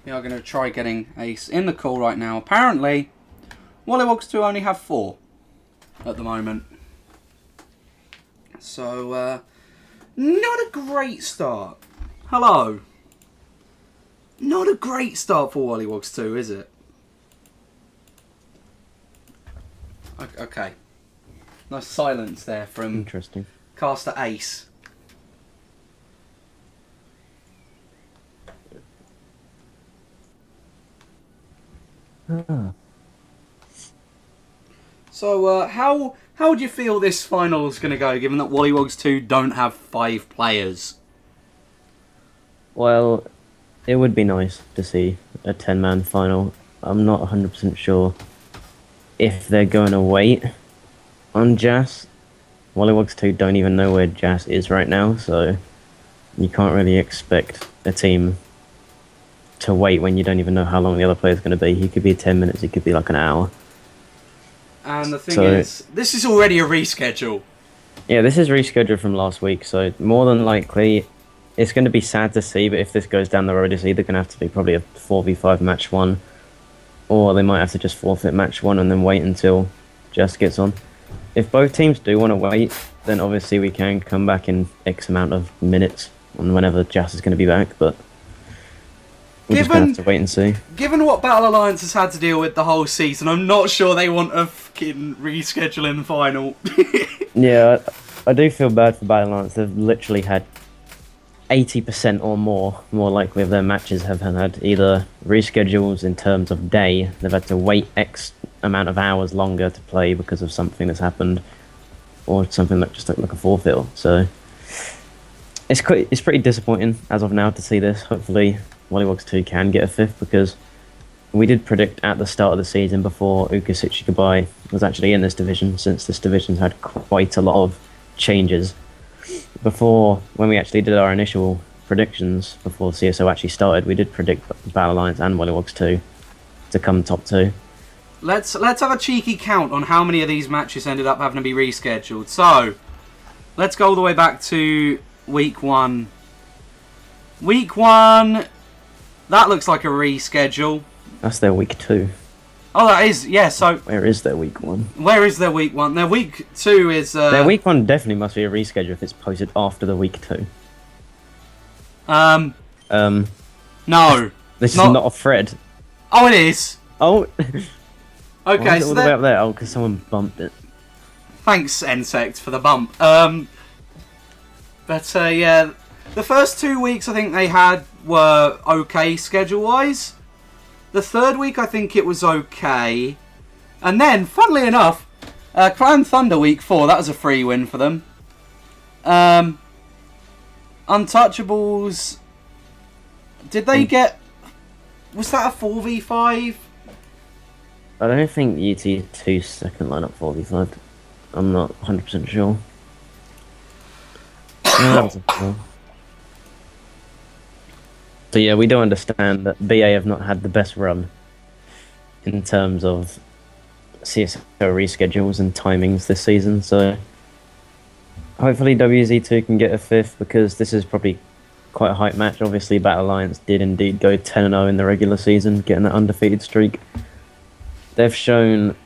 We are going to try getting Ace in the call right now. Apparently, WollywogZ only have 4 at the moment. So, not a great start. Hello. Not a great start for WollywogZ, is it? Okay. Nice silence there from Interesting. Caster Ace. So, how do you feel this final is going to go, given that WollywogZ don't have 5 players? Well, it would be nice to see a 10-man final. I'm not 100% sure if they're going to wait on Jas. WollywogZ don't even know where Jas is right now, so you can't really expect a team to wait when you don't even know how long the other player is going to be. He could be 10 minutes, he could be like an hour. And the thing is, this is already a reschedule. Yeah, this is rescheduled from last week, so more than likely it's going to be sad to see, but if this goes down the road, it's either going to have to be probably a 4v5 match 1, or they might have to just forfeit match 1 and then wait until Jas gets on. If both teams do want to wait, then obviously we can come back in X amount of minutes on whenever Jas is going to be back, but we're just going to have to wait and see. Given what Battle Alliance has had to deal with the whole season, I'm not sure they want a fucking rescheduling the final. Yeah, I do feel bad for Battle Alliance. They've literally had 80% or more likely of their matches have had either reschedules in terms of day, they've had to wait X amount of hours longer to play because of something that's happened, or something that just looked like a forfeit. So it's pretty disappointing as of now to see this. Hopefully WollywogZ can get a 5th, because we did predict at the start of the season, before WollywogZ was actually in this division, since this division's had quite a lot of changes. Before, when we actually did our initial predictions before CSL actually started, we did predict Battle Alliance and WollywogZ to come top 2. Let's have a cheeky count on how many of these matches ended up having to be rescheduled. So, let's go all the way back to week 1. Week 1, that looks like a reschedule. That's their week 2. Oh, that is, yeah, so... Where is their week 1? Where is their week 1? Their week 2 is... Their week 1 definitely must be a reschedule if it's posted after the week 2. No. This is not a thread. Oh, it is. Oh. Okay, so all the way up there? Oh, because someone bumped it. Thanks, Insect, for the bump. Yeah, the first 2 weeks I think they had were okay schedule-wise. The 3rd week I think it was okay. And then, funnily enough, Clan Thunder week 4, that was a free win for them. Untouchables, did they get... Was that a 4v5? I don't think UT2's second lineup 4v5. I'm not 100% sure. So yeah, we do understand that BA have not had the best run in terms of CSL reschedules and timings this season, so hopefully WZ2 can get a 5th, because this is probably quite a hype match. Obviously Battle Alliance did indeed go 10-0 in the regular season, getting that undefeated streak. They've shown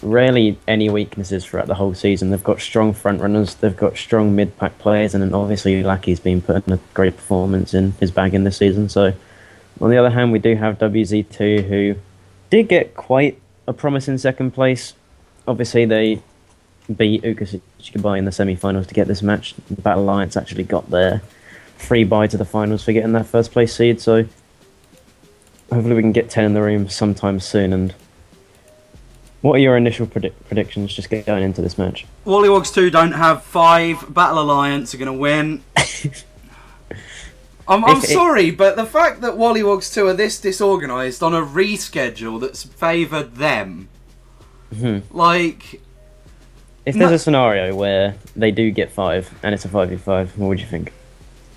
rarely any weaknesses throughout the whole season. They've got strong front runners, they've got strong mid-pack players, and then obviously Lackey's been putting a great performance in his bag in this season. So on the other hand, we do have WZ2, who did get quite a promising second place. Obviously they beat Ukasuchikabai in the semi-finals to get this match. Battle Alliance actually got their free bye to the finals for getting their first place seed, so hopefully we can get 10 in the room sometime soon. And what are your initial predictions just going into this match? WollywogZ don't have 5. Battle Alliance are going to win. I'm sorry, but the fact that WollywogZ are this disorganised on a reschedule that's favoured them, like... If there's a scenario where they do get 5 and it's a 5v5, what would you think?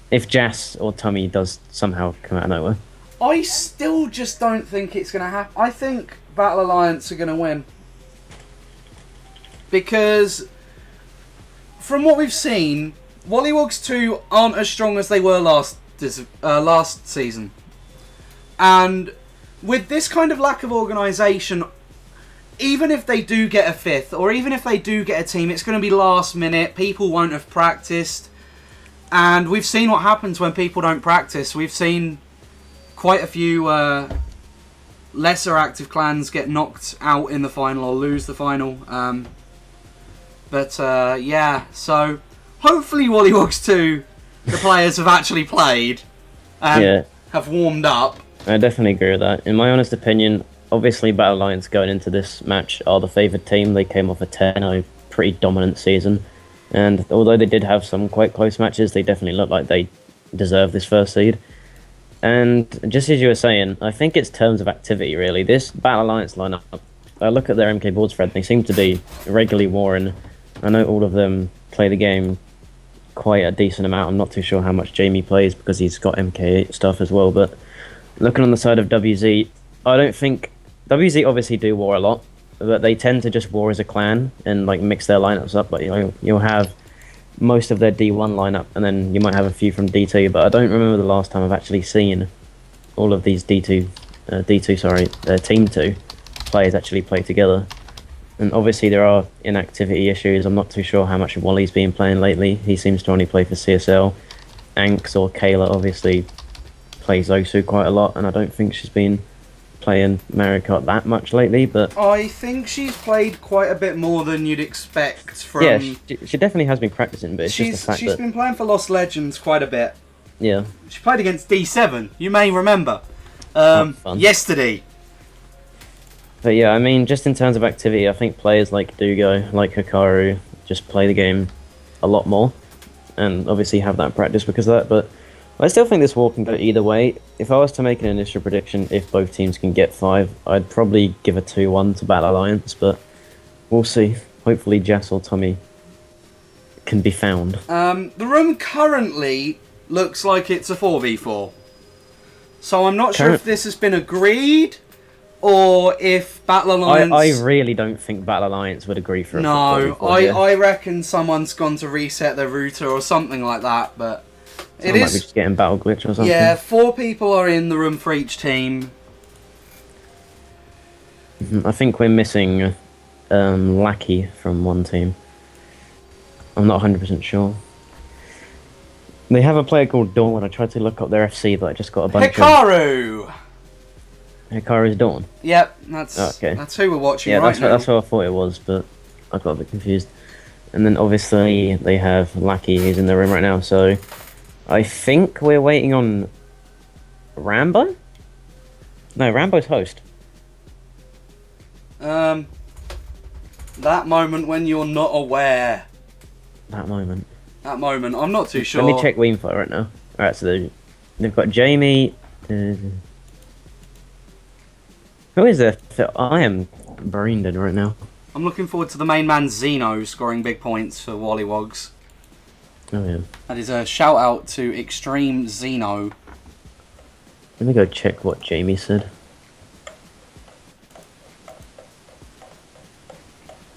If Jas or Tummy does somehow come out of nowhere? I still just don't think it's going to happen. I think Battle Alliance are going to win. Because, from what we've seen, WollywogZ aren't as strong as they were last season. And with this kind of lack of organisation, even if they do get a 5th, or even if they do get a team, it's going to be last minute. People won't have practiced. And we've seen what happens when people don't practice. We've seen quite a few lesser active clans get knocked out in the final or lose the final. Yeah, so hopefully WollywogZ 2, the players have actually played and have warmed up. I definitely agree with that. In my honest opinion, obviously Battle Alliance going into this match are the favoured team. They came off a 10-0 pretty dominant season. And although they did have some quite close matches, they definitely looked like they deserved this first seed. And just as you were saying, I think it's terms of activity, really. This Battle Alliance lineup, I look at their MK boards thread, they seem to be regularly warring. I know all of them play the game quite a decent amount. I'm not too sure how much Jamie plays because he's got MK8 stuff as well. But looking on the side of WZ, I don't think... WZ obviously do war a lot, but they tend to just war as a clan and like mix their lineups up. But you'll have most of their D1 lineup, and then you might have a few from D2. But I don't remember the last time I've actually seen all of these Team 2 players actually play together. And obviously there are inactivity issues. I'm not too sure how much Wally's been playing lately. He seems to only play for CSL. Anx or Kayla obviously plays Osu quite a lot, and I don't think she's been playing Mario Kart that much lately, but I think she's played quite a bit more than you'd expect from... Yeah, she definally has been practicing, but it's just the fact she's been playing for Lost Legends quite a bit. Yeah. She played against D7, you may remember, yesterday. But yeah, I mean, just in terms of activity, I think players like Dugo, like Hikaru, just play the game a lot more, and obviously have that practice because of that, but I still think this war can go either way. If I was to make an initial prediction, if both teams can get 5, I'd probably give a 2-1 to Battle Alliance, but we'll see. Hopefully Jess or Tommy can be found. The room currently looks like it's a 4v4. So I'm not sure if this has been agreed, or if Battle Alliance... I really don't think Battle Alliance would agree for a 4v4. I reckon someone's gone to reset their router or something like that, but... It might be just getting battle glitch or something. Yeah, 4 people are in the room for each team. I think we're missing Lackey from one team. I'm not 100% sure. They have a player called Dawn. I tried to look up their FC, but I just got a bunch Hikaru! of... Hikaru's Dawn? Yep, that's who we're watching right now. That's who I thought it was, but I got a bit confused. And then obviously they have Lackey, who's in the room right now, so... I think we're waiting on Rambo? No, Rambo's host. That moment when you're not aware. That moment. I'm not too sure. Let me check Weemfire right now. Alright, so they've got Jamie. Who is there? I am brain dead right now. I'm looking forward to the main man Zeno scoring big points for WollywogZ. Oh yeah. That is a shout out to Extreme Zeno. Let me go check what Jamie said.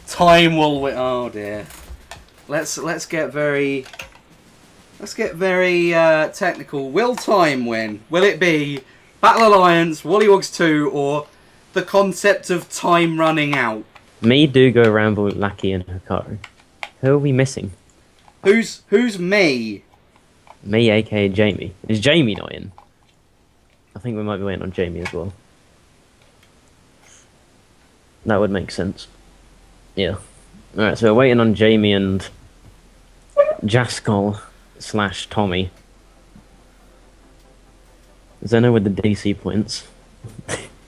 Time will win. Oh dear. Let's get very technical. Will time win? Will it be Battle Alliance, WollywogZ 2, or the concept of time running out? Me, Dugo, Rambo, Lackey, and Hikaru. Who are we missing? Who's me? Me, aka Jamie. Is Jamie not in? I think we might be waiting on Jamie as well. That would make sense. Yeah. Alright, so we're waiting on Jamie and Jaskol / Tommy. Zeno with the DC points.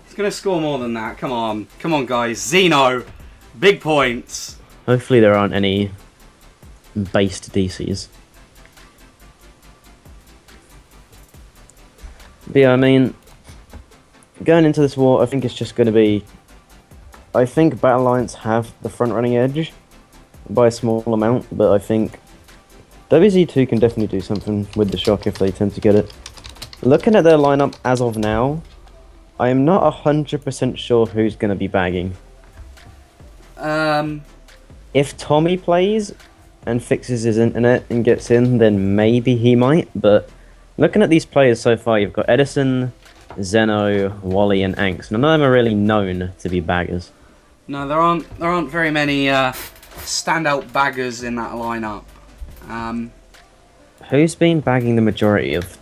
He's gonna score more than that. Come on, guys. Zeno, big points. Hopefully there aren't any based DCs. But yeah, I mean, going into this war, I think it's just going to be... I think Battle Alliance have the front-running edge by a small amount, but I think WZ2 can definitely do something with the shock if they tend to get it. Looking at their lineup as of now, I am not 100% sure who's going to be bagging. If Tommy plays and fixes his internet and gets in, then maybe he might, but looking at these players so far, you've got Edison, Zeno, Wally, and Anx. None of them are really known to be baggers. No, there aren't very many standout baggers in that lineup. Who's been bagging the majority of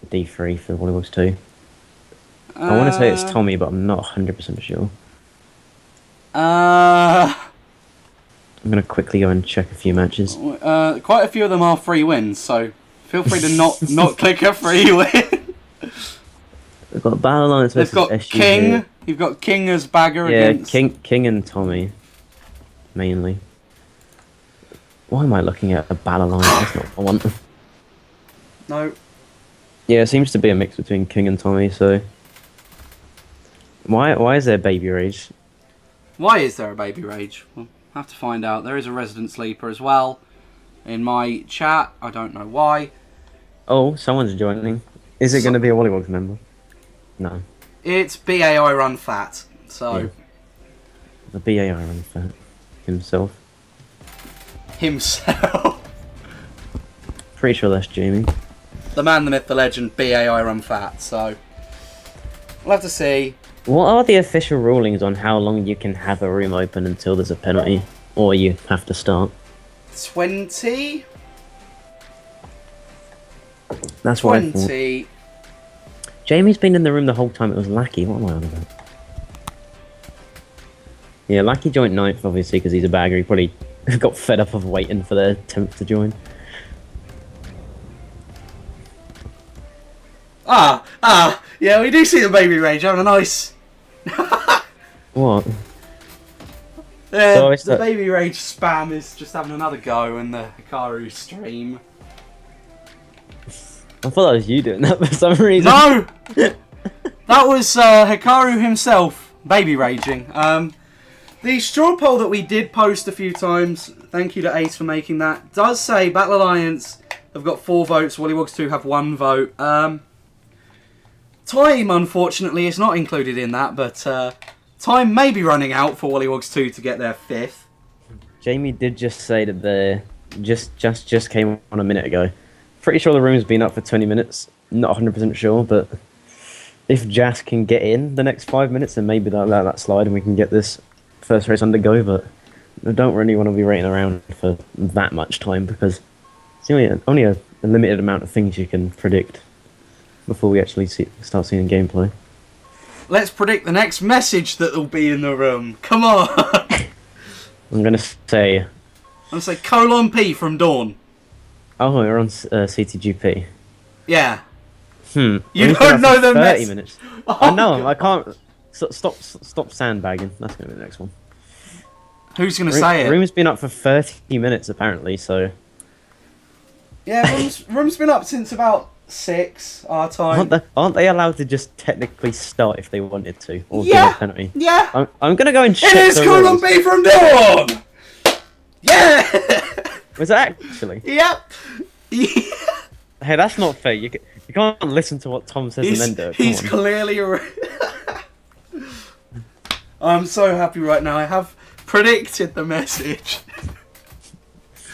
D3 for WollywogZ 2? I want to say it's Tommy, but I'm not 100% sure. I'm going to quickly go and check a few matches. Quite a few of them are free wins, so feel free to not click a free win. We've got Battle Alliance versus They've got SUV. King. You've got King as bagger against... Yeah, King and Tommy, mainly. Why am I looking at a Battle Alliance? That's not what I want. No. Yeah, it seems to be a mix between King and Tommy, so... Why is there Baby Rage? Why is there a Baby Rage? We'll have to find out. There is a Resident Sleeper as well in my chat. I don't know why. Oh, someone's joining. Is it going to be a WollywogZ member? No. It's BAI Run Fat, so... Yeah. The BAI Run Fat himself. Pretty sure that's Jamie. The man, the myth, the legend, BAI Run Fat, so... We'll have to see. What are the official rulings on how long you can have a room open until there's a penalty? Or you have to start? 20? That's what I thought. 20. Jamie's been in the room the whole time. It was Lackey. What am I on about? Yeah, Lackey joined 9th, obviously, because he's a bagger. He probably got fed up of waiting for their 10th to join. Yeah, we do see the Baby Rage having a nice... What? The Baby Rage spam is just having another go in the Hikaru stream. I thought that was you doing that for some reason. No! That was Hikaru himself, Baby Raging. The straw poll that we did post a few times, thank you to Ace for making that, does say Battle Alliance have got 4 votes, WollywogZ 2 have 1 vote. Time, unfortunately, is not included in that, but time may be running out for WollywogZ 2 to get their 5th. Jamie did just say that they just came on a minute ago. Pretty sure the room's been up for 20 minutes. Not 100% sure, but if Jas can get in the next 5 minutes, then maybe they'll let that slide and we can get this first race undergo, but I don't really want to be waiting around for that much time because it's only a limited amount of things you can predict before we actually start seeing gameplay. Let's predict the next message that will be in the room. Come on! I'm going to say... I'm going to say colon P from Dawn. Oh, we're on CTGP. Yeah. You don't know the 30 minutes. Oh, I know, God. I can't... Stop sandbagging. That's going to be the next one. Who's going to say it? Room's been up for 30 minutes, apparently, so... Yeah, room's been up since about 6 our time. Aren't they allowed to just technically start if they wanted to? Or Yeah! give a penalty? Yeah! I'm going to go and check It is the colon rules. B from Dawn! Yeah! Was that actually? Yep! Hey, that's not fair. You can't listen to what Tom says and then do it. Come He's on. clearly... I'm so happy right now. I have predicted the message.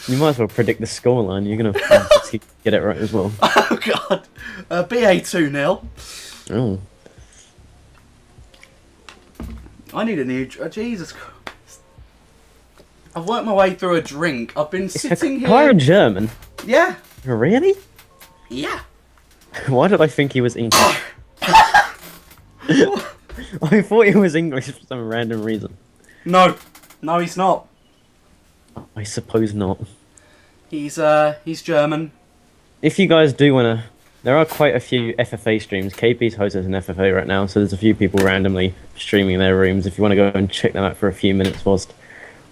You might as well predict the scoreline. You're going to get it right as well. Oh, God. BA 2-0. Oh. I need a new... Jesus Christ. I've worked my way through a drink. I've been sitting here... Hikaru German? Yeah. Really? Yeah. Why did I think he was English? I thought he was English for some random reason. No. No, he's not. I suppose not. He's German. If you guys do want to... There are quite a few FFA streams. KP's hosting an FFA right now, so there's a few people randomly streaming their rooms. If you want to go and check them out for a few minutes whilst...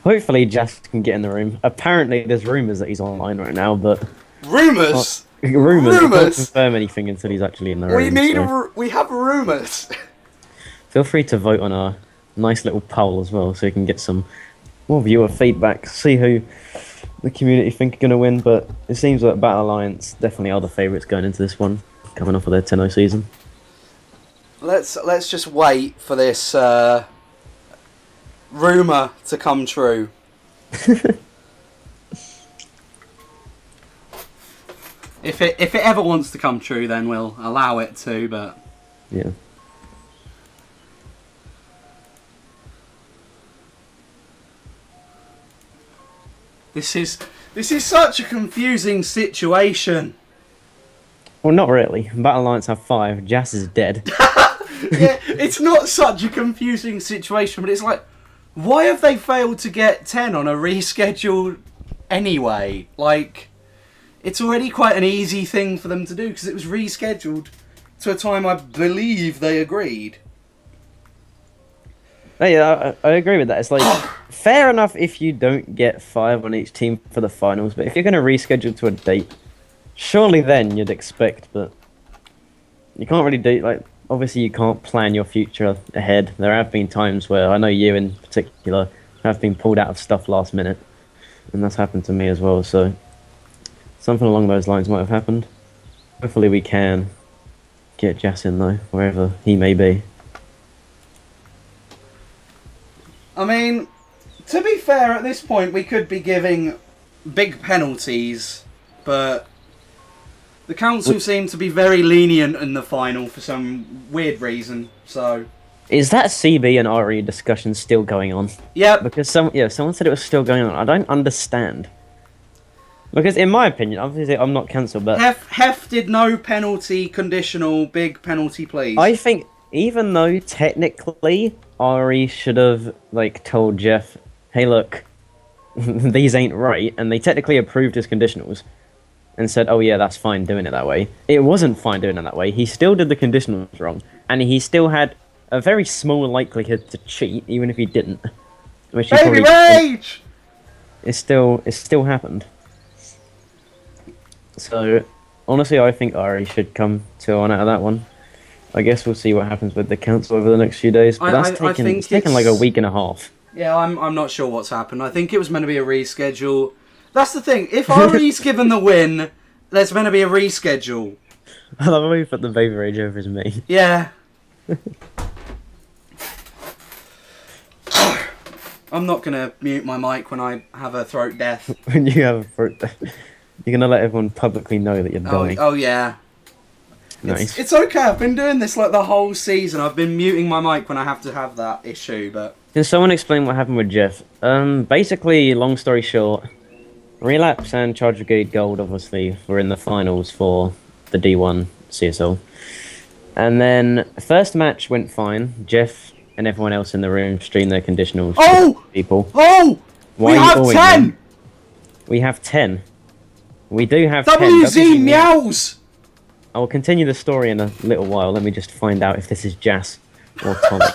Hopefully Jas can get in the room. Apparently there's rumours that he's online right now, but... Rumours? Rumours? I can't confirm anything until he's actually in the room. We have rumours. Feel free to vote on our nice little poll as well, so you can get some more viewer feedback, see who the community think are going to win, but it seems like Battle Alliance definitely are the favourites going into this one, coming off of their 10-0 season. Let's just wait for this rumour to come true. If it ever wants to come true, then we'll allow it to, but Yeah. This is such a confusing situation. Well, not really. Battle Alliance have 5. Jas is dead. Yeah, it's not such a confusing situation, but it's like, why have they failed to get 10 on a reschedule anyway? Like, it's already quite an easy thing for them to do because it was rescheduled to a time I believe they agreed. Yeah, I agree with that. It's like, fair enough if you don't get 5 on each team for the finals, but if you're going to reschedule to a date, surely then you'd expect, but you can't really do, like, obviously you can't plan your future ahead. There have been times where, I know you in particular, have been pulled out of stuff last minute, and that's happened to me as well, so something along those lines might have happened. Hopefully we can get Jas in though, wherever he may be. I mean, to be fair, at this point we could be giving big penalties, but the council seem to be very lenient in the final for some weird reason, so... Is that CB and RE discussion still going on? Yep. Because someone said it was still going on. I don't understand. Because in my opinion, obviously I'm not cancelled, but... Hef did no penalty, conditional, big penalty, please. I think, even though technically RE should have, like, told Jeff, hey look, these ain't right, and they technically approved his conditionals, and said, oh yeah, that's fine doing it that way. It wasn't fine doing it that way. He still did the conditionals wrong, and he still had a very small likelihood to cheat, even if he didn't. Which he Baby rage! It still happened. So, honestly, I think Ari should come 2-1 out of that one. I guess we'll see what happens with the council over the next few days, but it's taken like a week and a half. Yeah, I'm not sure what's happened. I think it was meant to be a reschedule. That's the thing. If Ari's given the win, there's meant to be a reschedule. I love how he put the baby rage over his mate. Yeah. I'm not gonna mute my mic when I have a throat death. When you have a throat death, you're gonna let everyone publicly know that you're dying. Oh yeah. Nice. It's okay. I've been doing this like the whole season. I've been muting my mic when I have to have that issue, but... Can someone explain what happened with Jeff? Basically, long story short, Relapse and Charge Brigade Gold obviously were in the finals for the D1 CSL. And then first match went fine. Jeff and everyone else in the room streamed their conditionals. Oh! People. Oh! Why we have 10! Them? We have 10. We do have WZ 10. WZ meows! I will continue the story in a little while. Let me just find out if this is Jas or Tommy.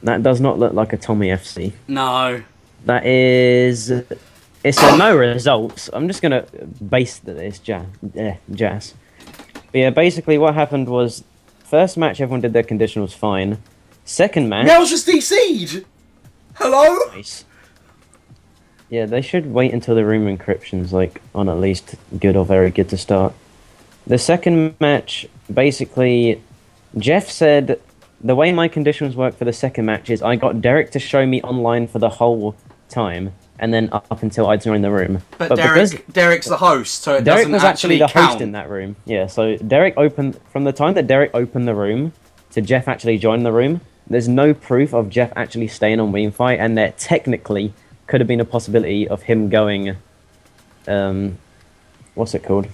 That does not look like a Tommy FC. No. That is... It's a no results. I'm just going to base this Jas. But yeah, basically what happened was... First match, everyone did their conditionals fine. Second match... Meows just DC'd! Hello? Nice. Yeah, they should wait until the room encryption's like on at least good or very good to start. The second match, basically, Jeff said the way my conditions work for the second match is I got Derek to show me online for the whole time, and then up until I joined the room. But Derek's the host, so it Derek doesn't was actually the count. host in that room. Yeah, so Derek opened from the time that Derek opened the room to Jeff actually joined the room. There's no proof of Jeff actually staying on Weemfight, and there technically could have been a possibility of him going, what's it called?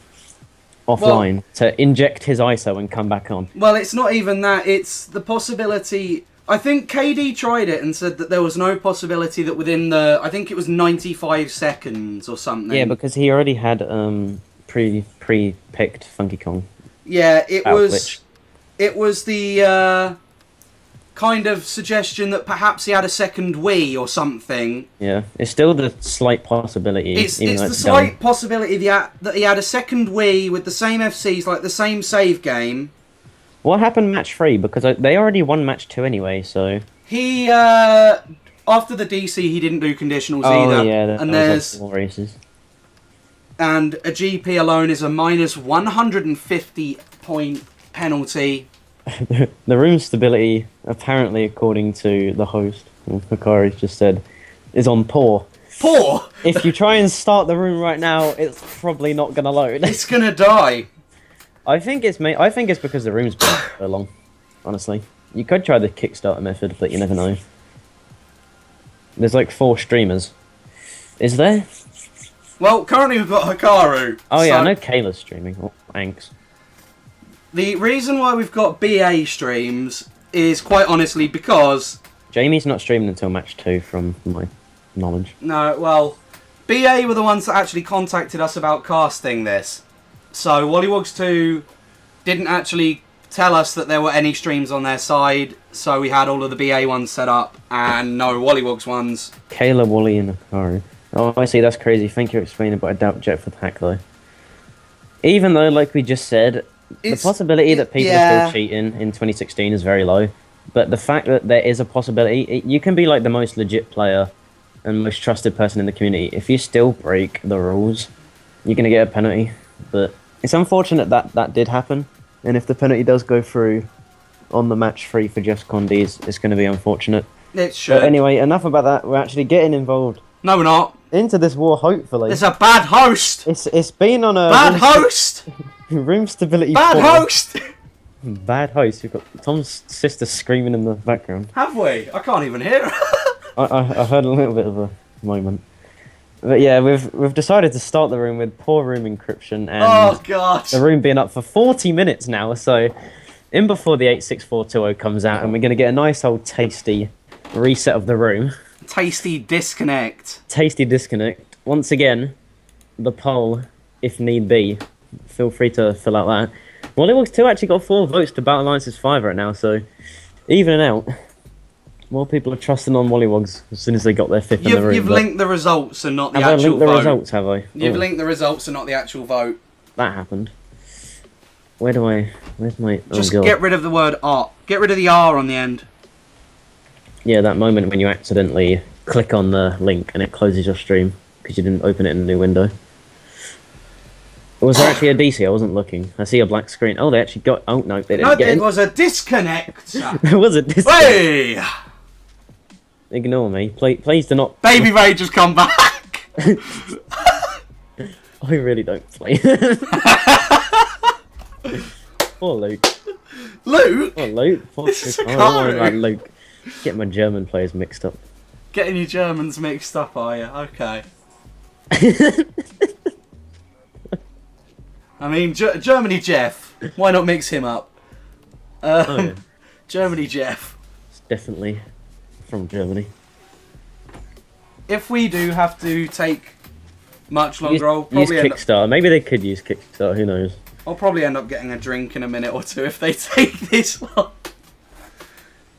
Offline to inject his ISO and come back on. Well, it's not even that. It's the possibility. I think KD tried it and said that there was no possibility that within the, I think it was 95 seconds or something. Yeah, because he already had pre-picked Funky Kong. Yeah, it was the kind of suggestion that perhaps he had a second Wii or something. Yeah, it's still the slight possibility. It's the slight possibility that he had a second Wii with the same FCs, like the same save game. What happened match 3? Because they already won match 2 anyway, so... He, after the DC, he didn't do conditionals either. Oh yeah, and there's like 4 races. And a GP alone is a minus 150 point penalty. The room stability, apparently according to the host, Hikari just said, is on poor. Poor? If you try and start the room right now, it's probably not going to load. It's going to die. I think it's because the room's been so long. Honestly, you could try the Kickstarter method, but you never know. There's like 4 streamers. Is there? Well, currently we've got Hikaru. Oh yeah, I know Kayla's streaming. Oh, thanks. The reason why we've got BA streams is quite honestly because... Jamie's not streaming until match 2 from my knowledge. No, well, BA were the ones that actually contacted us about casting this. So WollywogZ didn't actually tell us that there were any streams on their side, so we had all of the BA ones set up, and no WollywogZ ones. Kayla, Wally, and Hikaru. Oh, I see, that's crazy. Thank you for explaining, but I doubt Jet for the hack, though. Even though, like we just said, the possibility that people are still cheating in 2016 is very low. But the fact that there is a possibility, you can be like the most legit player and most trusted person in the community. If you still break the rules, you're going to get a penalty. But it's unfortunate that that did happen. And if the penalty does go through on the match 3 for Just Condies, it's going to be unfortunate. It should. But anyway, enough about that. We're actually getting involved. No, we're not. Into this war, hopefully. It's a bad host. It's been on a... Bad host. Room stability. Bad 4. host. Bad host. We've got Tom's sister screaming in the background. Have we? I can't even hear her. I heard a little bit of a moment. But yeah, we've decided to start the room with poor room encryption and Oh god. the room being up for 40 minutes now, so in before the 86420 comes out, and we're gonna get a nice old tasty reset of the room. Tasty disconnect. Tasty disconnect. Once again, the poll, if need be. Feel free to fill out that. WollywogZ actually got 4 votes to Battle Alliance's 5 right now, so evening out. More people are trusting on WollywogZ as soon as they got their 5th in the room. You've linked the results and not the have actual I linked the vote. results, have I? You've linked the results and not the actual vote. That happened. Where's my... Just God. get rid of the word R. Get rid of the R on the end. Yeah, that moment when you accidentally click on the link and it closes your stream because you didn't open it in a new window. Was there actually a DC? I wasn't looking. I see a black screen. Oh, they actually got... Oh, no, they didn't get it in. was a disconnect. There was a disconnect. Hey! Ignore me. Please do not... Baby Ray just come back. I really don't play. Poor Luke. Luke? Poor Luke. Poor This is Luke. a I don't worry car. about Luke. Get my German players mixed up. Getting your Germans mixed up, are you? Okay. I mean, Germany Jeff. Why not mix him up? Oh, yeah. Germany Jeff. It's definitely from Germany. If we do have to take much longer, I'll Use probably end up, Kickstarter. Maybe they could use Kickstarter. Who knows? I'll probably end up getting a drink in a minute or two if they take this long.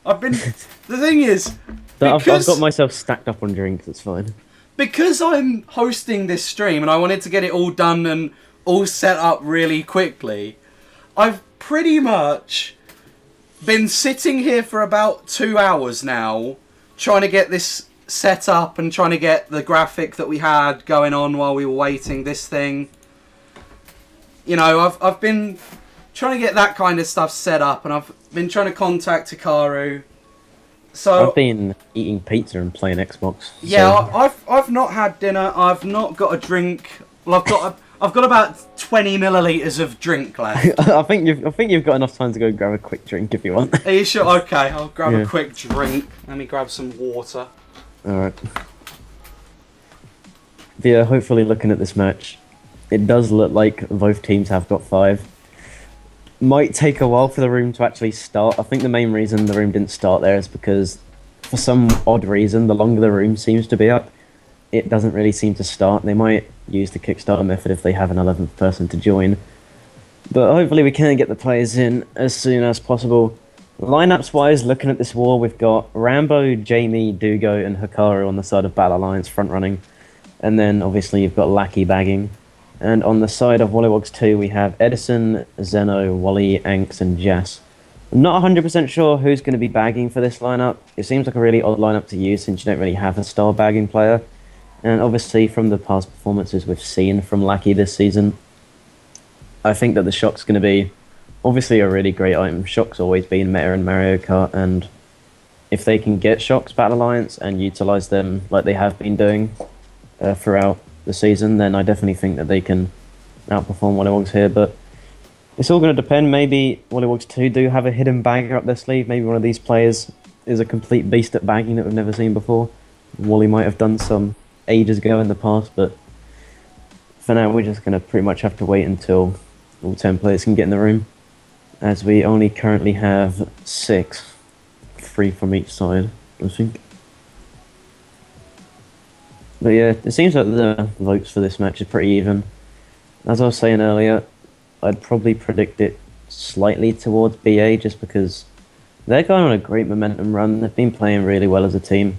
The thing is, I've got myself stacked up on drinks. It's fine. Because I'm hosting this stream and I wanted to get it all done and all set up really quickly, I've pretty much been sitting here for about 2 hours now trying to get this set up and trying to get the graphic that we had going on while we were waiting, this thing. You know, I've been trying to get that kind of stuff set up, and I've been trying to contact Hikaru. So I've been eating pizza and playing Xbox. yeah, so. I've not had dinner. I've not got a drink. Well, I've got about 20 milliliters of drink left. I think you've got enough time to go grab a quick drink if you want. Are you sure? Okay, I'll grab a quick drink. Let me grab some water. Alright. Yeah, hopefully looking at this match, it does look like both teams have got 5. Might take a while for the room to actually start. I think the main reason the room didn't start there is because, for some odd reason, the longer the room seems to be up, it doesn't really seem to start. They might use the Kickstarter method if they have an 11th person to join. But hopefully we can get the players in as soon as possible. Lineups wise, looking at this war, we've got Rambo, Jamie, Dugo, and Hikaru on the side of Battle Alliance front running. And then obviously you've got Lackey bagging. And on the side of WollywogZ 2, we have Edison, Zeno, Wally, Anks, and Jess. I'm not 100% sure who's going to be bagging for this lineup. It seems like a really odd lineup to use since you don't really have a star bagging player. And obviously from the past performances we've seen from Lackey this season, I think that the Shock's going to be obviously a really great item. Shock's always been meta in Mario Kart, and if they can get Shock's Battle Alliance and utilise them like they have been doing throughout the season, then I definitely think that they can outperform WollywogZ here. But It's all going to depend. Maybe WollywogZ 2 do have a hidden bagger up their sleeve. Maybe one of these players is a complete beast at bagging that we've never seen before. Wally might have done some ages ago in the past, but for now we're just going to pretty much have to wait until all 10 players can get in the room, as we only currently have 6, 3 from each side, I think. But yeah, it seems like the votes for this match are pretty even. As I was saying earlier, I'd probably predict it slightly towards BA just because they're going on a great momentum run. They've been playing really well as a team.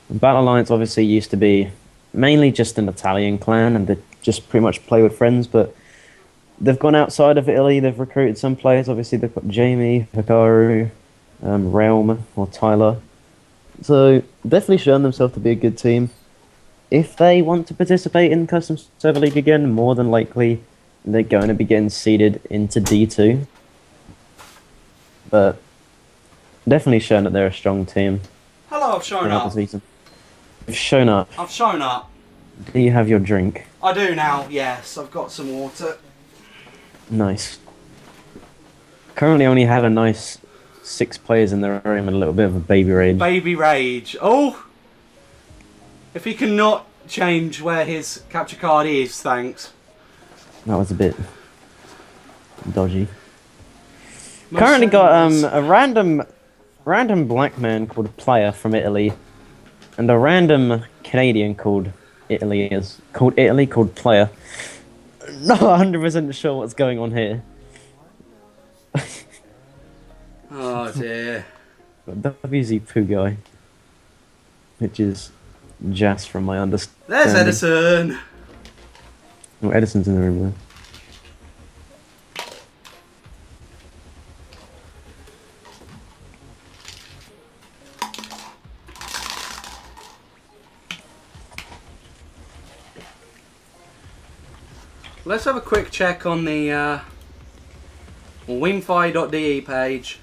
Battle Alliance obviously used to be mainly just an Italian clan and they just pretty much play with friends, but they've gone outside of Italy. They've recruited some players. Obviously, they've got Jamie, Hikaru, Realm, or Tyler. So, definitely shown themselves to be a good team. If they want to participate in Custom Server League again, more than likely they're going to be getting seeded into D2. But definitely shown that they're a strong team. Hello, I've shown up. You've shown up. I've shown up. Do you have your drink? I do now, yes. I've got some water. Nice. Currently only have a nice 6 players in the room and a little bit of a baby rage. Baby rage. Oh! If he cannot change where his capture card is, thanks. That was a bit dodgy. Currently got a random black man called Player from Italy, and a random Canadian called Player. Not 100% sure what's going on here. Oh dear. WZ Poo Guy, which is Jas from my understanding. There's Edison. Oh, Edison's in the room there. Let's have a quick check on the wingfi.de page.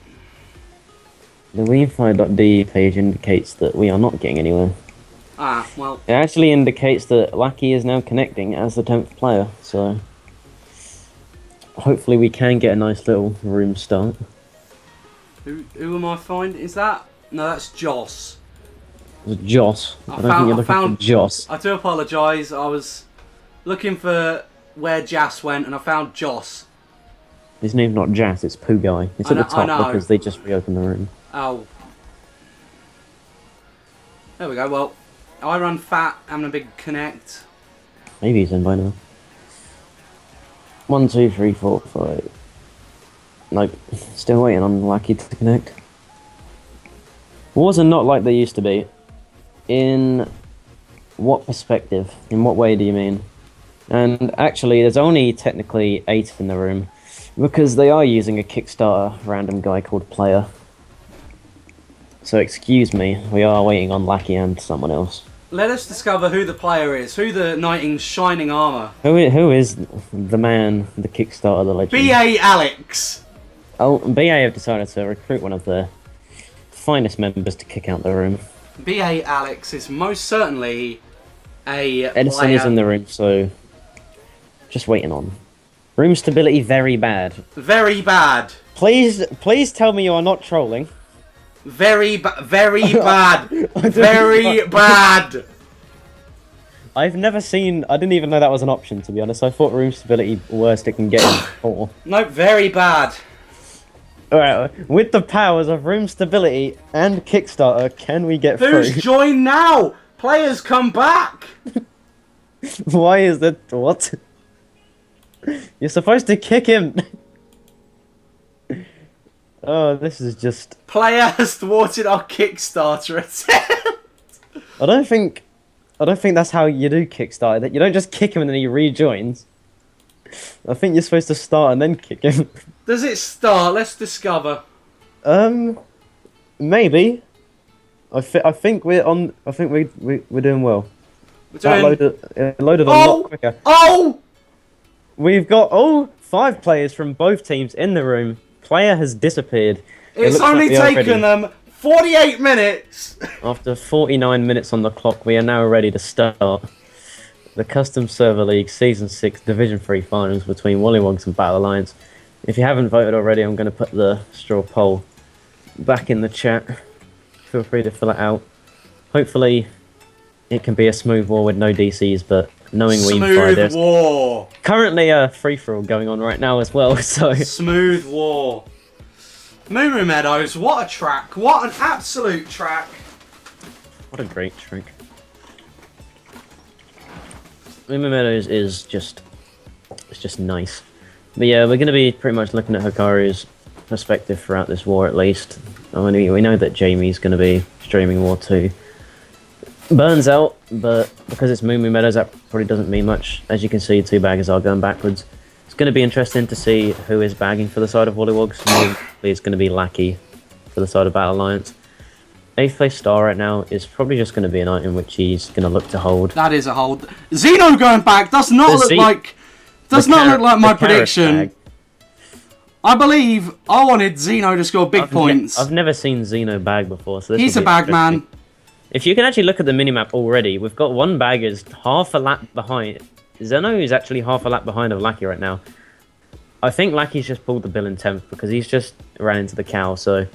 The wingfi.de page indicates that we are not getting anywhere. Ah, well. It actually indicates that Lackey is now connecting as the 10th player, so hopefully we can get a nice little room start. Who am I finding? Is that? No, that's Joss. It's Joss. I don't think you're looking for Joss. I do apologise. I was looking for where Jas went and I found Joss. His name's not Jas, it's Poo Guy. It's at the top because they just reopened the room. Oh. There we go. Well, I run fat, having a big connect. Maybe he's in by now. 1, 2, 3, 4, 5. Nope. Still waiting on Lucky to connect. Wars are not like they used to be. In what perspective? In what way do you mean? And actually, there's only technically 8 in the room, because they are using a Kickstarter random guy called Player. So excuse me, we are waiting on Lackey and someone else. Let us discover who the player is, who the knight in shining armour. Who is the man, the Kickstarter, the legend? B.A. Alex! Oh, BA have decided to recruit one of their finest members to kick out the room. B.A. Alex is most certainly a Edison player. is in the room, so just waiting on. Room stability very bad. Very bad. Please tell me you are not trolling. Very bad. Very bad. I've never seen. I didn't even know that was an option, to be honest. I thought room stability worst it can get in 4. Nope, very bad. Alright, with the powers of room stability and Kickstarter, can we get through? Who's joined now? Players come back. Why is that? What? You're supposed to kick him. Oh, this is just... Player has thwarted our Kickstarter attempt. I don't think that's how you do Kickstarter. That you don't just kick him and then he rejoins. I think you're supposed to start and then kick him. Does it start? Let's discover. Maybe. I think we're on. I think we're doing well. We're doing... That loaded a lot quicker. Oh! We've got 5 players from both teams in the room. Player has disappeared. It's only taken them 48 minutes. After 49 minutes on the clock, we are now ready to start the Custom Server League Season 6 Division 3 finals between WollywogZ and Battle Alliance. If you haven't voted already, I'm going to put the straw poll back in the chat. Feel free to fill it out. Hopefully, it can be a smooth war with no DCs, but knowing Smooth war. Currently a free-for-all going on right now as well, so... Smooth war. Moo Meadows, what a track. What an absolute track. What a great track. Moo Meadows is just... It's just nice. But yeah, we're going to be pretty much looking at Hikaru's perspective throughout this war at least. I mean, we know that Jamie's going to be streaming War 2. Burns out, but because it's Moo Meadows, that probably doesn't mean much. As you can see, two baggers are going backwards. It's going to be interesting to see who is bagging for the side of WollywogZ. Mostly it's going to be Lackey for the side of Battle Alliance. 8th place Star right now is probably just going to be an item which he's going to look to hold. That is a hold. Xeno going back does not look like... Does not look like my prediction. I believe I wanted Xeno to score big points. I've never seen Xeno bag before, so this he's a bag man. If you can actually look at the minimap already, we've got one bagger's half a lap behind. Xeno is actually half a lap behind of Lackey right now. I think Lackey's just pulled the bill in 10th because he's just ran into the cow. So,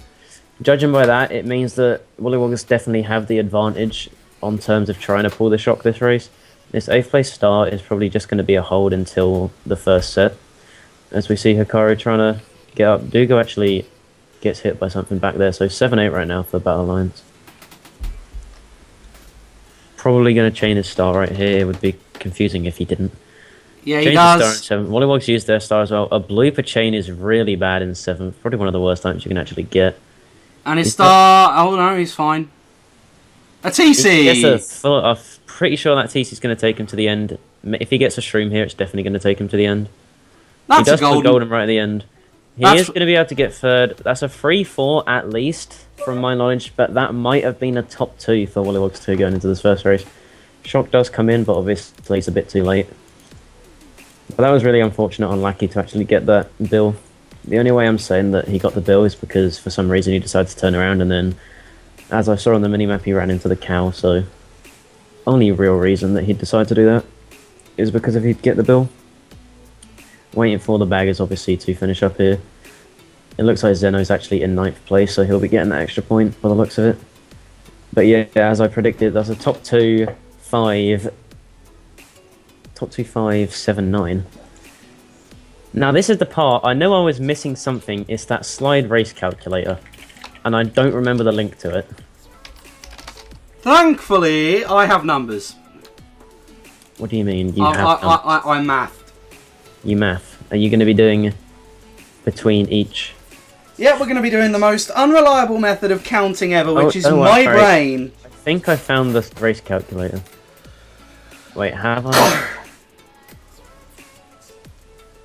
judging by that, it means that WollywogZ definitely have the advantage on terms of trying to pull the shock this race. This 8th place Star is probably just going to be a hold until the first set. As we see Hikaru trying to get up. Dugo actually gets hit by something back there. So 7-8 right now for Battle Alliance. Probably going to chain his Star right here. It would be confusing if he didn't. Yeah, he does. Star in 7th. WollywogZ used their Star as well. A blooper chain is really bad in 7th. Probably one of the worst items you can actually get. And his Star... Oh no, he's fine. A TC! I'm pretty sure that TC is going to take him to the end. If he gets a Shroom here, it's definitely going to take him to the end. That's he does put golden right at the end. He is going to be able to get third. That's a 3-4 at least, from my knowledge, but that might have been a top 2 for WollywogZ 2 going into this first race. Shock does come in, but obviously it's a bit too late. But that was really unfortunate on Lackey to actually get that bill. The only way I'm saying that he got the bill is because for some reason he decided to turn around, and then, as I saw on the minimap, he ran into the cow, so only real reason that he'd decide to do that is because if he'd get the bill. Waiting for the baggers, obviously, to finish up here. It looks like Zeno's actually in 9th place, so he'll be getting that extra point by the looks of it. But yeah, as I predicted, that's a top 2, 5... Top 2, 5, 7, 9. Now, this is the part, I know I was missing something, it's that slide race calculator. And I don't remember the link to it. Thankfully, I have numbers. What do you mean? I mathed. You math. Are you going to be doing between each? Yeah, we're going to be doing the most unreliable method of counting ever, which is my brain. I think I found the race calculator. Wait, have I?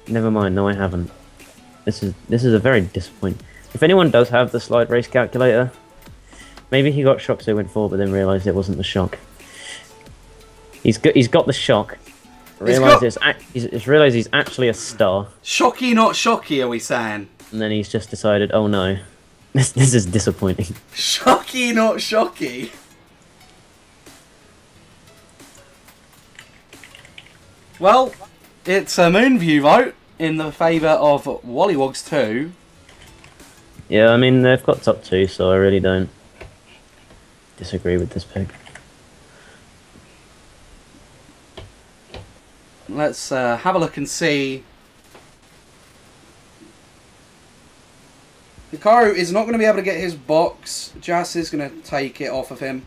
Never mind. No, I haven't. This is a very disappointing. If anyone does have the slide race calculator, maybe he got shocked so he went forward, but then realised it wasn't the shock. He's got the shock. He's realised he's actually a star. Shocky, not shocky, are we saying? And then he's just decided, oh no, this is disappointing. Shocky, not shocky. Well, it's a Moonview vote in the favour of WollywogZ 2. Yeah, I mean, they've got top 2, so I really don't disagree with this pick. Let's have a look and see. Hikaru is not going to be able to get his box. Jas is going to take it off of him.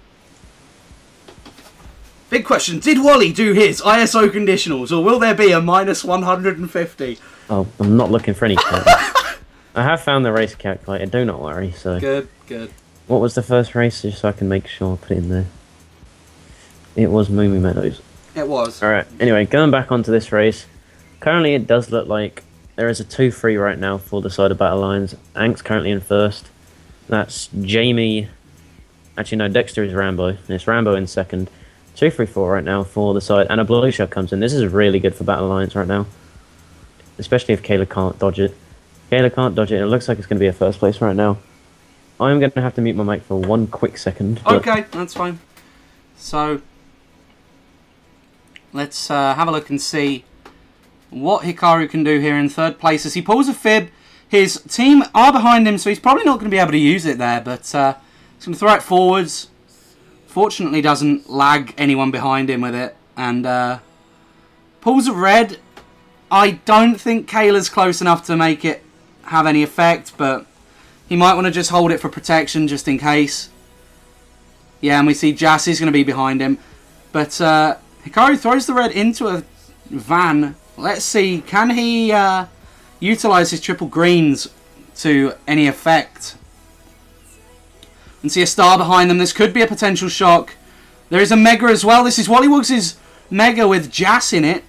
Big question. Did Wally do his ISO conditionals, or will there be a minus 150? Oh, I'm not looking for any calculator. I have found the race calculator, do not worry. So Good, good. What was the first race, just so I can make sure I put it in there? It was Moo Meadows. It was. Alright, anyway, going back onto this race. Currently it does look like there is a 2-3 right now for the side of Battle Lines. Ank's currently in first. That's Jamie. Actually, no, Dexter is Rambo. And it's Rambo in second. 2-3-4 right now for the side. And a blue shot comes in. This is really good for Battle Alliance right now. Especially if Kayla can't dodge it. Kayla can't dodge it, and it looks like it's going to be a first place right now. I'm going to have to mute my mic for one quick second. Okay, that's fine. So, let's have a look and see what Hikaru can do here in third place as he pulls a fib. His team are behind him, so he's probably not going to be able to use it there, but he's going to throw it forwards. Fortunately doesn't lag anyone behind him with it, and pulls a red. I don't think Kayla's close enough to make it have any effect, but he might want to just hold it for protection just in case. Yeah, and we see Jassie's going to be behind him. But Hikaru throws the red into a van. Let's see, can he utilize his triple greens to any effect? And see a star behind them. This could be a potential shock. There is a Mega as well. This is WollywogZ's Mega with Jass in it.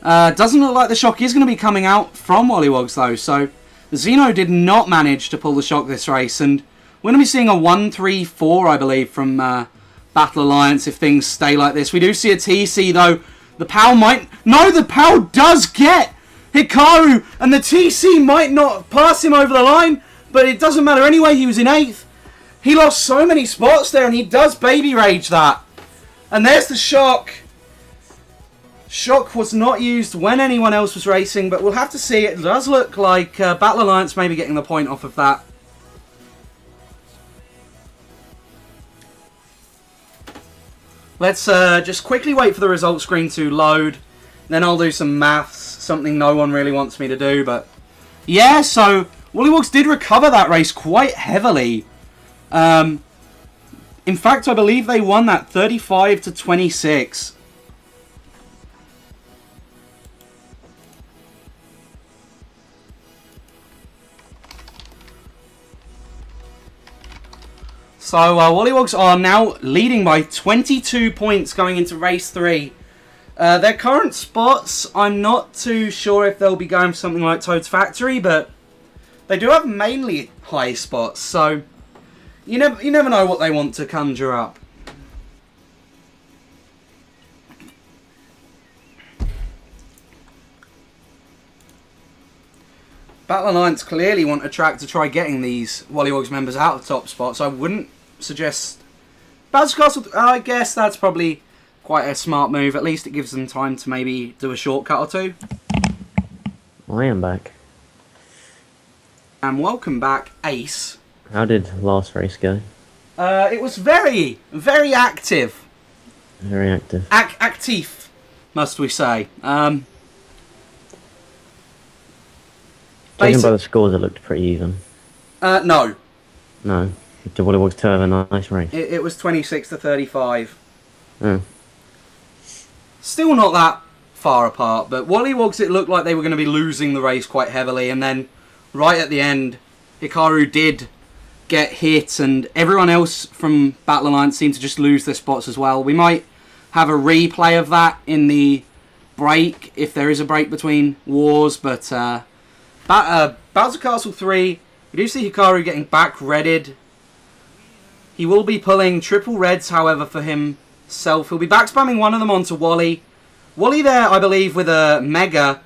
Doesn't look like the shock is going to be coming out from WollywogZ though. So Xeno did not manage to pull the shock this race. And we're going to be seeing a 1-3-4, I believe, from Battle Alliance if things stay like this. We do see a TC though. The POW might... No, the POW does get Hikaru. And the TC might not pass him over the line. But it doesn't matter anyway. He was in 8th. He lost so many spots there. And he does baby rage that. And there's the shock. Shock was not used when anyone else was racing, but we'll have to see. It does look like Battle Alliance may be getting the point off of that. Let's just quickly wait for the results screen to load. Then I'll do some maths, something no one really wants me to do. But yeah, so WollywogZ did recover that race quite heavily. In fact, I believe they won that 35-26. So WollywogZ are now leading by 22 points going into race 3. Their current spots, I'm not too sure if they'll be going for something like Toad's Factory, but they do have mainly high spots, so you never know what they want to conjure up. Battle Alliance clearly want a track to try getting these WollywogZ members out of top spots. I wouldn't suggest Bounce Castle. I guess that's probably quite a smart move. At least it gives them time to maybe do a shortcut or two. I am back. And welcome back, Ace. How did last race go? It was very, very active. Very active. Active, must we say. Judging by the scores, it looked pretty even. No. No. Did WollywogZ have a nice race? It was 26-35. Oh. Still not that far apart, but WollywogZ, it looked like they were going to be losing the race quite heavily, and then right at the end, Hikaru did get hit, and everyone else from Battle Alliance seemed to just lose their spots as well. We might have a replay of that in the break, if there is a break between wars, but Bowser Castle 3, we do see Hikaru getting back redded. He will be pulling triple reds, however, for himself. He'll be back spamming one of them onto Wally. Wally there, I believe, with a Mega.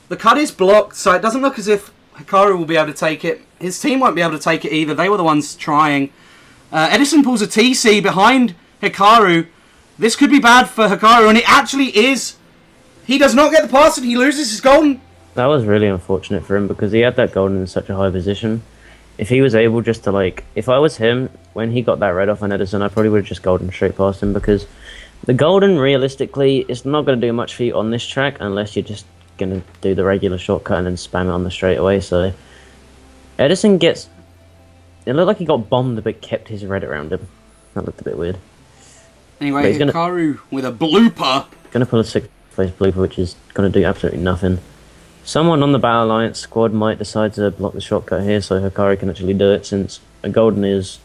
The cut is blocked, so it doesn't look as if Hikaru will be able to take it. His team won't be able to take it either. They were the ones trying. Edison pulls a TC behind Hikaru. This could be bad for Hikaru, and it actually is. He does not get the pass, and he loses his golden. That was really unfortunate for him because he had that golden in such a high position. If he was able just to, like, if I was him, when he got that red off on Edison, I probably would have just golden straight past him because the golden, realistically, is not going to do much for you on this track unless you're just going to do the regular shortcut and then spam it on the straightaway. So Edison gets... It looked like he got bombed but kept his red around him. That looked a bit weird. Anyway, Hikaru with a blooper. Going to pull a 6th place blooper, which is going to do absolutely nothing. Someone on the Battle Alliance squad might decide to block the shortcut here so Hikaru can actually do it, since a golden is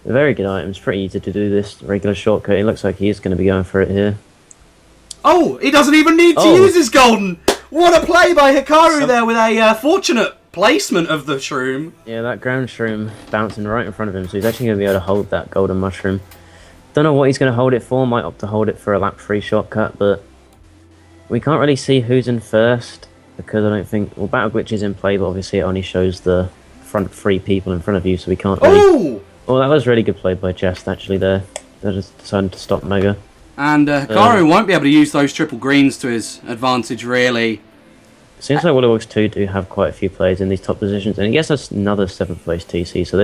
a very good item. It's pretty easy to do this regular shortcut. It looks like he's going to be going for it here. Oh, he doesn't even need to use his golden! What a play by Hikaru there with a fortunate placement of the shroom. Yeah, that ground shroom bouncing right in front of him, so he's actually going to be able to hold that golden mushroom. Don't know what he's going to hold it for. Might opt to hold it for a lap 3 shortcut, but we can't really see who's in first. Because I don't think... Well, Battle Glitch is in play, but obviously it only shows the front 3 people in front of you, so we can't really... Oh! Well, that was really good play by Jest, actually, there. They just decided to stop Mega. And Hikaru won't be able to use those triple greens to his advantage, really. Seems like WollywogZ 2 do have quite a few players in these top positions, and I guess that's another 7th place TC. So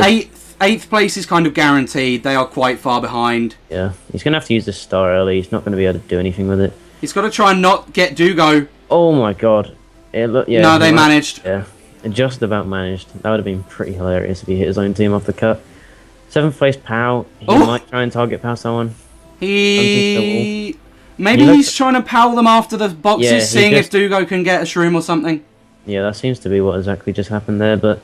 eighth place is kind of guaranteed. They are quite far behind. Yeah, he's gonna have to use this star early. He's not going to be able to do anything with it. He's got to try and not get Dugo. Oh my god! No, they managed. Yeah, just about managed. That would have been pretty hilarious if he hit his own team off the cut. 7th place Pow. He might try and target Pow someone. Maybe he's trying to pal them after the boxes, seeing if Dugo can get a shroom or something. Yeah, that seems to be what exactly just happened there, but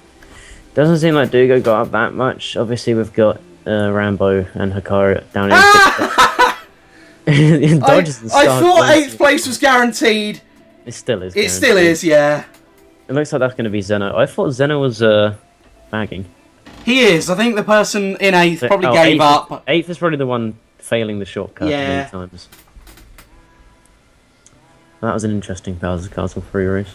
doesn't seem like Dugo got up that much. Obviously, we've got Rambo and Hikaru down in dodges and I thought 8th place was guaranteed. It still is. It still is, yeah. It looks like that's going to be Zeno. I thought Zeno was bagging. He is. I think the person in 8th probably gave up. 8th is probably the one failing the shortcut many times. That was an interesting Bowser's Castle 3 race.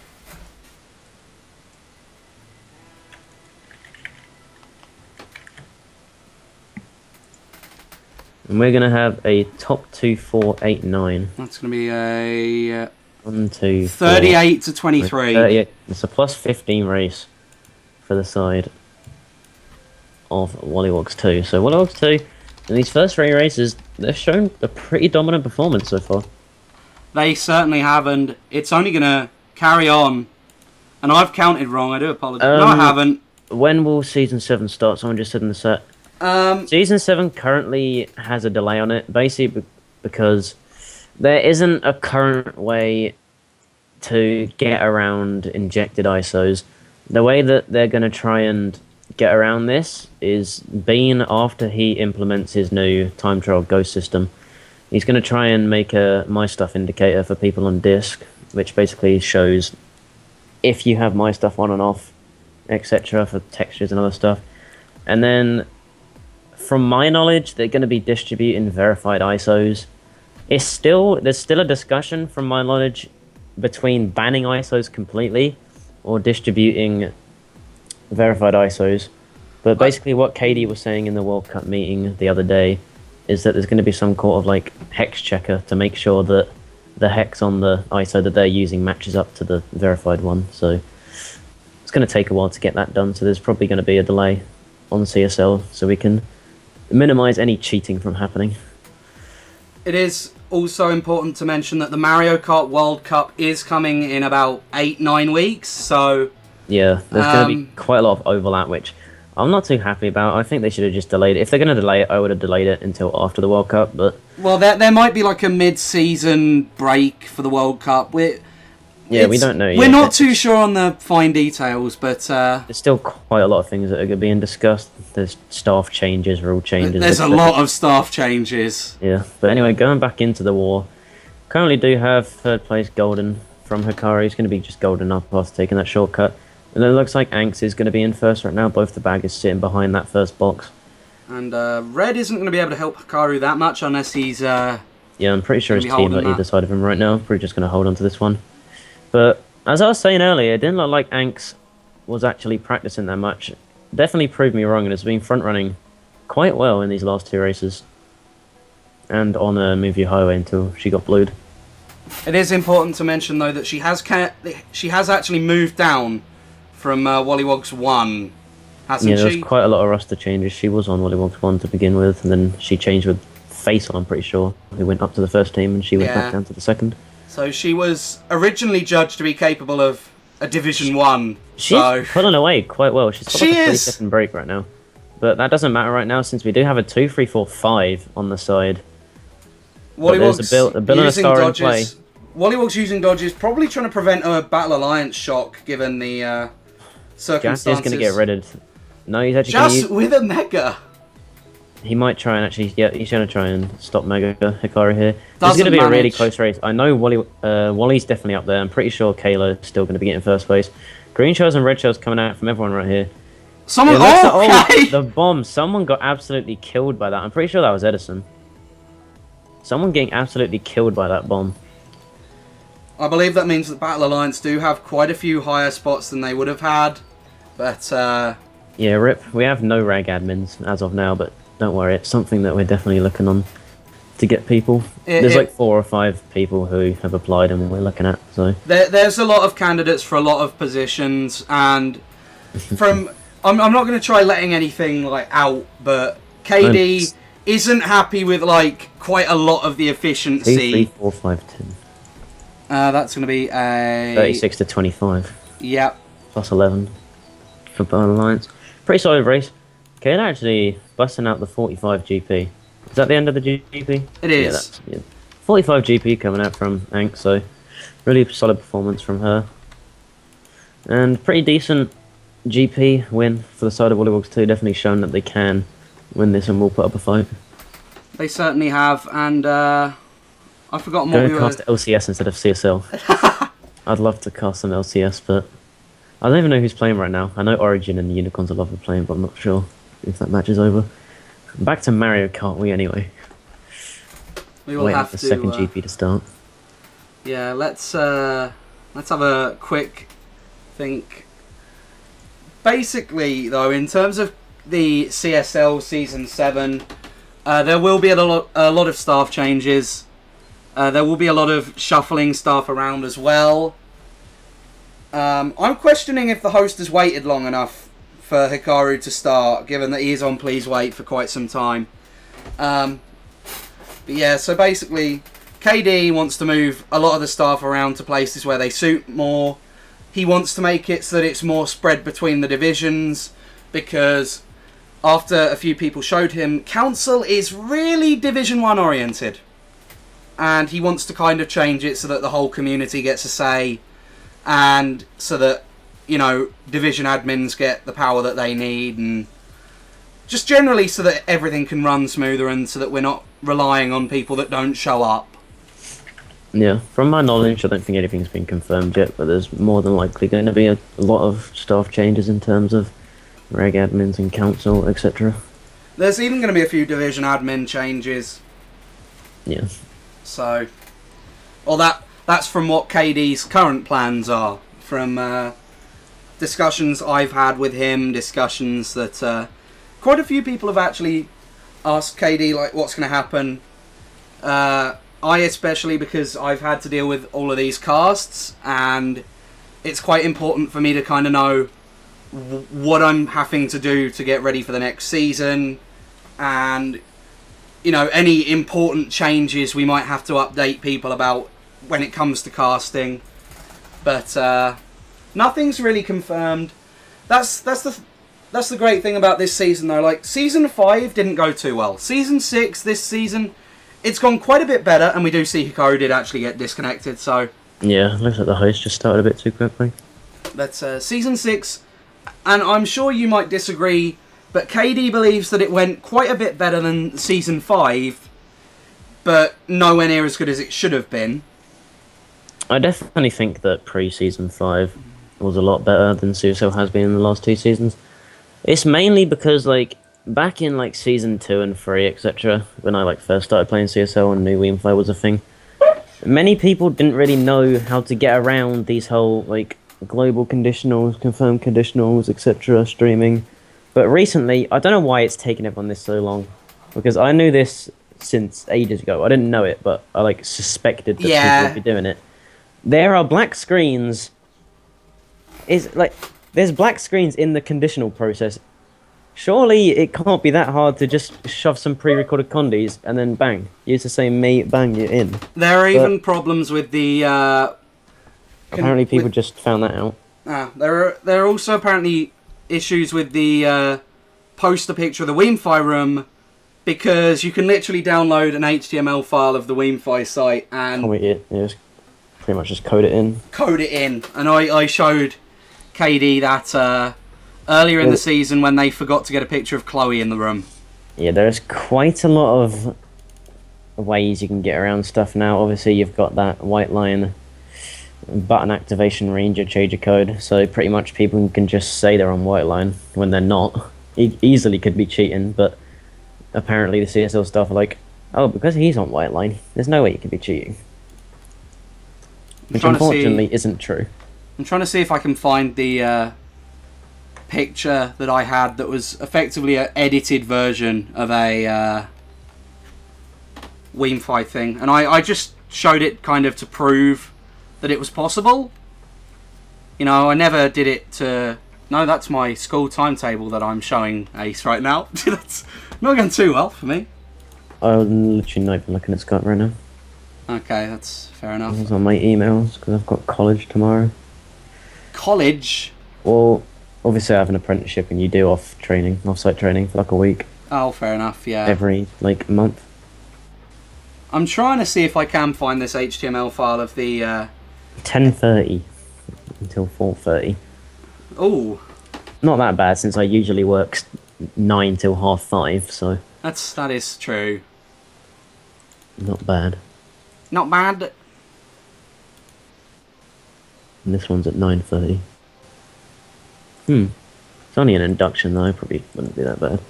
And we're going to have a top 2, 4, 8, 9. That's going to be a 1, 2, 38 to 23. 38. It's a plus 15 race for the side of WollywogZ 2. So WollywogZ 2, in these first 3 races, they've shown a pretty dominant performance so far. They certainly have, and it's only going to carry on. And I've counted wrong, I do apologise. No, I haven't. When will Season 7 start? Someone just said in the set. Season 7 currently has a delay on it, basically because there isn't a current way to get around injected ISOs. The way that they're going to try and get around this is Bean, after he implements his new time trial ghost system, he's going to try and make a My Stuff indicator for people on disk, which basically shows if you have My Stuff on and off, etc. for textures and other stuff. And then, from my knowledge, they're going to be distributing verified ISOs. There's still a discussion, from my knowledge, between banning ISOs completely or distributing verified ISOs. But basically what Katie was saying in the World Cup meeting the other day is that there's going to be some sort of like hex checker to make sure that the hex on the ISO that they're using matches up to the verified one. So it's going to take a while to get that done. So there's probably going to be a delay on CSL so we can minimize any cheating from happening. It is also important to mention that the Mario Kart World Cup is coming in about 8-9 weeks. So yeah, there's going to be quite a lot of overlap, which I'm not too happy about. I think they should have just delayed it. If they're going to delay it, I would have delayed it until after the World Cup. But well, there might be like a mid-season break for the World Cup. We don't know yet. We're not too sure on the fine details, but there's still quite a lot of things that are being discussed. There's staff changes, rule changes. There's a lot of staff changes. Yeah, but anyway, going back into the war, currently do have 3rd place Golden from Hikaru. He's going to be just golden up after taking that shortcut. And then it looks like Anx is going to be in first right now. Both the bag is sitting behind that first box. And Red isn't going to be able to help Hikaru that much unless he's... yeah, I'm pretty sure his team are either side of him right now. Probably just going to hold on to this one. But as I was saying earlier, it didn't look like Anx was actually practicing that much. Definitely proved me wrong and has been front-running quite well in these last 2 races. And on a Movie Highway until she got blued. It is important to mention, though, that she has actually moved down from WollywogZ 1, hasn't she? Yeah, there's quite a lot of roster changes. She was on WollywogZ 1 to begin with, and then she changed with Faisal, I'm pretty sure, who went up to the first team, and she went back down to the second. So she was originally judged to be capable of a Division 1. She's pulling away quite well. She's got like a 30-second break right now. But that doesn't matter right now, since we do have a 2, 3, 4, 5 on the side. WollywogZ a bill and a star in play. WollywogZ using dodges, probably trying to prevent a Battle Alliance shock, given the circumstances. Jack is going to get redded. No, he's actually just with a Mega. He might try and actually, yeah, he's going to try and stop Mega Hikaru here. It's going to be a really close race. I know Wally's definitely up there. I'm pretty sure Kayla is still going to be getting first place. Green shells and red shells coming out from everyone right here. Someone, the bomb. Someone got absolutely killed by that. I'm pretty sure that was Edison. Someone getting absolutely killed by that bomb. I believe that means that Battle Alliance do have quite a few higher spots than they would have had. But, yeah, RIP. We have no rag admins as of now, but don't worry. It's something that we're definitely looking on to get people. There's like 4 or 5 people who have applied and we're looking at. So there's a lot of candidates for a lot of positions, and from I'm not going to try letting anything like out, but KD isn't happy with like quite a lot of the efficiency. 2, 3, 4, 5, 10. That's going to be a 36 to 25. Yep. Plus 11 for Burn Alliance. Pretty solid race. Okay, they're actually busting out the 45 GP. Is that the end of the GP? It is. Yeah, 45 GP coming out from Ank, so really solid performance from her. And pretty decent GP win for the side of WollywogZ, definitely shown that they can win this and will put up a fight. They certainly have, and I've forgotten what we were... cast LCS instead of CSL. I'd love to cast some LCS, but I don't even know who's playing right now. I know Origin and the Unicorns are lovely playing, but I'm not sure if that match is over. Back to Mario Kart Wii anyway. We will have the to... second GP to start. Yeah, let's have a quick think. Basically, though, in terms of the CSL Season 7, there will be a lot of staff changes. There will be a lot of shuffling staff around as well. I'm questioning if the host has waited long enough for Hikaru to start, given that he is on Please Wait for quite some time. But yeah, so basically, KD wants to move a lot of the staff around to places where they suit more. He wants to make it so that it's more spread between the divisions, because after a few people showed him, Council is really Division 1 oriented. And he wants to kind of change it so that the whole community gets a say, and so that, you know, division admins get the power that they need, and just generally so that everything can run smoother and so that we're not relying on people that don't show up. Yeah, from my knowledge, I don't think anything's been confirmed yet, but there's more than likely going to be a lot of staff changes in terms of reg admins and council, etc. There's even going to be a few division admin changes. Yeah. So, well, that's from what KD's current plans are. From discussions I've had with him, discussions that quite a few people have actually asked KD, like, what's going to happen. I especially, because I've had to deal with all of these casts, and it's quite important for me to kind of know what I'm having to do to get ready for the next season, and, you know, any important changes we might have to update people about when it comes to casting. But nothing's really confirmed. That's the great thing about this season, though. Like, Season 5 didn't go too well. Season 6, this season, it's gone quite a bit better, and we do see Hikaru did actually get disconnected, so... Yeah, looks like the host just started a bit too quickly. That's Season 6, and I'm sure you might disagree, but KD believes that it went quite a bit better than Season 5, but nowhere near as good as it should have been. I definitely think that pre-Season 5 was a lot better than CSL has been in the last 2 seasons. It's mainly because, like, back in, like, Season 2 and 3, etc., when I, like, first started playing CSL and knew WeFi was a thing, many people didn't really know how to get around these whole, like, global conditionals, confirmed conditionals, etc., streaming. But recently, I don't know why it's taken everyone this so long, because I knew this since ages ago. I didn't know it, but I, like, suspected that people would be doing it. There are black screens. There's black screens in the conditional process. Surely it can't be that hard to just shove some pre-recorded condies and then bang, use the same mate, bang, you're in. There are even problems with the... apparently people just found that out. There are also apparently issues with the poster picture of the WeFi room, because you can literally download an HTML file of the WeFi site and... just pretty much just code it in. And I showed KD that earlier in the season when they forgot to get a picture of Chloe in the room. Yeah, there's quite a lot of ways you can get around stuff now. Obviously, you've got that white line button activation ranger changer code, so pretty much people can just say they're on white line when they're not. Easily could be cheating, but apparently the CSL staff are like, oh, because he's on white line, there's no way he could be cheating. Which unfortunately isn't true. I'm trying to see if I can find the picture that I had that was effectively an edited version of a Weemfi thing, and I just showed it kind of to prove that it was possible. You know, I never did it to... No, that's my school timetable that I'm showing Ace right now. That's not going too well for me. I'm literally not even looking at Scott right now. Okay, that's fair enough. I was on my emails because I've got college tomorrow. College? Well, obviously I have an apprenticeship and you do off-site training for like a week. Oh, fair enough, yeah. Every, like, month. I'm trying to see if I can find this HTML file of the... 10:30 until 4:30. Oh. Not that bad since I usually work 9 till 5:30, so... That is true. Not bad. Not bad. And this one's at 9:30. It's only an induction though, probably wouldn't be that bad.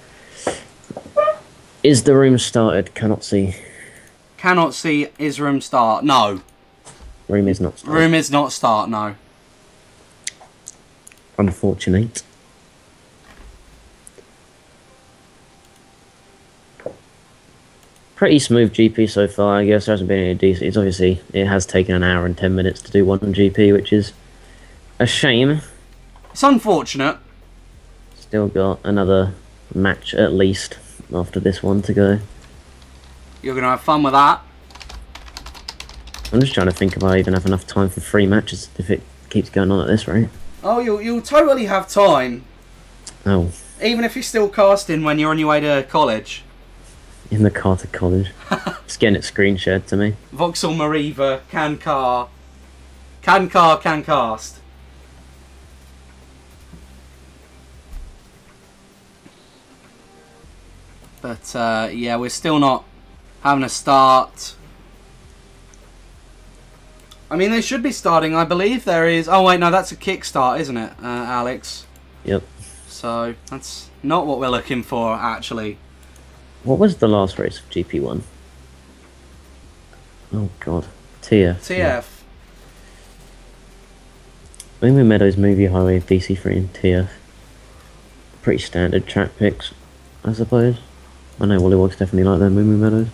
Is the room started? Cannot see. Cannot see. Is room start? No. Room is not started. Room is not start, no. Unfortunate. Pretty smooth GP so far, I guess. There hasn't been any decent. It's obviously, it has taken an hour and 10 minutes to do one GP, which is a shame. It's unfortunate. Still got another match at least after this one to go. You're going to have fun with that. I'm just trying to think if I even have enough time for 3 matches if it keeps going on at this rate. Oh, you'll totally have time. Oh. Even if you're still casting when you're on your way to college. In the car to college. Just getting it screen shared to me. Vauxhall Mariva, can cast. But yeah, we're still not having a start. I mean, they should be starting. I believe there is... Oh, wait, no, that's a kickstart, isn't it, Alex? Yep. So, that's not what we're looking for, actually. What was the last race of GP1? Oh, God. TF. TF. Yeah. Moonmoon Meadows, Movie Highway, DC3 and TF. Pretty standard track picks, I suppose. I know WollywogZ definitely like their Moonmoon Meadows.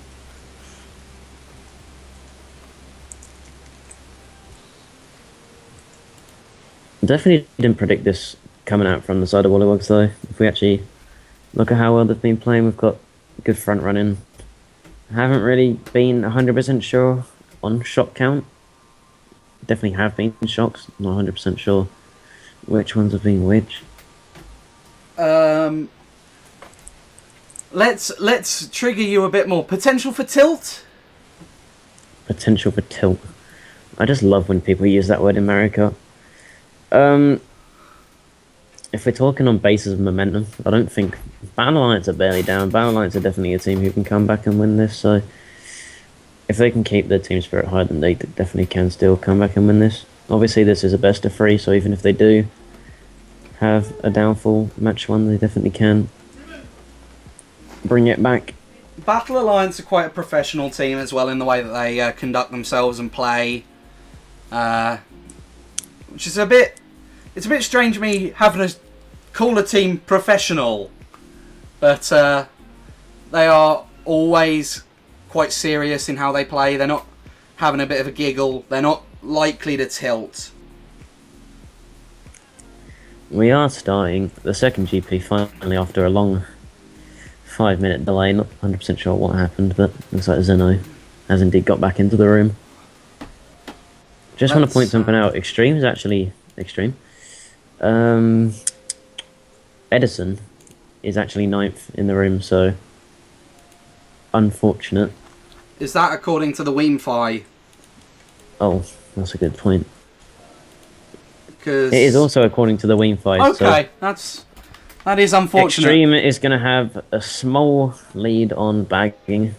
Definitely didn't predict this coming out from the side of WollywogZ though. If we actually look at how well they've been playing, we've got good front running. Haven't really been 100% sure on shot count. Definitely have been shocks, not 100% sure which ones have been which. Let's trigger you a bit more. Potential for tilt? Potential for tilt. I just love when people use that word in Mario Kart. If we're talking on basis of momentum, I don't think... Battle Alliance are barely down. Battle Alliance are definitely a team who can come back and win this, so... If they can keep their team spirit high, then they definitely can still come back and win this. Obviously, this is a best of 3, so even if they do have a downfall match one, they definitely can bring it back. Battle Alliance are quite a professional team as well in the way that they conduct themselves and play. Which is a bit... It's a bit strange me having to call a team professional. But they are always quite serious in how they play. They're not having a bit of a giggle. They're not likely to tilt. We are starting the second GP finally after a long 5-minute delay. Not 100% sure what happened, but looks like Zeno has indeed got back into the room. Just want to point something out. Extreme is actually... Extreme. Edison is actually 9th in the room, so... Unfortunate. Is that according to the Weemfi? Oh, that's a good point. Because it is also according to the Weemfi. Okay, so that is unfortunate. Extreme is going to have a small lead on bagging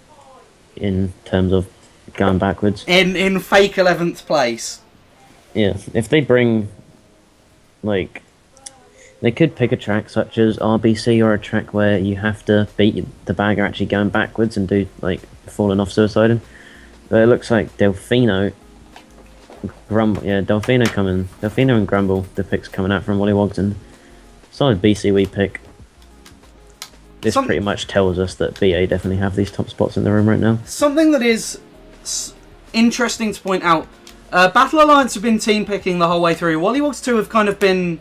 in terms of going backwards. In fake 11th place. Yeah, if they bring, like, they could pick a track such as RBC or a track where you have to beat the bagger actually going backwards and do, like, falling off suiciding. But it looks like Delfino and Grumble, the picks coming out from WollywogZ, and solid BCW pick. this pretty much tells us that BA definitely have these top spots in the room right now. Something that is interesting to point out, Battle Alliance have been team picking the whole way through. WollywogZ have kind of been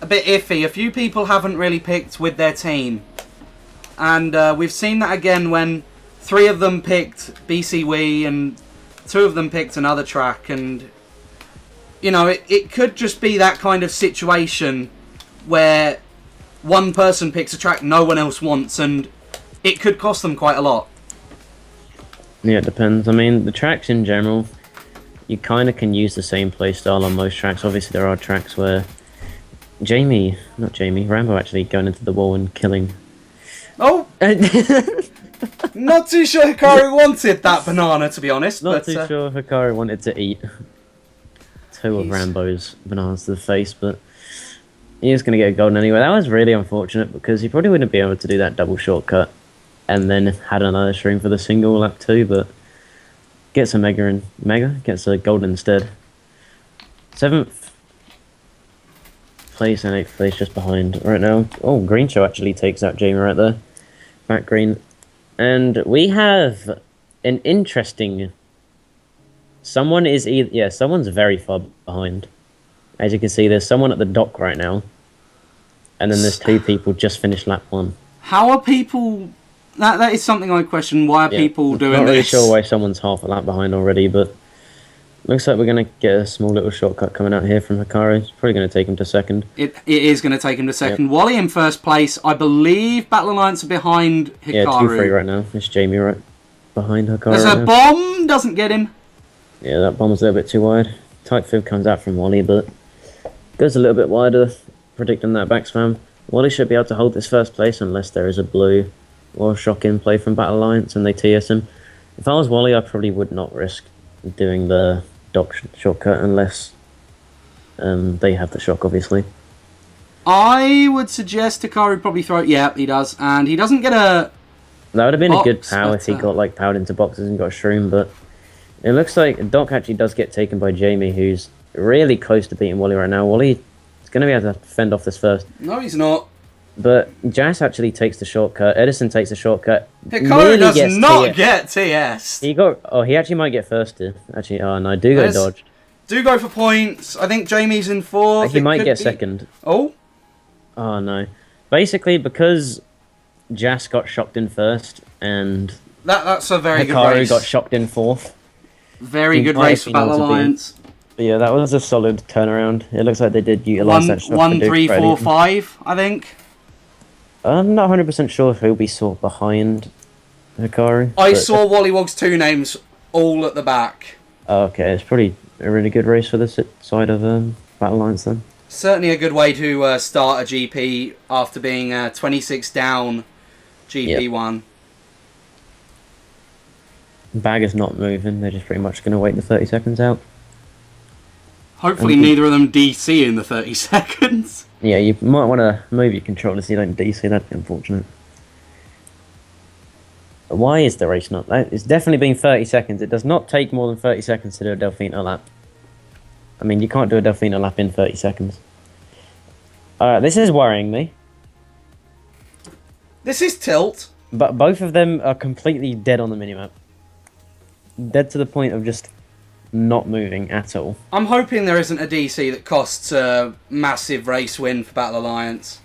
a bit iffy. A few people haven't really picked with their team. And we've seen that again when 3 of them picked BCW and 2 of them picked another track. And, you know, it could just be that kind of situation where one person picks a track no one else wants, and it could cost them quite a lot. Yeah, it depends. I mean, the tracks in general, you kind of can use the same playstyle on most tracks. Obviously, there are tracks where Rambo actually going into the wall and killing. Oh! Not too sure Hikaru wanted that banana, to be honest. Not too sure Hikaru wanted to eat 2 of Rambo's bananas to the face, but he was going to get a golden anyway. That was really unfortunate because he probably wouldn't be able to do that double shortcut and then had another stream for the single lap too, but gets a Mega gets a gold instead. 7th place and 8th place just behind right now. Oh, Green Show actually takes out Jamie right there. Back green. And we have an interesting... someone's very far behind. As you can see, there's someone at the dock right now. And then there's 2 people just finished lap 1. How are people... That is something I question. Why are people doing this? Not really sure why someone's half a lap behind already, but... looks like we're going to get a small little shortcut coming out here from Hikaru. It's probably going to take him to second. It is going to take him to second. Yep. Wally in first place. I believe Battle Alliance are behind Hikaru. Yeah, 2-3 right now. It's Jamie right behind Hikaru. There's a bomb. Doesn't get him. Yeah, that bomb was a little bit too wide. Tight fib comes out from Wally, but goes a little bit wider. Predicting that back spam. Wally should be able to hold this first place unless there is a blue or a shock in play from Battle Alliance and they TS him. If I was Wally, I probably would not risk doing the dock shortcut unless they have the shock, obviously. I would suggest Hikaru probably throw it. Yeah, he does. And he doesn't get a... that would have been a good pow if he got like powered into boxes and got a shroom, but it looks like Doc actually does get taken by Jamie, who's really close to beating Wally right now. Wally is going to be able to fend off this first. No, he's not. But Jas actually takes the shortcut. Edison takes the shortcut. Hikaru does not get TS. He actually might get first here. Actually, oh no, do go dodged. Do go for points. I think Jamie's in 4th. He might get second. Oh? Oh no. Basically, because Jas got shocked in first, and that's a very good race. Hikaru got shocked in 4th. Very good race for Battle Alliance. Yeah, that was a solid turnaround. It looks like they did utilise that shock. 1, 3, 4, 5, I think. I'm not 100% sure if he'll be sort of behind Hikaru. I saw WollywogZ 2 names all at the back. Oh, okay, it's probably a really good race for this side of Battle Alliance then. Certainly a good way to start a GP after being 26 down GP1. Bag is not moving, they're just pretty much going to wait the 30 seconds out. Hopefully neither of them DC in the 30 seconds. Yeah, you might want to move your controller so you don't DC, that'd be unfortunate. Why is the race not? It's definitely been 30 seconds. It does not take more than 30 seconds to do a Delfino lap. I mean, you can't do a Delfino lap in 30 seconds. Alright, this is worrying me. This is tilt. But both of them are completely dead on the minimap. Dead to the point of just not moving at all. I'm hoping there isn't a DC that costs a massive race win for Battle Alliance.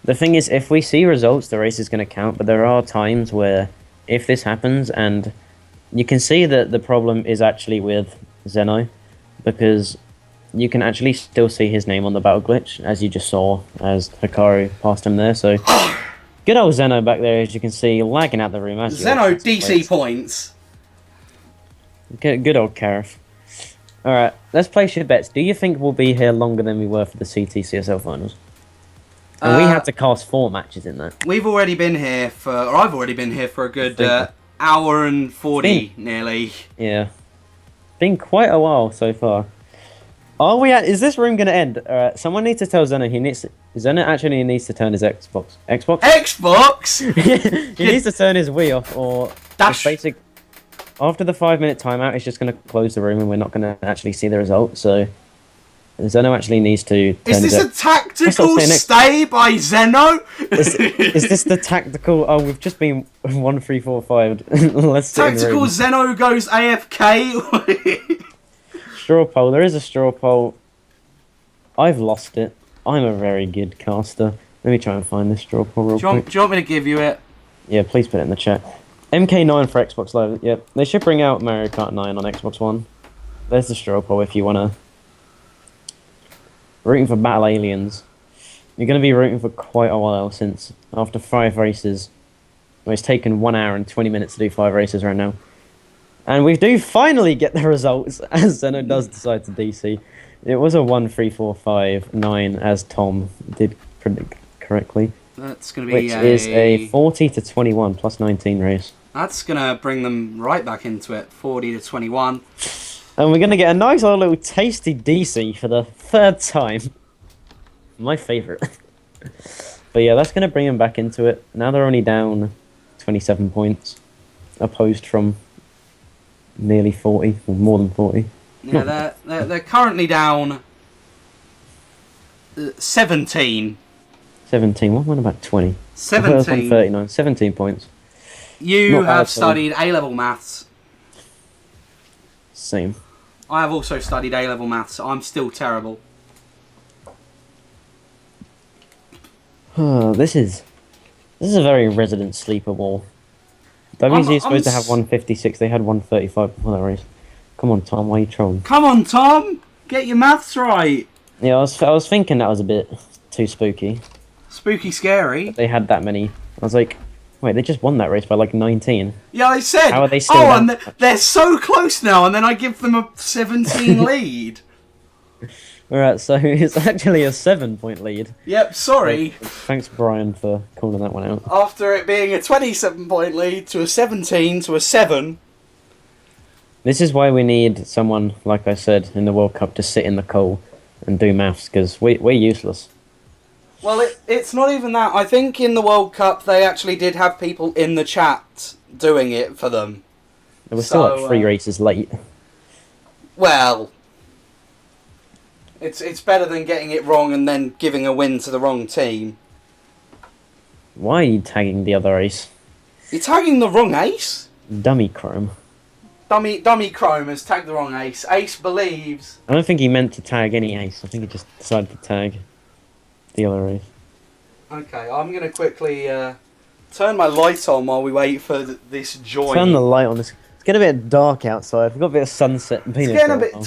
The thing is, if we see results, the race is going to count, but there are times where if this happens, and you can see that the problem is actually with Zeno, because you can actually still see his name on the battle glitch, as you just saw, as Hikaru passed him there, so good old Zeno back there, as you can see, lagging out the room. As Zeno DC points. Good old Karif. Alright, let's place your bets. Do you think we'll be here longer than we were for the CT CSL finals? And we had to cast 4 matches in that. I've already been here for a good hour and 40 nearly. Yeah. Been quite a while so far. Is this room going to end? Alright, someone needs to tell Zeno Zeno actually needs to turn his Xbox. Xbox? He needs to turn his Wii off, or after the 5-minute timeout, it's just going to close the room and we're not going to actually see the result, so Zeno actually needs to turn Is this his a tactical stay by Zeno? Is this the tactical? Oh, we've just been 1-3-4-5. Let's sit in Tactical room. Zeno goes AFK. Straw poll. There is a straw poll. I've lost it. I'm a very good caster. Let me try and find this straw poll real quick. Do you want me to give you it? Yeah, please put it in the chat. MK9 for Xbox Live. Yep, they should bring out Mario Kart 9 on Xbox One. There's the straw poll if you wanna. Rooting for Battle Aliens. You're gonna be rooting for quite a while since after 5 races. Well, it's taken 1 hour and 20 minutes to do 5 races right now. And we do finally get the results as Zeno does decide to DC. It was a 1-3-4-5-9 as Tom did predict correctly. That's going to be which is a 40-21 plus 19 race. That's going to bring them right back into it, 40-21. And we're going to get a nice little tasty DC for the 3rd time. My favourite. But yeah, that's going to bring them back into it. Now they're only down 27 points, opposed from nearly 40, or more than 40. Yeah, they're currently down 17. 17. What one about 20? 17. 39. 17 points. You have studied A-level maths. Same. I have also studied A-level maths. I'm still terrible. This is a very resident sleeper wall. WZ is supposed to have 156. They had 135 before that race. Come on, Tom. Why are you trolling? Come on, Tom. Get your maths right. Yeah, I was thinking that was a bit too spooky. Spooky scary. They had that many. I was like, wait, they just won that race by like 19. Yeah, I said. How are they still and they're so close now, and then I give them a 17 lead. Alright, so it's actually a 7-point lead. Yep, sorry. Thanks, Brian, for calling that one out. After it being a 27-point lead to a 17 to a 7. This is why we need someone, like I said, in the World Cup to sit in the coal and do maths, because we're useless. Well, it's not even that. I think in the World Cup they actually did have people in the chat doing it for them. They were still like 3 races late. Well, it's better than getting it wrong and then giving a win to the wrong team. Why are you tagging the other ace? You're tagging the wrong ace? Dummy Chrome. Dummy Chrome has tagged the wrong ace. Ace believes. I don't think he meant to tag any ace. I think he just decided to tag the other ace. Okay, I'm going to quickly turn my light on while we wait for this join. Turn the light on. It's getting a bit dark outside. We've got a bit of sunset. It's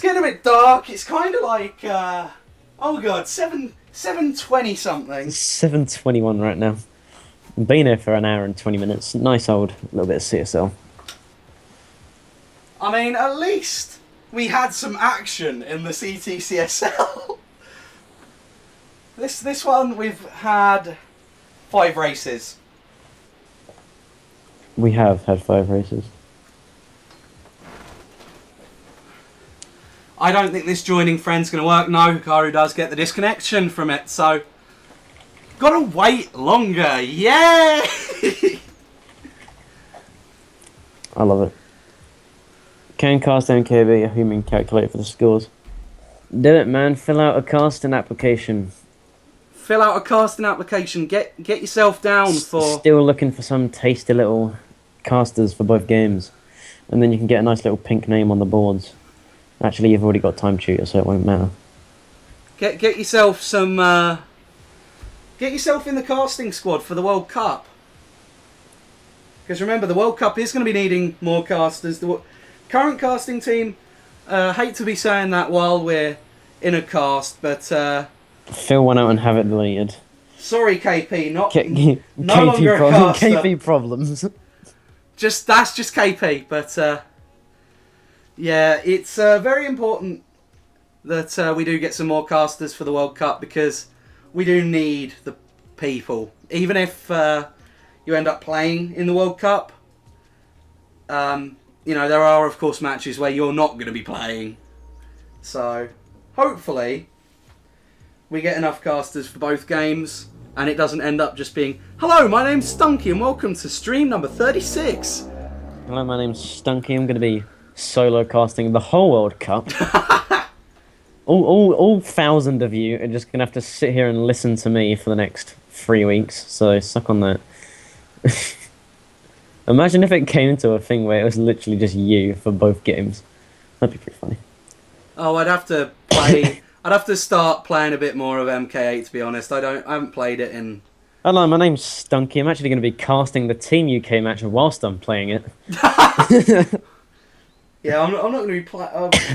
getting a bit dark. It's kind of like, oh god, 7:20 something. It's 7:21 right now. I've been here for an hour and 20 minutes. Nice old little bit of CSL. I mean, at least we had some action in the CTCSL. This one we've had 5 races. We have had 5 races. I don't think this joining friend's going to work. No, Hikaru does get the disconnection from it, so gotta wait longer. Yay! I love it. Can cast MKB a human calculator for the scores? Do it, man. Fill out a casting application. Fill out a casting application. Get yourself down for... Still looking for some tasty little casters for both games. And then you can get a nice little pink name on the boards. Actually, you've already got Time Tutor, so it won't matter. Get yourself some... Get yourself in the casting squad for the World Cup. Because remember, the World Cup is going to be needing more casters. The current casting team, hate to be saying that while we're in a cast, but... fill one out and have it deleted. Sorry, KP, no KP longer a caster. KP problems. That's just KP, but yeah, it's very important that we do get some more casters for the World Cup, because we do need the people. Even if you end up playing in the World Cup, you know, there are of course matches where you're not going to be playing. So hopefully we get enough casters for both games, and it doesn't end up just being, hello, my name's Stunky and welcome to stream number 36. Hello, my name's Stunky. I'm going to be solo casting the whole World Cup. all 1,000 of you are just gonna have to sit here and listen to me for the next 3 weeks. So suck on that. Imagine if it came to a thing where it was literally just you for both games. That'd be pretty funny. Oh, I'd have to play. I'd have to start playing a bit more of MK8 to be honest. I haven't played it in. Hello, my name's Stunky. I'm actually going to be casting the Team UK match whilst I'm playing it. Yeah, I'm not going to be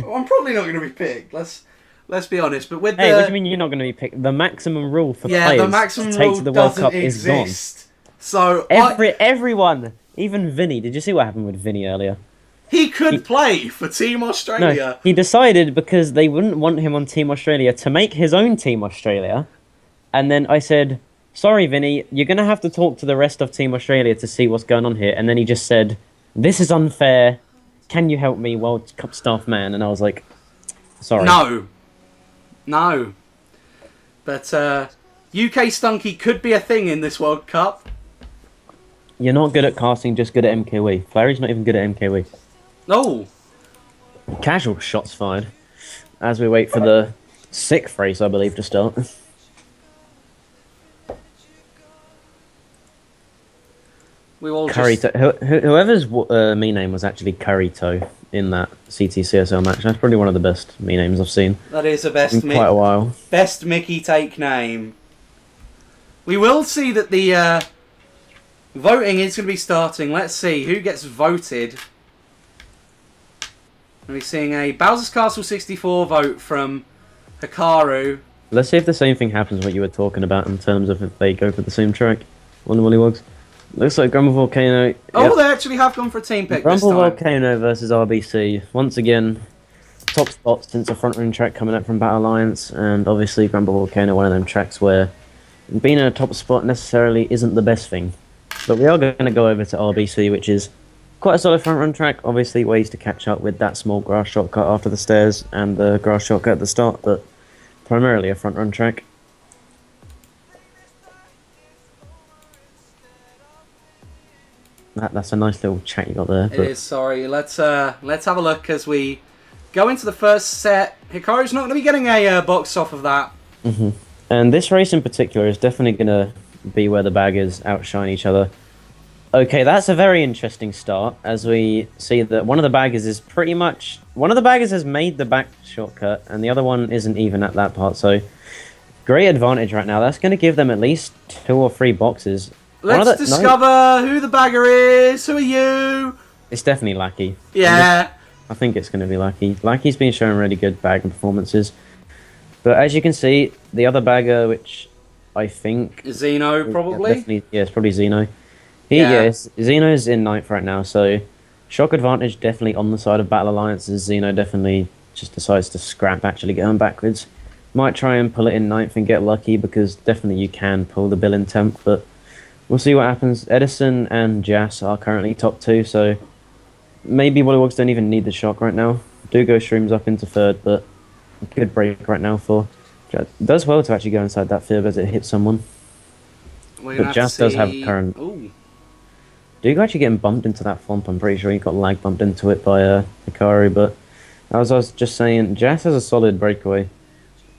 I'm probably not going to be picked. Let's be honest. But with Hey, what do you mean you're not going to be picked? The maximum rule for players the maximum to take rule to the World doesn't Cup exist. is gone. So Everyone, even Vinny. Did you see what happened with Vinny earlier? He could play for Team Australia. No, he decided because they wouldn't want him on Team Australia to make his own Team Australia. And then I said, sorry, Vinny, you're going to have to talk to the rest of Team Australia to see what's going on here. And then he just said, this is unfair. Can you help me, World Cup staff man? And I was like, sorry. No. But UK Stunky could be a thing in this World Cup. You're not good at casting, just good at MKW. Flary's not even good at MKW. Oh. Casual shots fired. As we wait for the 6th race, I believe, to start. Whoever's me name was actually Curryto in that CTCSL match. That's probably one of the best me names I've seen. That is the best in quite a while. Best Mickey take name. We will see that the voting is going to be starting. Let's see who gets voted. We're seeing a Bowser's Castle 64 vote from Hikaru. Let's see if the same thing happens what you were talking about in terms of if they go for the same track on the WollywogZ. Looks like Grumble Volcano. Oh, yep. They actually have gone for a team pick Grumble this time. Volcano versus RBC. Once again, top spot since a front run track coming up from Battle Alliance, and obviously Grumble Volcano, one of them tracks where being in a top spot necessarily isn't the best thing. But we are going to go over to RBC, which is quite a solid front run track. Obviously, ways to catch up with that small grass shortcut after the stairs and the grass shortcut at the start, but primarily a front run track. That's a nice little chat you got there. It is, sorry. Let's have a look as we go into the first set. Hikaru's not going to be getting a box off of that. Mm-hmm. And this race in particular is definitely going to be where the baggers outshine each other. Okay, that's a very interesting start, as we see that one of the baggers is pretty much... One of the baggers has made the back shortcut, and the other one isn't even at that part, so... Great advantage right now. That's going to give them at least 2 or 3 boxes. Let's discover who the bagger is. Who are you? It's definitely Lackey. Yeah. I think it's going to be Lackey. Lackey's been showing really good bagging performances. But as you can see, the other bagger, which I think... Zeno, probably? Yeah, it's probably Zeno. Zeno's in 9th right now, so shock advantage definitely on the side of Battle Alliances. Zeno definitely just decides to scrap, actually going backwards. Might try and pull it in 9th and get lucky, because definitely you can pull the bill in 10th, but we'll see what happens. Edison and Jas are currently top 2, so maybe WollywogZ don't even need the shock right now. Do go streams up into 3rd, but a good break right now for Jas. Does well to actually go inside that fib as it hits someone. But Jas does have current... Ooh. Duke actually getting bumped into that flump. I'm pretty sure he got lag bumped into it by Hikaru, but as I was just saying, Jas has a solid breakaway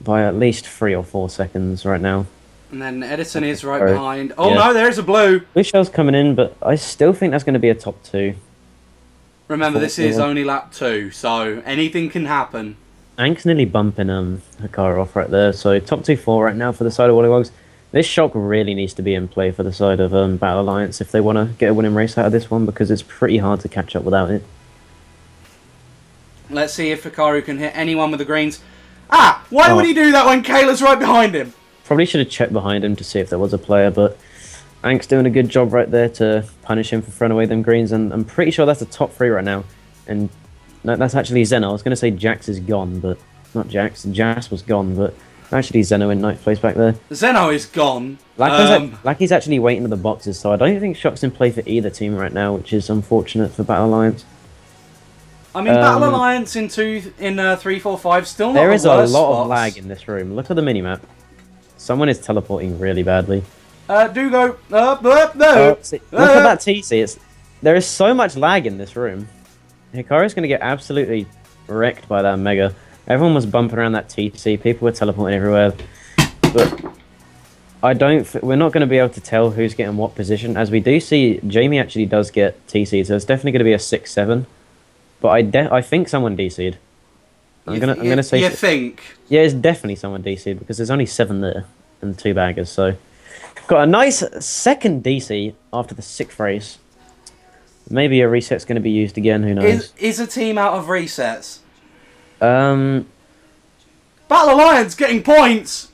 by at least 3 or 4 seconds right now. And then Edison is right behind. Oh no, there's a blue! Blue shell's coming in, but I still think that's going to be a top 2. Remember, this is only lap 2, so anything can happen. Ank's nearly bumping Hikaru off right there, so top 2-4 right now for the side of WollywogZ. This shock really needs to be in play for the side of Battle Alliance if they want to get a winning race out of this one, because it's pretty hard to catch up without it. Let's see if Hikaru can hit anyone with the greens. Ah! Why would he do that when Kayla's right behind him? Probably should have checked behind him to see if there was a player, but Ank's doing a good job right there to punish him for throwing away them greens, and I'm pretty sure that's the top 3 right now. And no, that's actually Zeno. I was going to say Jax is gone, but not Jax. Jas was gone, but actually Zeno in 9th place back there. Zeno is gone. Lackey's actually waiting in the boxes, so I don't think shock's in play for either team right now, which is unfortunate for Battle Alliance. I mean, Battle Alliance in 3, 4, 5 still not There is a lot spots. of lag in this room. Look at the minimap. Someone is teleporting really badly. Do go. No. Look at that TC. There is so much lag in this room. Hikaru's going to get absolutely wrecked by that Mega. Everyone was bumping around that TC. People were teleporting everywhere. But we're not going to be able to tell who's getting what position. As we do see, Jamie actually does get TC, so it's definitely going to be a 6-7. But I think someone DC'd. I'm gonna say. You think? Yeah, it's definitely someone DC'd because there's only 7 there and 2 baggers. So got a nice second DC after the 6th race. Maybe a reset's going to be used again. Who knows? Is a team out of resets? Um, Battle Alliance getting points.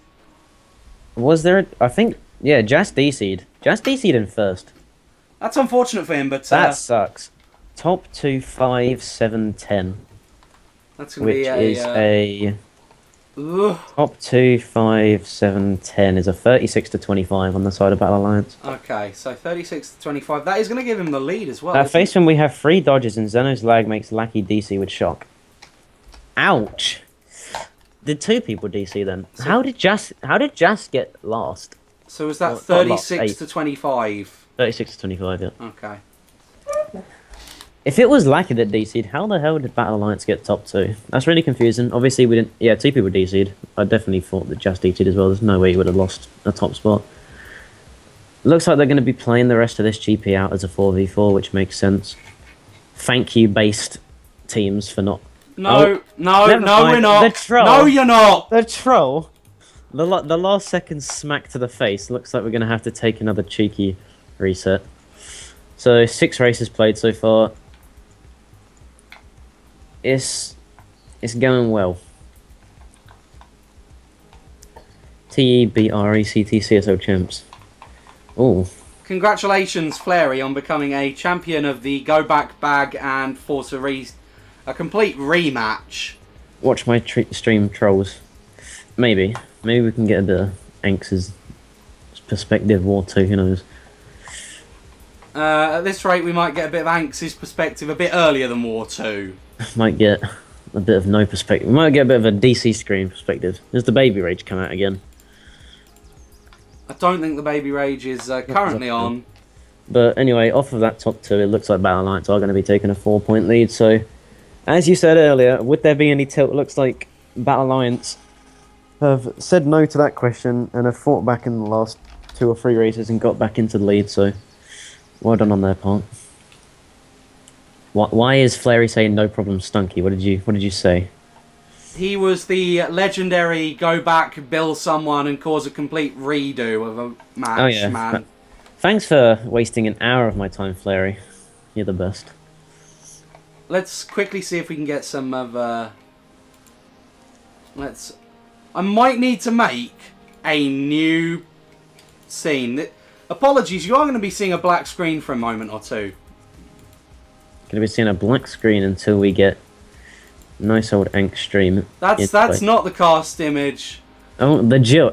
was there? I think Jas DC'd. Jas DC'd in first. That's unfortunate for him, but That sucks. Top 2, 5, 7, 10. That's gonna be top 2, 5, 7, 10 is a 36 to 25 on the side of Battle Alliance. Okay, so 36 to 25. That is going to give him the lead as well. Face when we have 3 dodges and Zeno's lag makes Lackey DC with shock. Ouch! Did 2 people DC then? So, how did Jas get last? So was that 36 to 25? 36 to 25, yeah. Okay. If it was Lackey that DC'd, how the hell did Battle Alliance get top 2? That's really confusing. Obviously, we didn't. Yeah, 2 people DC'd. I definitely thought that Jas DC'd as well. There's no way he would have lost a top spot. Looks like they're going to be playing the rest of this GP out as a 4v4, which makes sense. Thank you, based teams, for not. No, we're not. The troll. No, you're not. The troll. The last second smack to the face. Looks like we're going to have to take another cheeky reset. So 6 races played so far. It's going well. TE beat RECT CSL champs. Oh. Congratulations, Flary, on becoming a champion of the Go Back Bag and Force a complete rematch. Watch my stream, trolls. Maybe we can get a bit of Anx's perspective, War 2, who knows. At this rate, we might get a bit of Anx's perspective a bit earlier than War 2. Might get a bit of no perspective. We might get a bit of a DC screen perspective. Does the Baby Rage come out again? I don't think the Baby Rage is currently on. But anyway, off of that top 2, it looks like Battle Alliance are going to be taking a 4-point lead. So, as you said earlier, would there be any tilt? It looks like Battle Alliance have said no to that question and have fought back in the last 2 or 3 races and got back into the lead. So, well done on their part. Why is Flary saying no problem, Stunky? What did you say? He was the legendary go back, bill someone, and cause a complete redo of a match, man. Thanks for wasting an hour of my time, Flary. You're the best. Let's quickly see if we can get some of. I might need to make a new scene. Apologies, you are going to be seeing a black screen for a moment or two. Going to be seeing a black screen until we get nice old Ank stream. That's not the cast image. Oh, the Geo.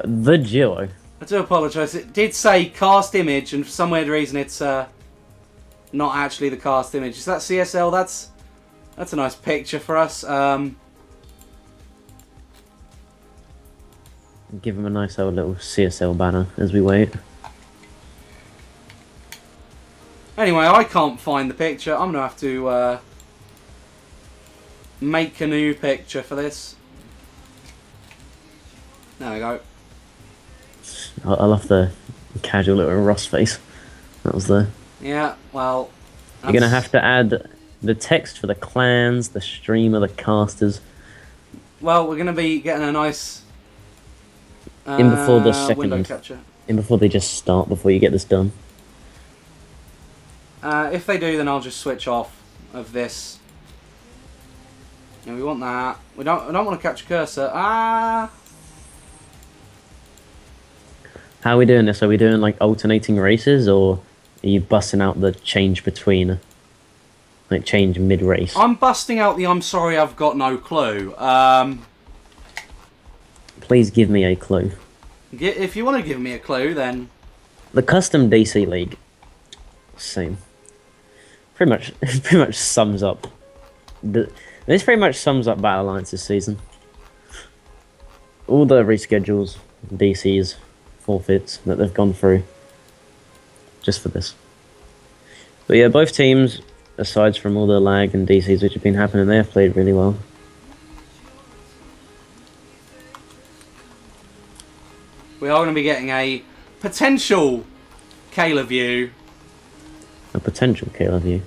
I do apologise. It did say cast image, and for some weird reason, it's not actually the cast image. Is that CSL? That's a nice picture for us. Give him a nice old little CSL banner as we wait. Anyway, I can't find the picture. I'm going to have to make a new picture for this. There we go. I love the casual little Ross face. That was the... Yeah, well... You're going to have to add the text for the clans, the streamer, the casters. Well, we're going to be getting a nice... in before the second... window capture. In before they just start, before you get this done. If they do, then I'll just switch off of this. Yeah, we want that. I don't want to catch a cursor. Ah! How are we doing this? Are we doing like alternating races, or are you busting out the change between, like change mid-race? I'm busting out the I'm sorry I've got no clue. Please give me a clue. If you want to give me a clue, then... The custom DC League. Same. Pretty much sums up. This pretty much sums up Battle Alliance this season. All the reschedules, DCs, forfeits that they've gone through. Just for this. But yeah, both teams, aside from all the lag and DCs which have been happening, they have played really well. we are going to be getting a potential Kayla view. A potential killer view.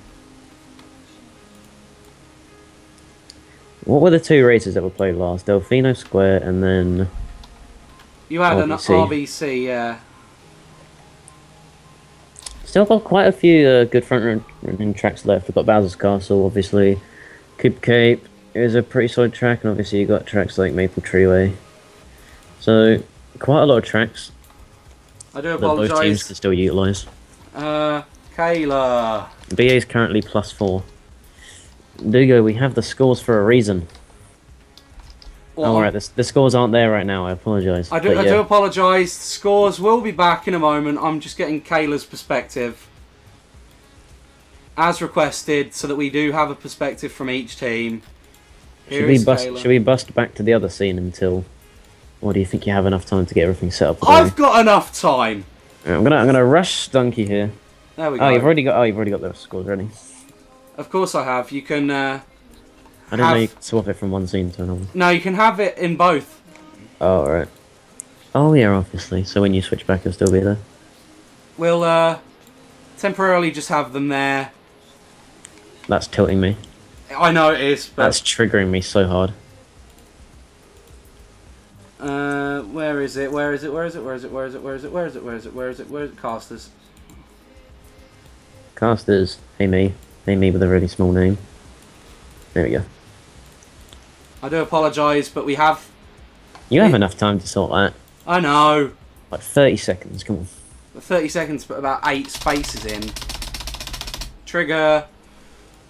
What were the 2 races that were played last? Delfino Square and then... You had an RBC. RBC, yeah. Still got quite a few good front running tracks left. We've got Bowser's Castle, obviously. Coop Cape is a pretty solid track, and obviously you got tracks like Maple Treeway. So, quite a lot of tracks I do that both teams apologise. can still utilise. Kayla. BA is currently +4. Dugo, we have the scores for a reason. Well, Alright, the scores aren't there right now, I apologise. I do apologise. Scores will be back in a moment. I'm just getting Kayla's perspective. As requested, so that we do have a perspective from each team. Should we bust back to the other scene until... Or do you think you have enough time to get everything set up? I've got enough time. Right, I'm gonna rush Stunky here. There we go. You've already got the scores ready. Of course I have. You can. I didn't know you could swap it from one scene to another. No, you can have it in both. Oh, alright. Oh yeah, obviously. So when you switch back, it'll still be there. We'll temporarily just have them there. That's tilting me. I know it is, but That's triggering me so hard. where is it? Where is it? Where is it? Where is it? Where is it? Where is it? Where is it? Where is it? Where is it? Where is it? Casters. Casters. Hey me with a really small name. There we go. I do apologise, but we have. You have enough time to sort that. I know. Like 30 seconds. Come on. 30 seconds, but about 8 spaces in. Trigger.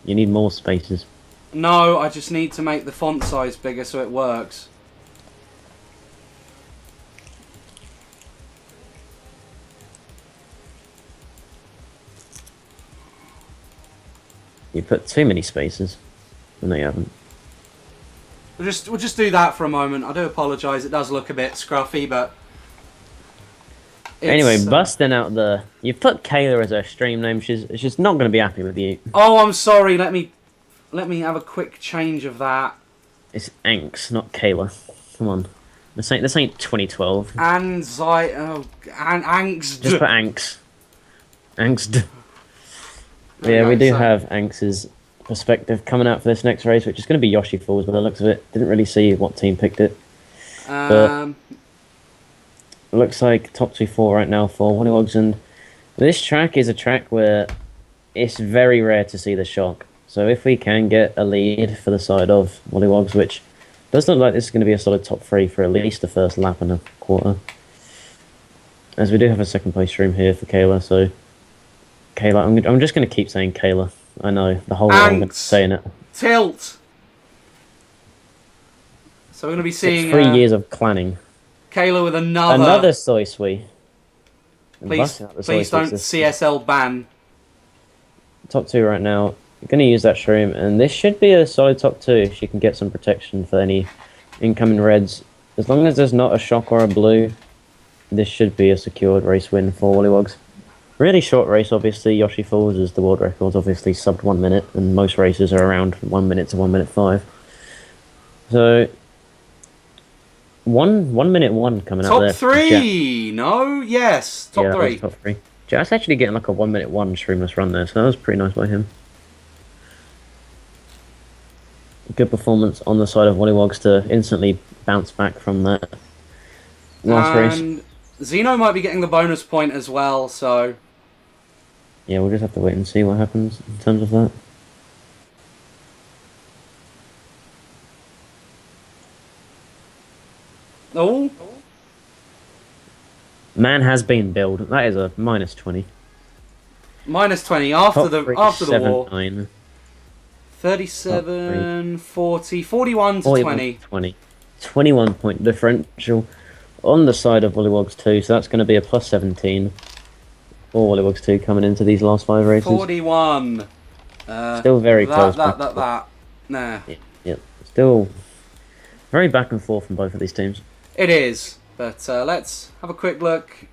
You need more spaces. No, I just need to make the font size bigger so it works. You put too many spaces. No, you haven't. We'll just do that for a moment. I do apologise. It does look a bit scruffy, but anyway, busting out the... You put Kayla as her stream name. She's not going to be happy with you. Oh, I'm sorry. Let me have a quick change of that. It's Anx, not Kayla. Come on. This ain't 2012. Angst. Just put Anx. Angst. Yeah, we do have Anx's perspective coming out for this next race, which is going to be Yoshi Falls by the looks of it. Didn't really see what team picked it. But it looks like top 2-4 right now for WollywogZ, and this track is a track where it's very rare to see the shock. So if we can get a lead for the side of WollywogZ, which does look like this is going to be a solid top 3 for at least the first lap and a quarter. As we do have a second place stream here for Kayla, so Kayla, I'm just going to keep saying Kayla. I know, the whole world I'm going to saying it. Tilt! So we're going to be seeing... 3 years of clanning. Kayla with another... Another soy sui. Please don't CSL ban. Top 2 right now. I'm going to use that shroom, and this should be a solid top 2 if she can get some protection for any incoming reds. As long as there's not a shock or a blue, this should be a secured race win for WollywogZ. Really short race, obviously. Yoshi Falls is the world record, obviously subbed 1 minute, and most races are around 1 minute to 1 minute 5. So, 1 minute 1 coming out there. Top 3! No? Yes, top 3. Top 3. Jack's actually getting like a 1 minute 1 streamless run there, so that was pretty nice by him. Good performance on the side of WollywogZ to instantly bounce back from that last race. Zeno might be getting the bonus point as well, so... Yeah, we'll just have to wait and see what happens in terms of that. Oh! Man has been billed. That is a minus 20. Minus 20 after the war. 9. 37, 40, 41 to 20. 21 point differential on the side of WollywogZ 2, so that's going to be a plus 17 for WollywogZ 2 coming into these last 5 races. 41. Still very close. Nah. Yeah. Still very back and forth from both of these teams. It is, but let's have a quick look.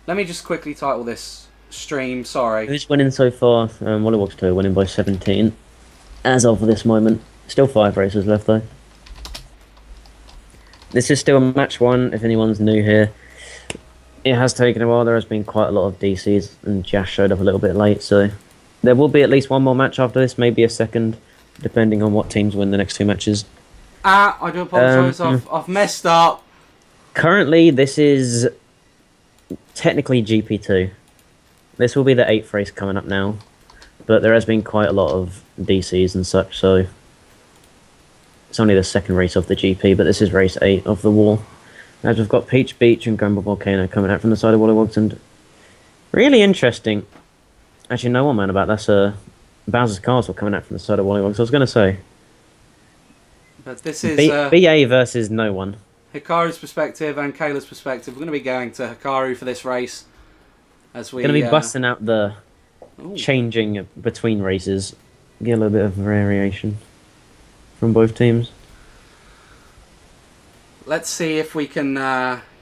Let me just quickly title this stream, sorry. Who's winning so far? WollywogZ 2 winning by 17 as of this moment. Still 5 races left though. This is still match 1 if anyone's new here. It has taken a while. There has been quite a lot of DCs, and Jash showed up a little bit late, so there will be at least one more match after this, maybe a second, depending on what teams win the next 2 matches. I do apologise. I've messed up. Currently, this is technically GP2. This will be the 8th race coming up now, but there has been quite a lot of DCs and such, so it's only the 2nd race of the GP, but this is race 8 of the Wall. As we've got Peach Beach and Grumble Volcano coming out from the side of WollywogZ, and really interesting. Actually, no one man about that's Bowser's Castle coming out from the side of WollywogZ. I was going to say, but this is BA versus no one. Hikaru's perspective and Kayla's perspective. We're going to be going to Hikaru for this race. As we're going to be busting out the changing between races. Get a little bit of variation from both teams. Let's see if we can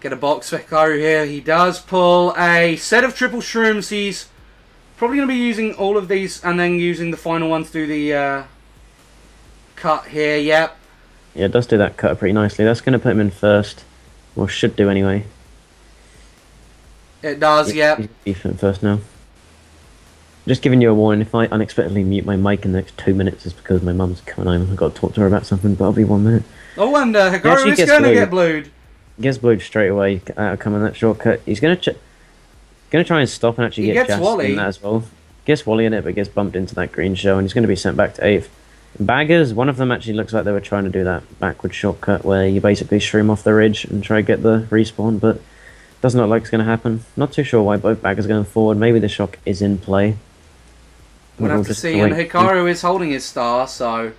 get a box for Hikaru here. He does pull a set of triple shrooms. He's probably going to be using all of these and then using the final one to do the cut here. Yep. Yeah, it does do that cut pretty nicely. That's going to put him in first. Or should do anyway. It does, yep. He's in first now. Just giving you a warning, if I unexpectedly mute my mic in the next 2 minutes, it's because my mum's coming home. I've got to talk to her about something, but I'll be 1 minute. Oh, and Hikaru is going to get blued. Gets blued straight away out of coming that shortcut. He's going to try and stop and actually get Jazz in that as well. Gets Wally in it, but gets bumped into that green shell, and he's going to be sent back to 8th. Baggers, one of them actually looks like they were trying to do that backward shortcut where you basically shroom off the ridge and try to get the respawn, but doesn't look like it's going to happen. Not too sure why both baggers are going forward. Maybe the shock is in play. We'll have to see, and Hikaru is holding his star, so...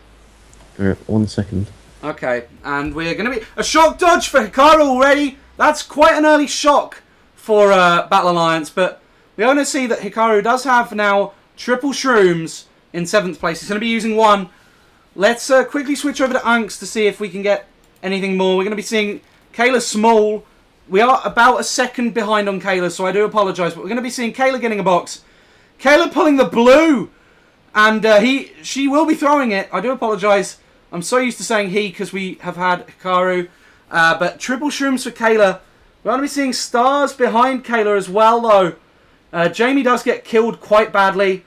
1 second. Okay, and we're going to be... A shock dodge for Hikaru already! That's quite an early shock for Battle Alliance, but we only see that Hikaru does have now triple shrooms in 7th place. He's going to be using 1. Let's quickly switch over to Unks to see if we can get anything more. We're going to be seeing Kayla Small. We are about a second behind on Kayla, so I do apologise, but we're going to be seeing Kayla getting a box. Kayla pulling the blue, and she will be throwing it. I do apologise. I'm so used to saying he because we have had Hikaru. But triple shrooms for Kayla. We're going to be seeing stars behind Kayla as well, though. Jamie does get killed quite badly.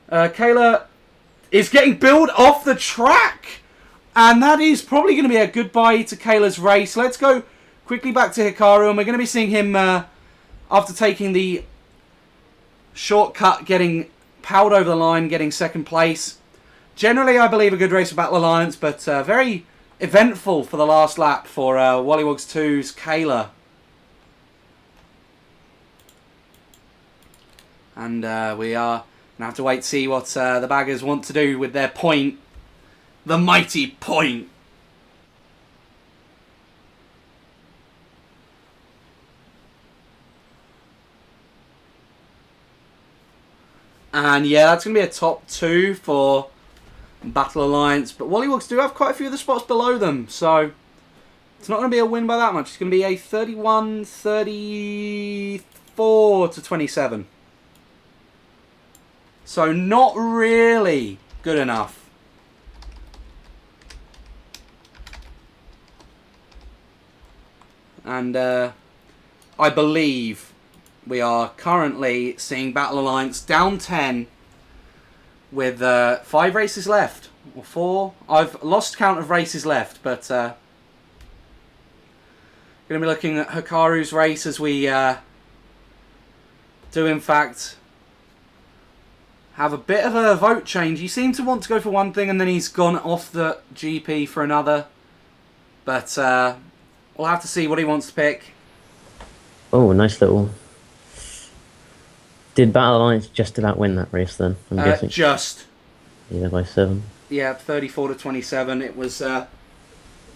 Kayla is getting billed off the track. And that is probably going to be a goodbye to Kayla's race. Let's go quickly back to Hikaru, and we're going to be seeing him, after taking the shortcut, getting powered over the line, getting 2nd place. Generally, I believe a good race for Battle Alliance, but very eventful for the last lap for WollywogZ 2's Kayla. And we are going to have to wait to see what the baggers want to do with their point. The mighty point. And yeah, that's going to be a top 2 for Battle Alliance. But WollywogZ do have quite a few of the spots below them. So it's not going to be a win by that much. It's going to be a 31-34 to 27. So not really good enough. And I believe we are currently seeing Battle Alliance down 10 with 5 races left. Or 4. I've lost count of races left, but going to be looking at Hikaru's race as we do in fact have a bit of a vote change. He seemed to want to go for one thing and then he's gone off the GP for another. But we'll have to see what he wants to pick. Oh, nice little... Did Battle Alliance just about win that race then? I'm guessing. Just. Yeah, by 7. Yeah, 34 to 27. It was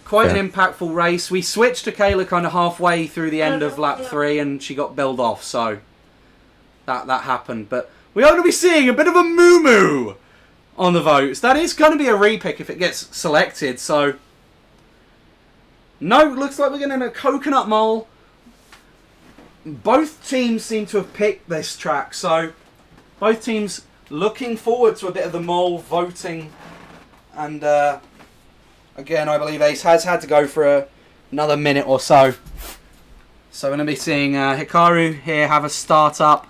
quite an impactful race. We switched to Kayla kind of halfway through the end of lap 3 and she got billed off, so that happened. But we are going to be seeing a bit of a moo-moo on the votes. That is going to be a repick if it gets selected, so... No, looks like we're getting a coconut mole. Both teams seem to have picked this track, so both teams looking forward to a bit of the mole voting. And again, I believe Ace has had to go for another minute or so. So we're going to be seeing Hikaru here have a start up.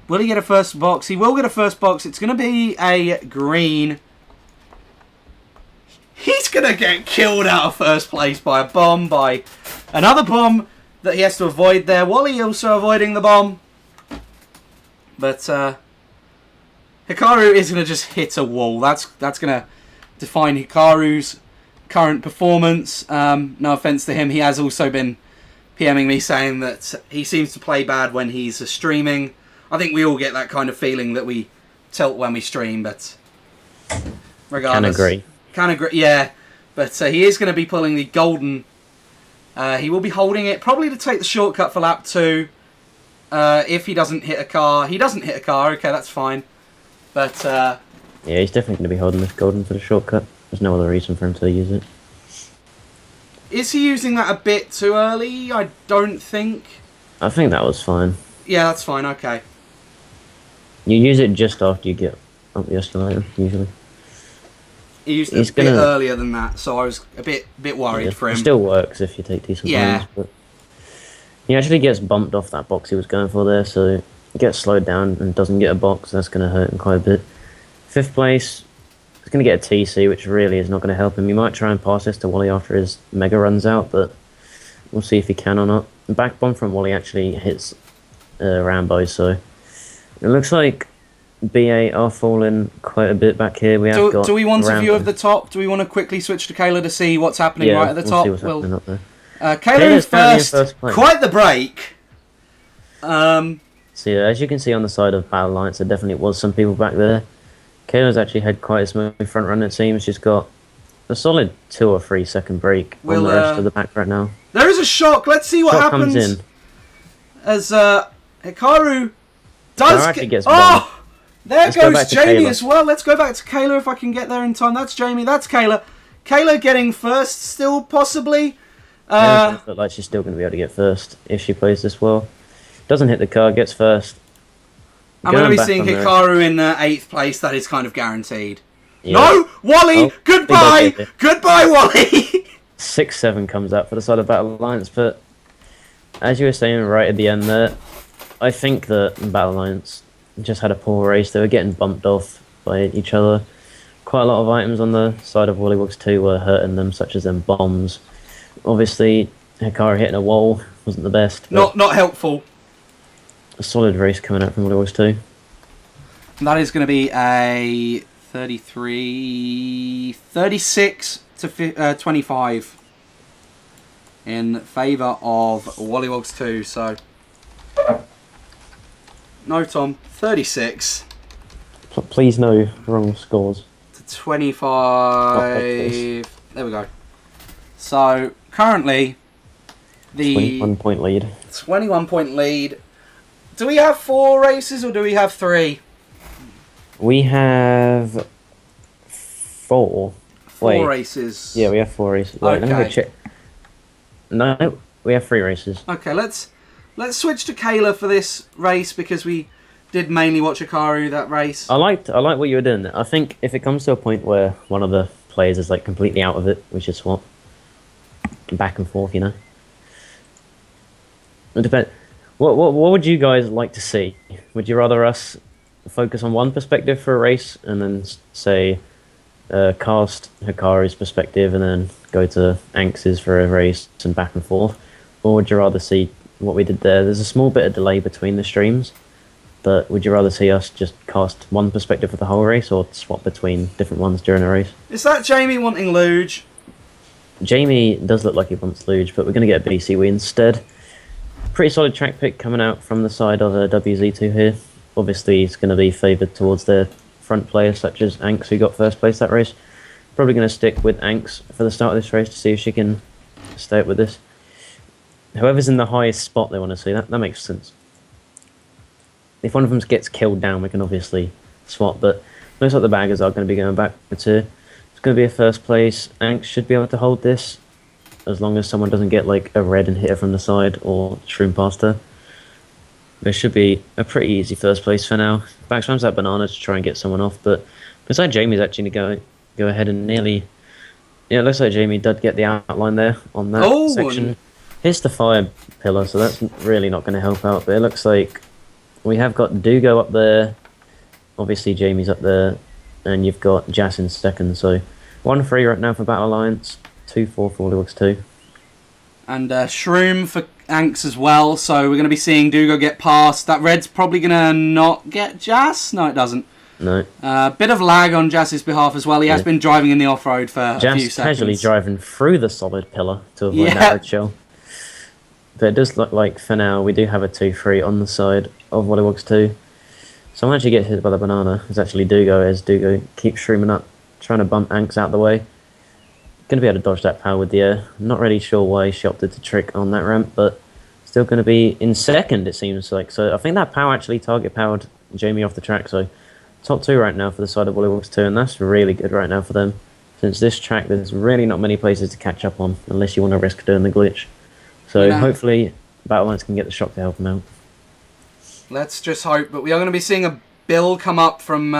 Will he get a first box? He will get a first box. It's going to be a green. He's going to get killed out of first place by a bomb, by another bomb that he has to avoid there. Wally also avoiding the bomb. But Hikaru is going to just hit a wall. That's going to define Hikaru's current performance. No offense to him. He has also been PMing me saying that he seems to play bad when he's streaming. I think we all get that kind of feeling that we tilt when we stream, but regardless. Can agree, yeah. But he is going to be pulling the golden. He will be holding it, probably to take the shortcut for lap 2. If he doesn't hit a car. He doesn't hit a car, okay, that's fine. But, yeah, he's definitely going to be holding this golden for the shortcut. There's no other reason for him to use it. Is he using that a bit too early? I don't think. I think that was fine. Yeah, that's fine, okay. You use it just after you get up the escalator, usually. He used it a bit earlier than that, so I was a bit worried for him. It still works if you take decent lines, but he actually gets bumped off that box he was going for there, so he gets slowed down and doesn't get a box. That's going to hurt him quite a bit. 5th place, he's going to get a TC, which really is not going to help him. He might try and pass this to Wally after his Mega runs out, but we'll see if he can or not. The back bomb from Wally actually hits Rambo, so it looks like BA are falling quite a bit back here. Do we want a view of the top? Do we want to quickly switch to Kayla to see what's happening right at the top? See what's happening up there. Kayla's first. Quite the break. So yeah, as you can see on the side of Battle Alliance, there definitely was some people back there. Kayla's actually had quite a smooth front run, it seems. She's got a solid 2 or 3 second break on the rest of the pack right now. There is a shock. Let's see what happens. Comes in. As Hikaru does gets there goes Jamie as well. Let's go back to Kayla if I can get there in time. That's Jamie. That's Kayla. Kayla getting first still, possibly. Look like she's still going to be able to get first if she plays this well. Doesn't hit the car, gets first. I'm going to be seeing Hikaru in 8th place. That is kind of guaranteed. Yeah. No! Wally! Goodbye! Goodbye, Wally! 6-7 comes out for the side of Battle Alliance, but as you were saying right at the end there, I think that Battle Alliance just had a poor race. They were getting bumped off by each other. Quite a lot of items on the side of WollywogZ 2 were hurting them, such as them bombs. Obviously, Hikaru hitting a wall wasn't the best. Not helpful. A solid race coming out from WollywogZ 2. That is going to be a 36 to 25 in favour of WollywogZ 2. So, no, Tom, 36. Please no wrong scores. To 25. There we go. So, currently, the 21 point lead. 21 point lead. Do we have 4 races or do we have 3? We have 4. 4 races. Yeah, we have 4 races. Wait, let me go check. No, we have 3 races. Okay, let's switch to Kayla for this race because we did mainly watch Hikaru that race. I like what you were doing. I think if it comes to a point where one of the players is like completely out of it, we should swap back and forth. You know. It depends. What would you guys like to see? Would you rather us focus on one perspective for a race and then say cast Hikaru's perspective and then go to Anx's for a race and back and forth? Or would you rather see what we did there? There's a small bit of delay between the streams, but would you rather see us just cast one perspective for the whole race or swap between different ones during a race? Is that Jamie wanting Luge? Jamie does look like he wants Luge, but we're going to get BCW instead. Pretty solid track pick coming out from the side of WZ2 here. Obviously, it's going to be favoured towards their front players, such as Anx, who got first place that race. Probably going to stick with Anx for the start of this race to see if she can stay up with this. Whoever's in the highest spot they want to see, that makes sense. If one of them gets killed down, we can obviously swap, but looks like the baggers are going to be going backwards here. It's going to be a first place. Anx should be able to hold this, as long as someone doesn't get like a red and hit her from the side or shroom past her. There should be a pretty easy first place for now. Backspams that banana to try and get someone off, but looks like Jamie's actually going to go ahead and nearly... Yeah, it looks like Jamie did get the outline there on that section. Here's the fire pillar, so that's really not going to help out. But it looks like we have got Dugo up there. Obviously, Jamie's up there. And you've got Jas in second. So 1-3 right now for Battle Alliance. 2-4 for WollywogZ 2. And Shroom for Anks as well. So we're going to be seeing Dugo get past. That red's probably going to not get Jas. No, it doesn't. No. Bit of lag on Jas's behalf as well. He has been driving in the off-road for a few seconds. Jas casually driving through the solid pillar to avoid that red shell. But it does look like, for now, we do have a 2-3 on the side of WollywogZ 2. Someone actually gets hit by the banana. It's actually Dugo, as Dugo keeps shrooming up, trying to bump Anks out the way. Going to be able to dodge that power with the air. I'm not really sure why she opted to trick on that ramp, but still going to be in second, it seems like. So I think that power actually target-powered Jamie off the track, so top 2 right now for the side of WollywogZ 2, and that's really good right now for them. Since this track, there's really not many places to catch up on, unless you want to risk doing the glitch. So hopefully Battle Lines can get the shock to help them out. Let's just hope. But we are going to be seeing a bill come up from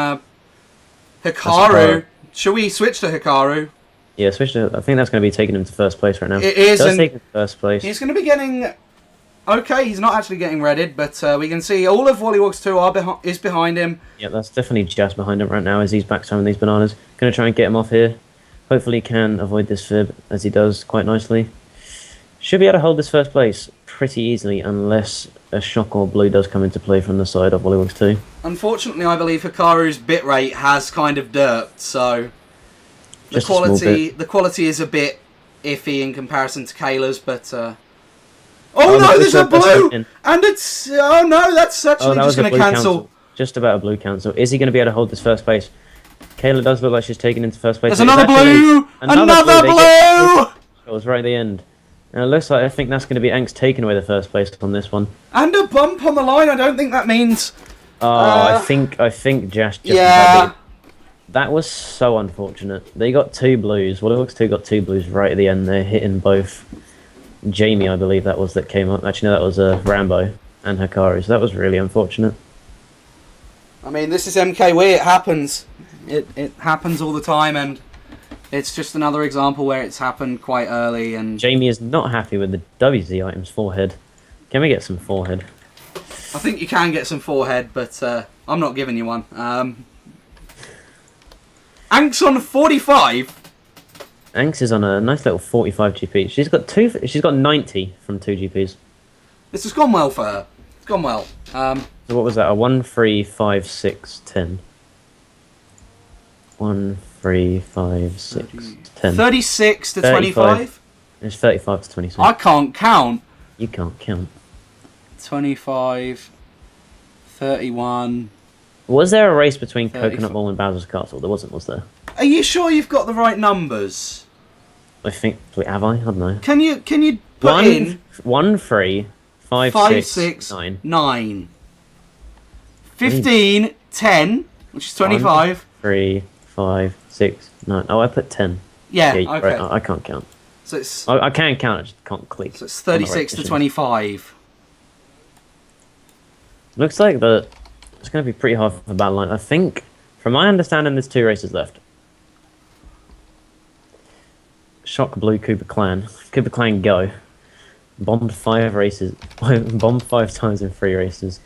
Hikaru. Should we switch to Hikaru? Yeah, switch to... I think that's going to be taking him to first place right now. It is. Does take him to first place. He's going to be getting... Okay, he's not actually getting redded, but we can see all of WollywogZ 2 is behind him. Yeah, that's definitely Jas behind him right now as he's backstabbing these bananas. Going to try and get him off here. Hopefully he can avoid this fib, as he does quite nicely. Should be able to hold this first place pretty easily, unless a shock or blue does come into play from the side of WollywogZ 2. Unfortunately, I believe Hikaru's bitrate has kind of derped, so the quality is a bit iffy in comparison to Kayla's, but... Oh no, there's a blue! And it's... Oh no, that's actually just going to cancel. Just about a blue cancel. Is he going to be able to hold this first place? Kayla does look like she's taken into first place. There's another blue! Another blue! It was right at the end. And it looks like I think that's going to be Anks taking away the first place on this one. And a bump on the line. I don't think that means... I think Jas just... Yeah. That was so unfortunate. They got 2 blues. WollywogZ 2 got 2 blues right at the end. They're hitting both... Jamie, I believe that was that came up. Actually, no, that was Rambo and Hikaru. So that was really unfortunate. I mean, this is MKW. It happens. It happens all the time, and it's just another example where it's happened quite early. And Jamie is not happy with the WZ items forehead. Can we get some forehead? I think you can get some forehead, but I'm not giving you one. Anks on 45. Anks is on a nice little 45 GP. She's got 90 from 2 GPs. This has gone well for her. It's gone well. So what was that? A 1, 3, 5, 6, 10. 1, 3, 5, 6, 10. 36 to 25? It's 35 to 26. I can't count. You can't count. 25, 31. Was there a race between 34. Coconut Mall and Bowser's Castle? There wasn't, was there? Are you sure you've got the right numbers? I think... Wait, have I? I don't know. Can you put in... 1, 3, 5, 6, 9. 9. 15, 10, which is 25. 1, 3, 5, 6, 9. Oh, I put 10. Yeah, okay. Right. I can't count. So it's... I can count, I just can't click. So it's 36 to 25. Looks like it's going to be pretty hard for Battle Line. I think, from my understanding, there's 2 races left. Shock Blue Cooper Clan. Cooper Clan go. Bombed 5 races. Bombed 5 times in 3 races.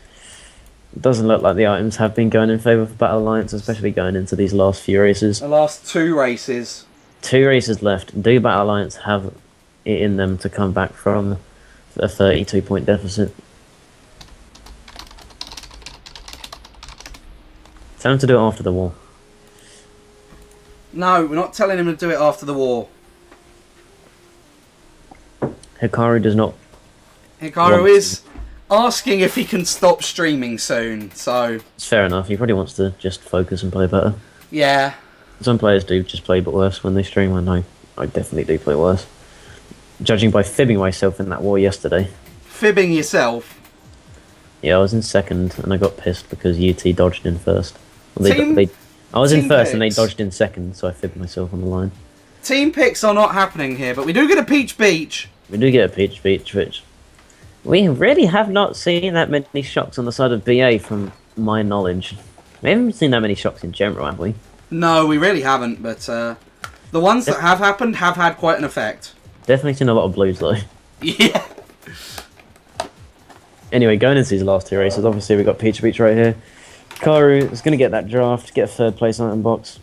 Doesn't look like the items have been going in favour for Battle Alliance, especially going into these last few races. The last 2 races. 2 races left. Do Battle Alliance have it in them to come back from a 32-point deficit? Tell him to do it after the war. No, we're not telling him to do it after the war. Hikaru does not. Hikaru is asking if he can stop streaming soon, so... It's fair enough. He probably wants to just focus and play better. Yeah. Some players do just play but worse when they stream. I know. I definitely do play worse. Judging by fibbing myself in that war yesterday. Fibbing yourself? Yeah, I was in second and I got pissed because UT dodged in first. Well, I was in first and they dodged in second, so I fibbed myself on the line. Team picks are not happening here, but we do get a Peach Beach. We do get a Peach Beach, which... We really have not seen that many shocks on the side of BA from my knowledge. We haven't seen that many shocks in general, have we? No, we really haven't, but the ones that have happened have had quite an effect. Definitely seen a lot of blues, though. Yeah. Anyway, going into these last two races, obviously we've got Peach Beach right here. Karu is going to get that draft, get a third place item box.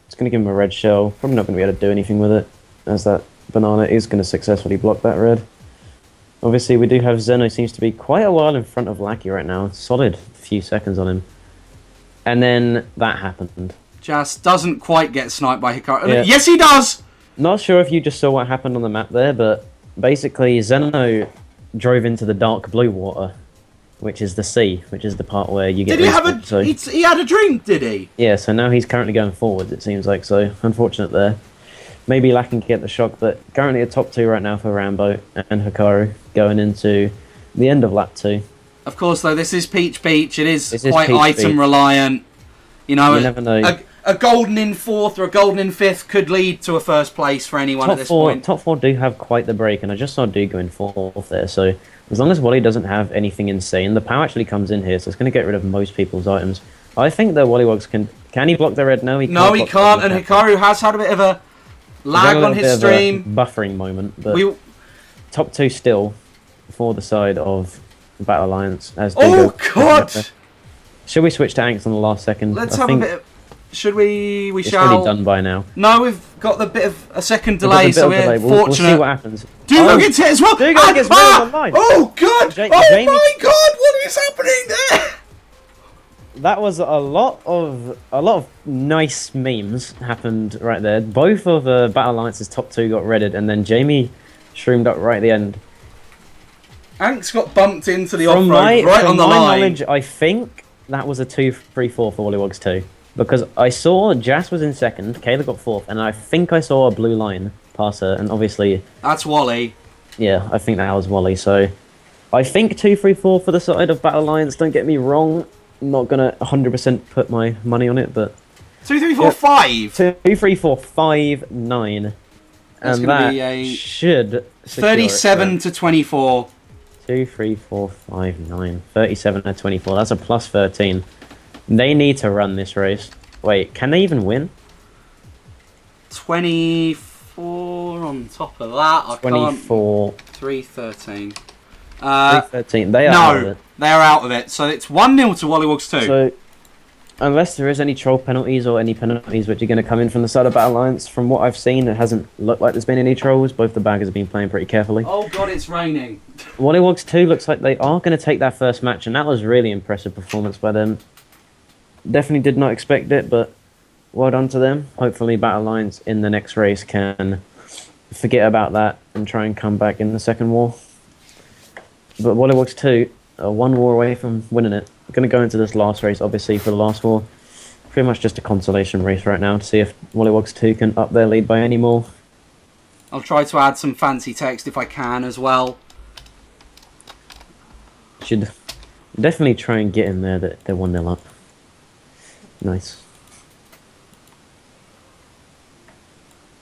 It's going to give him a red shell. Probably not going to be able to do anything with it, as that banana is going to successfully block that red. Obviously, we do have Zeno, seems to be quite a while in front of Lackey right now. Solid few seconds on him. And then that happened. Just doesn't quite get sniped by Hikaru. Yeah. Yes, he does! Not sure if you just saw what happened on the map there, but basically Zeno drove into the dark blue water, which is the sea, which is the part where you get... Did he have a... He had a drink, did he? Yeah, so now he's currently going forwards, it seems like, so unfortunate there. Maybe lacking to get the shock, but currently a top two right now for Rambo and Hikaru going into the end of lap 2. Of course, though, this is Peach Beach. It is This is quite Peach item Beach. reliant. You know, You never know. A golden in 4th or a golden in 5th could lead to a first place for anyone at this point. Top four do have quite the break, and I just saw Dugo in 4th there, so as long as Wally doesn't have anything insane, the power actually comes in here, so it's going to get rid of most people's items. I think that WollywogZ can he block the red? No, he can't. No, he can't, and Hikaru has had a bit of a lag on his stream. Buffering moment, but top two still for the side of Battle Alliance. As oh, God! Should we switch to Anks on the last second? Let's have a bit of... Should we? We it's shall. It's already done by now. No, we've got the bit of a second delay, so we're fortunate. We'll see what happens. Dugo gets hit as well. Dugo gets rid of online. Oh, God! Jamie, my God! What is happening there? That was a lot of nice memes happened right there. Both of Battle Alliance's top two got redded, and then Jamie shroomed up right at the end. Anks got bumped into the off-road right on the line. From my knowledge, I think that was a 2-3-4 for WollywogZ 2. Because I saw Jas was in 2nd, Kayla got 4th, and I think I saw a blue line pass her, and obviously... That's Wally. Yeah, I think that was Wally, so... I think 2-3-4 for the side of Battle Alliance, don't get me wrong. I'm not going to 100% put my money on it, but... 2-3-4-5? 2-3-4-5-9. And that should... 37 to 24. 2-3-4-5-9. 37 to 24, that's a plus 13. They need to run this race. Wait, can they even win? 24 on top of that. 24. 3-13. 3-13. They are out of it. They are out of it. So it's 1-0 to WollywogZ 2. So, unless there is any troll penalties or any penalties which are going to come in from the side of Battle Alliance, from what I've seen, it hasn't looked like there's been any trolls. Both the baggers have been playing pretty carefully. Oh God, it's raining. WollywogZ 2 looks like they are going to take that first match, and that was really impressive performance by them. Definitely did not expect it, but well done to them. Hopefully Battle Alliance in the next race can forget about that and try and come back in the second war. But WollywogZ 2 are one war away from winning it. We're going to go into this last race, obviously, for the last war. Pretty much just a consolation race right now to see if WollywogZ 2 can up their lead by any more. I'll try to add some fancy text if I can as well. Should definitely try and get in there that they're 1-0 up. Nice.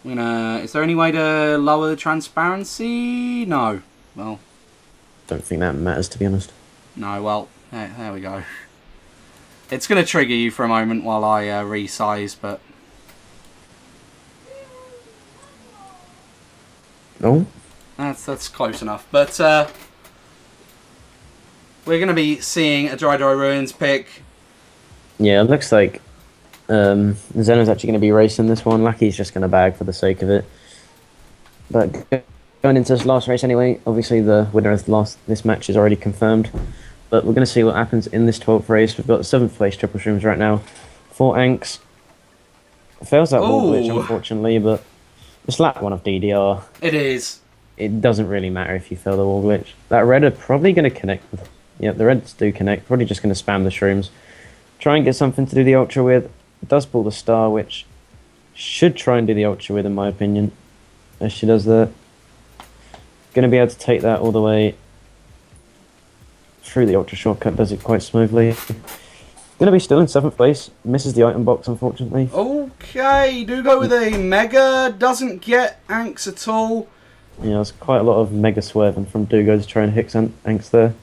Is there any way to lower the transparency? No. Well, don't think that matters, to be honest. No, well, there we go. It's going to trigger you for a moment while I resize, but... Oh? That's close enough. But we're going to be seeing a Dry Ruins pick. Yeah, it looks like Zeno's actually going to be racing this one. Lucky's just going to bag for the sake of it. But going into this last race anyway, obviously the winner of this match is already confirmed. But we're going to see what happens in this 12th race. We've got 7th place triple shrooms right now. 4 Anks. Fails that wall glitch, unfortunately, but it's lap 1 of DDR. It is. It doesn't really matter if you fail the wall glitch. That red are probably going to connect. Yeah, the reds do connect. Probably just going to spam the shrooms. Try and get something to do the ultra with. It does pull the star, which should try and do the ultra with, in my opinion. As she does that. Going to be able to take that all the way through the ultra shortcut. Does it quite smoothly. Going to be still in 7th place. Misses the item box, unfortunately. Okay, do go with a mega. Doesn't get Anks at all. Yeah, there's quite a lot of mega swerving from Dugo to try and hit Anks there.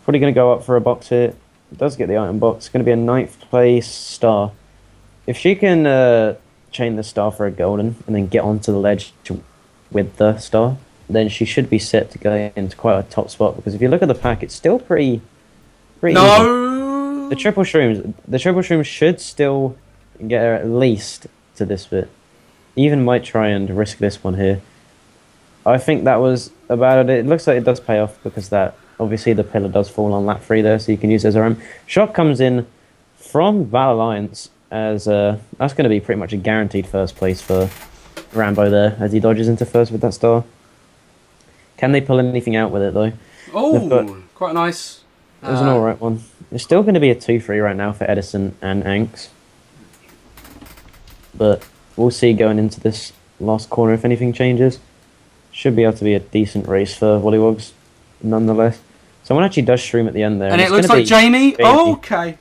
Probably going to go up for a box here. Does get the item box. It's going to be a 9th place star. If she can chain the star for a golden and then get onto the ledge with the star, then she should be set to go into quite a top spot. Because if you look at the pack, it's still pretty even. No! The triple shrooms should still get her at least to this bit. Even might try and risk this one here. I think that was about it. It looks like it does pay off because that obviously the pillar does fall on lap 3 there, so you can use it as a ram. Shock comes in from Val Alliance as that's going to be pretty much a guaranteed first place for Rambo there as he dodges into first with that star. Can they pull anything out with it though? Oh, quite nice. It was an alright one. It's still going to be a 2-3 right now for Edison and Anks. But we'll see going into this last corner if anything changes. Should be able to be a decent race for WollywogZ nonetheless. Someone actually does shroom at the end there. And it looks like Jamie. Oh, okay.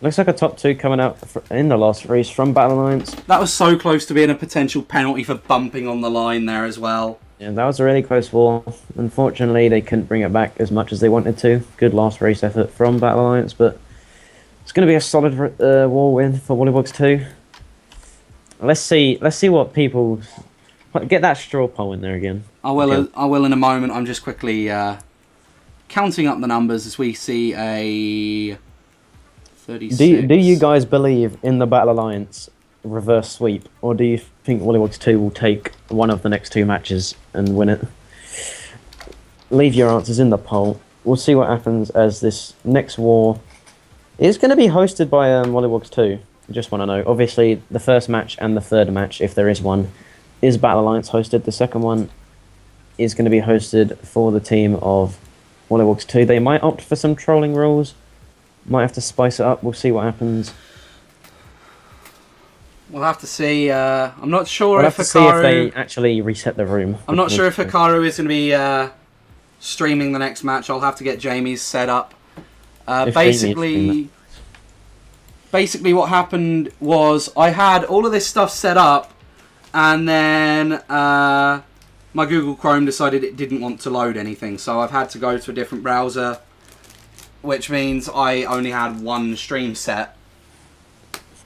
Looks like a top 2 coming out in the last race from Battle Alliance. That was so close to being a potential penalty for bumping on the line there as well. Yeah, that was a really close war. Unfortunately, they couldn't bring it back as much as they wanted to. Good last race effort from Battle Alliance, but it's going to be a solid war win for WollywogZ 2. Let's see what people get that straw poll in there again. I will in a moment. I'm just quickly counting up the numbers as we see a 36. Do you guys believe in the Battle Alliance reverse sweep, or do you think WollywogZ 2 will take one of the next 2 matches and win it? Leave your answers in the poll. We'll see what happens as this next war is going to be hosted by WollywogZ 2. Just want to know. Obviously, the first match and the third match, if there is one, is Battle Alliance hosted. The second one is going to be hosted for the team of WollywogZ 2. They might opt for some trolling rules. Might have to spice it up. We'll see what happens. We'll have to see. I'm not sure We'll if have to see if they actually reset the room. I'm not sure if Hikaru is going to be streaming the next match. I'll have to get Jamie's set up. Basically, what happened was I had all of this stuff set up, and then my Google Chrome decided it didn't want to load anything, so I've had to go to a different browser, which means I only had one stream set.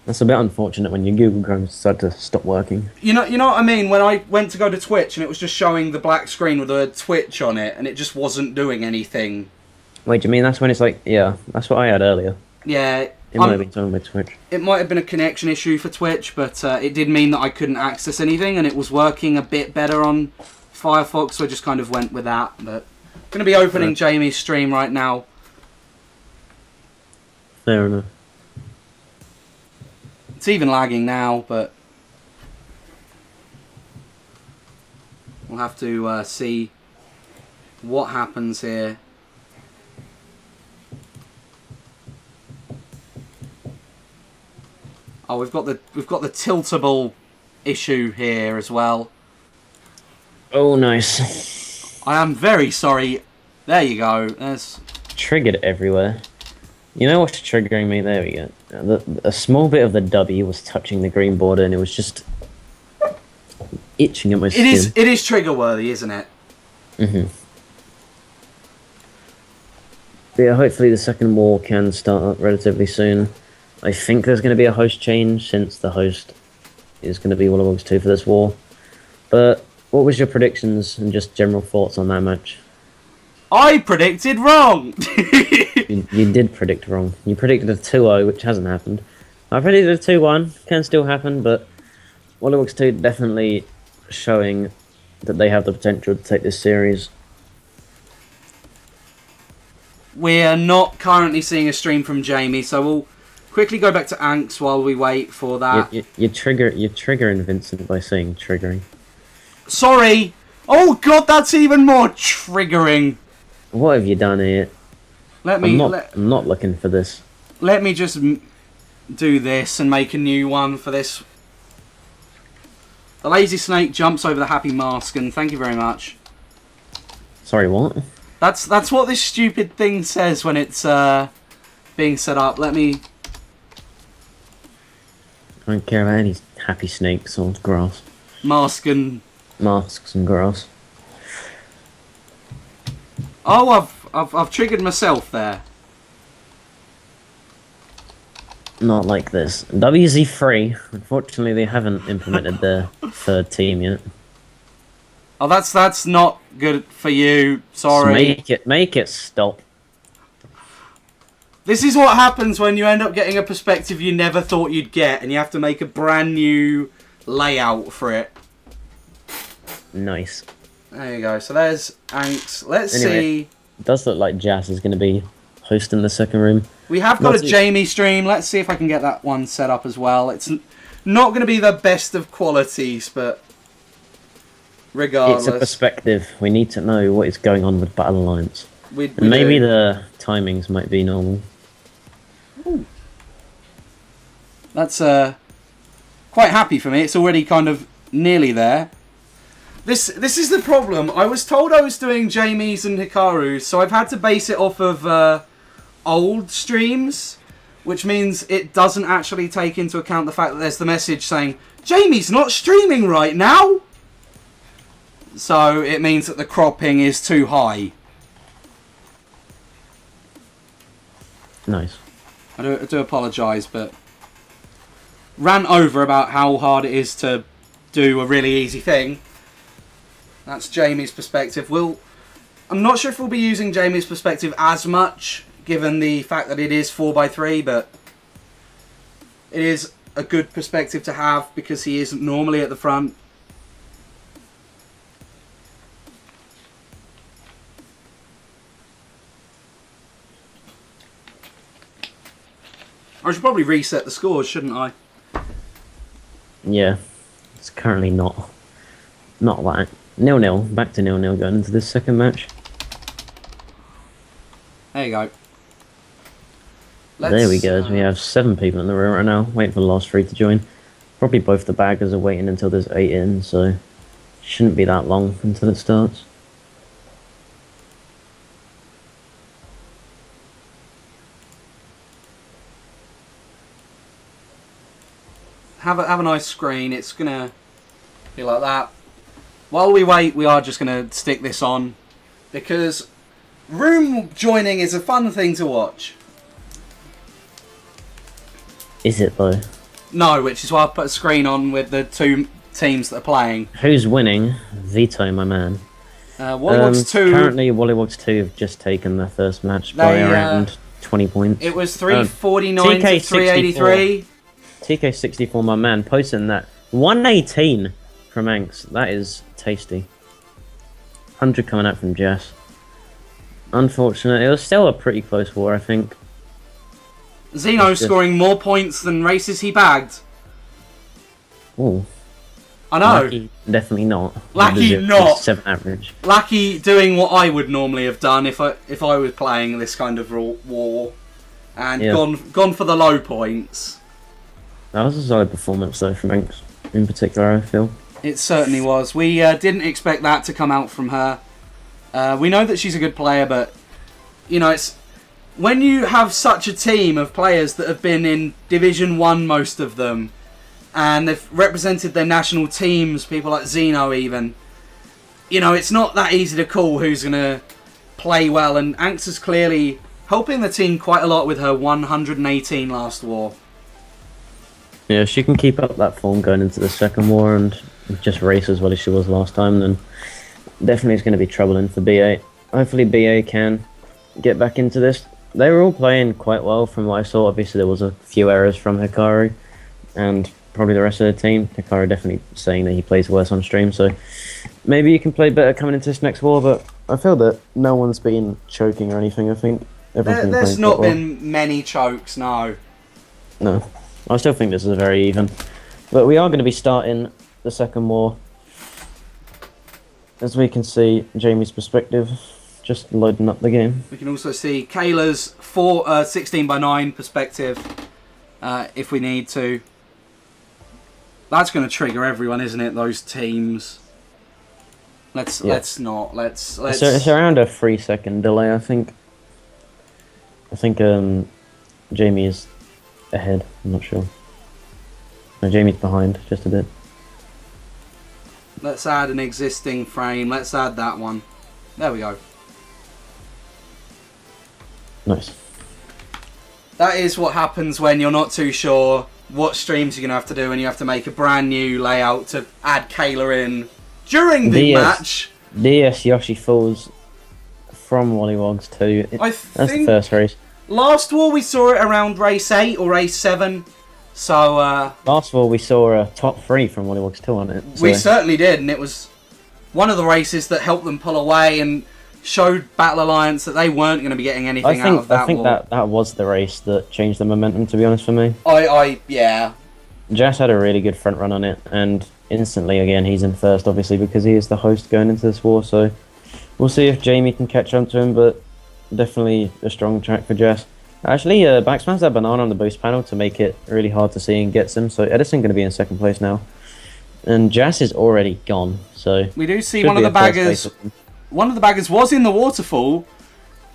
That's a bit unfortunate when your Google Chrome decided to stop working. You know what I mean? When I went to go to Twitch and it was just showing the black screen with the word Twitch on it, and it just wasn't doing anything. Wait, do you mean that's when it's like, yeah, that's what I had earlier. Yeah. It might have been talking about Twitch. It might have been a connection issue for Twitch, but it did mean that I couldn't access anything, and it was working a bit better on Firefox, so I just kind of went with that. But I'm going to be opening Jamie's stream right now. Fair enough. It's even lagging now, but we'll have to see what happens here. Oh, we've got the tiltable issue here as well. Oh, nice. I am very sorry. There you go. There's triggered everywhere. You know what's triggering me? There we go. A small bit of the W was touching the green border, and it was just itching at my skin. It is trigger worthy, isn't it? Mhm. But yeah, hopefully the second war can start up relatively soon. I think there's going to be a host change since the host is going to be WollywogZ 2 for this war. But what was your predictions and just general thoughts on that match? I predicted wrong. You did predict wrong. You predicted a 2-0, which hasn't happened. I predicted a 2-1. Can still happen, but WollywogZ 2 definitely showing that they have the potential to take this series. We're not currently seeing a stream from Jamie, so we'll quickly go back to Anks while we wait for that. You're triggering Vincent by saying triggering. Sorry! Oh god, that's even more triggering! What have you done here? I'm not looking for this. Let me just do this and make a new one for this. The lazy snake jumps over the happy mask, and thank you very much. Sorry, what? That's what this stupid thing says when it's being set up. Let me... I don't care about any happy snakes or grass. Masks and grass. Oh, I've triggered myself there. Not like this. WZ3, unfortunately they haven't implemented their third team yet. Oh, that's not good for you. Sorry. Just make it stop. This is what happens when you end up getting a perspective you never thought you'd get, and you have to make a brand new layout for it. Nice. There you go. So there's Anks. Let's Anyway, see. It does look like Jazz is going to be hosting the second room. We have got a Jamie stream. Let's see if I can get that one set up as well. It's not going to be the best of qualities, but regardless. It's a perspective. We need to know what is going on with Battle Alliance. And maybe the timings might be normal. Ooh. That's quite happy for me. It's already kind of nearly there. This is the problem. I was told I was doing Jamie's and Hikaru's, so I've had to base it off of old streams, which means it doesn't actually take into account the fact that there's the message saying, Jamie's not streaming right now! So it means that the cropping is too high. Nice. I do apologise, but rant over about how hard it is to do a really easy thing. That's Jamie's perspective. I'm not sure if we'll be using Jamie's perspective as much, given the fact that it is 4x3, but it is a good perspective to have because he isn't normally at the front. I should probably reset the scores, shouldn't I? Yeah. It's currently not that. 0-0. Back to 0-0 going into this second match. There you go. There we go. We have 7 people in the room right now, waiting for the last 3 to join. Probably both the baggers are waiting until there's 8 in, so shouldn't be that long until it starts. Have a nice screen. It's gonna be like that. While we wait, we are just gonna stick this on because room joining is a fun thing to watch. Is it though? No, which is why I put a screen on with the 2 teams that are playing. Who's winning? Veto, my man. WollywogZ 2. Currently, WollywogZ2 have just taken their first match by around 20 points. It was 349 to 383. TK64, my man, posting that 118 from Anks. That is tasty. 100 coming out from Jess. Unfortunate. It was still a pretty close war, I think. Zeno scoring more points than races he bagged. Ooh. I know. Lucky, definitely not. Lucky not. 7 average. Lucky doing what I would normally have done if I was playing this kind of war, and gone for the low points. That was a solid performance though from Anks, in particular, I feel. It certainly was. We didn't expect that to come out from her. We know that she's a good player, but you know, it's when you have such a team of players that have been in Division 1, most of them, and they've represented their national teams, people like Zeno even, you know, it's not that easy to call who's going to play well, and Anks is clearly helping the team quite a lot with her 118 last war. Yeah, she can keep up that form going into the second war and just race as well as she was last time, then definitely it's going to be troubling for BA. Hopefully BA can get back into this. They were all playing quite well from what I saw. Obviously there was a few errors from Hikaru and probably the rest of the team. Hikaru definitely saying that he plays worse on stream, so maybe you can play better coming into this next war, but I feel that no one's been choking or anything. I think there's not been many chokes, no. No. I still think this is very even. But we are going to be starting the second war. As we can see, Jamie's perspective, just loading up the game. We can also see Kayla's 16x9 perspective, if we need to. That's going to trigger everyone, isn't it? Those teams. Let's not. Let's. It's around a 3-second delay, I think. I think Jamie is ahead. I'm not sure. No, Jamie's behind just a bit. Let's add an existing frame. Let's add that one. There we go. Nice. That is what happens when you're not too sure what streams you're going to have to do and you have to make a brand new layout to add Kayla in during the match. DS Yoshi falls from WollywogZ too. That's the first race. Last war we saw it around race 8 or race 7. So last of all, we saw a top 3 from WollywogZ too on it. So. We certainly did, and it was one of the races that helped them pull away and showed Battle Alliance that they weren't going to be getting anything out of that war. I think that was the race that changed the momentum, to be honest, for me. Yeah. Jas had a really good front run on it, and instantly, again, he's in first, obviously, because he is the host going into this war, so we'll see if Jamie can catch up to him, but definitely a strong track for Jas. Actually, backspams that banana on the boost panel to make it really hard to see and gets him, so Edison going to be in second place now. And Jas is already gone, so... We do see one of the baggers... One of the baggers was in the waterfall.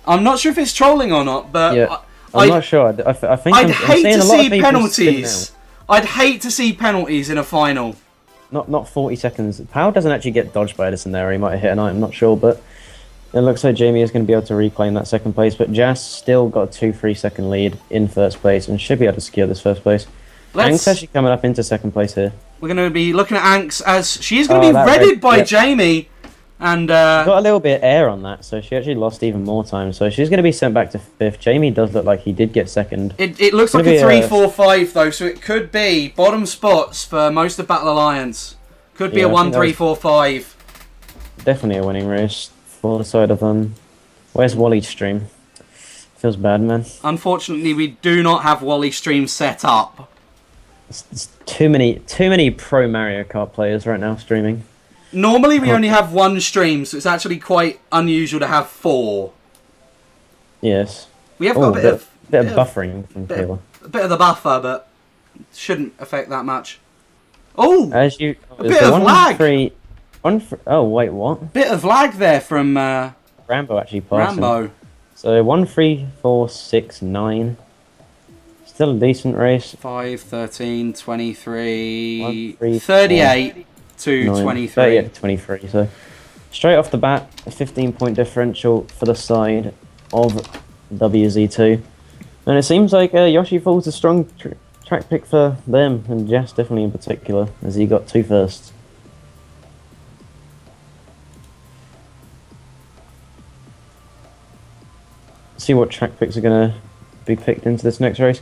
I'm not sure if it's trolling or not, but... Yeah, I'm not sure. I think I'd hate to see penalties. I'd hate to see penalties in a final. Not 40 seconds. Power doesn't actually get dodged by Edison there. He might have hit an item, I'm not sure, but... It looks like Jamie is going to be able to reclaim that second place, but Jas still got a 2-3 second lead in first place and should be able to secure this first place. Ank's actually coming up into second place here. We're going to be looking at Ank's as she is going to be redded by Jamie. And got a little bit of air on that, so she actually lost even more time. So she's going to be sent back to 5th. Jamie does look like he did get second. It looks like a 3-4-5 though, so it could be bottom spots for most of Battle Alliance. Could be a 1-3-4-5. Definitely a winning race for the side of Where's Wally's stream? Feels bad, man. Unfortunately, we do not have Wally's stream set up. It's too many pro Mario Kart players right now streaming. Normally we only have 1 stream, so it's actually quite unusual to have 4. Yes. We have got a bit of buffering from Taylor. A bit of the buffer, but shouldn't affect that much. Oh! A bit of lag! Oh, wait, what? Bit of lag there from... Rambo actually passed Rambo. So 1, 3, 4, 6, 9. Still a decent race. 5, 13, 23... 1, 3, 38 4, to 9, 23. 38 to 23, so... Straight off the bat, a 15-point differential for the side of WZ2. And it seems like Yoshi Fall's a strong track pick for them, and Jas definitely in particular, as he got 2 firsts. See what track picks are going to be picked into this next race.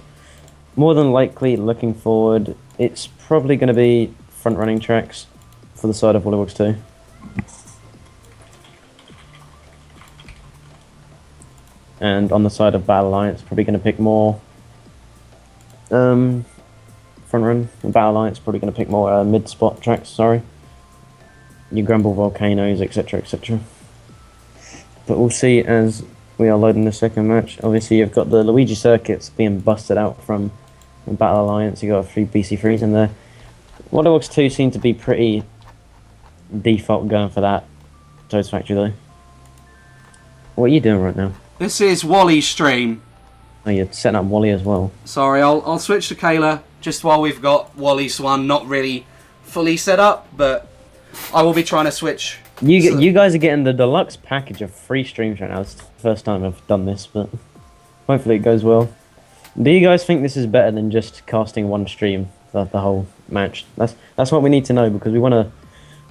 More than likely, looking forward, it's probably going to be front-running tracks for the side of WollywogZ2. And on the side of Battle Alliance, probably going to pick more front run. Battle Alliance probably going to pick more mid-spot tracks, sorry. Your Grumble Volcanoes, etc, etc. But we'll see as we are loading the second match. Obviously, you've got the Luigi circuits being busted out from Battle Alliance. You've got a few BC3s in there. WollywogZ2 seem to be pretty default going for that Toad's Factory, though. What are you doing right now? This is Wally's stream. Oh, you're setting up Wally as well. Sorry, I'll switch to Kayla just while we've got Wally's one not really fully set up, but I will be trying to switch. You guys are getting the deluxe package of free streams right now. It's the first time I've done this, but hopefully it goes well. Do you guys think this is better than just casting one stream for the whole match? That's what we need to know, because we want to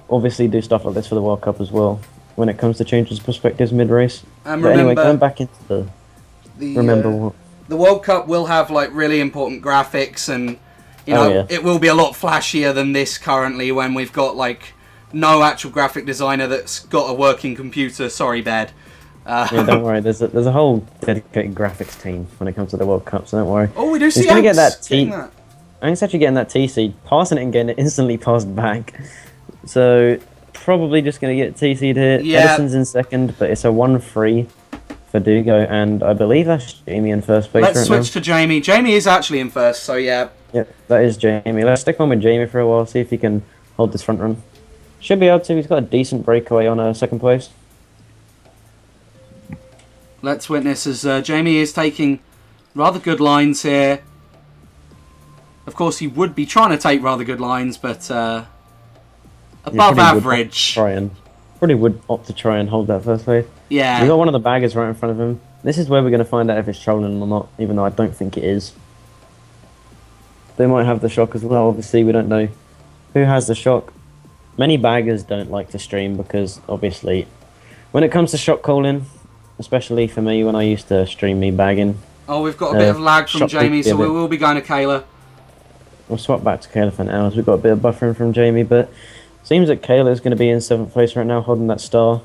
obviously do stuff like this for the World Cup as well when it comes to changing perspectives mid-race. And but anyway, going back into the the World Cup will have like really important graphics, and you know it will be a lot flashier than this currently when we've got like no actual graphic designer that's got a working computer. Sorry, Bed. Yeah, don't worry. There's a whole dedicated graphics team when it comes to the World Cup, so don't worry. Oh, we do see. He's gonna get that T. He's actually getting that T seed, passing it and getting it instantly passed back. So probably just gonna get T seed here. Yeah. Edison's in second, but it's a 1-3 for Dugo, and I believe that's Jamie in first place. Let's switch to Jamie. Jamie is actually in first, so yeah. Yep, that is Jamie. Let's stick on with Jamie for a while, see if he can hold this front run. Should be able to. He's got a decent breakaway on second place. Let's witness as Jamie is taking rather good lines here. Of course, he would be trying to take rather good lines, but above average. Probably would opt to try and hold that first place. Yeah. We've got one of the baggers right in front of him. This is where we're going to find out if it's trolling or not, even though I don't think it is. They might have the shock as well. Obviously, we don't know who has the shock. Many baggers don't like to stream because obviously, when it comes to shot calling, especially for me when I used to stream me bagging, Oh, we've got a bit of lag from shot call Jamie, can be a so we bit- will be going to Kayla. We'll swap back to Kayla for now. We've got a bit of buffering from Jamie, but seems that Kayla is going to be in 7th place right now, holding that star.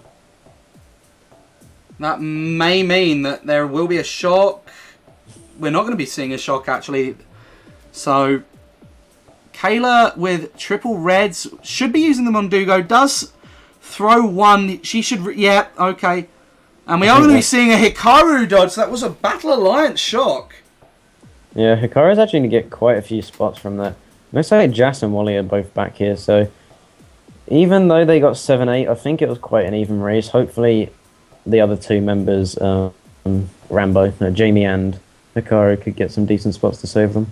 That may mean that there will be a shock. We're not going to be seeing a shock, actually. So, Kayla with triple reds should be using the Mondugo. Does throw one. She should... Yeah, okay. And we are going to be seeing a Hikaru dodge. That was a Battle Alliance shock. Yeah, Hikaru's actually going to get quite a few spots from that. Looks like Jas and Wally are both back here, so... Even though they got 7-8, I think it was quite an even race. Hopefully, the other two members, Rambo, Jamie and Hikaru, could get some decent spots to save them.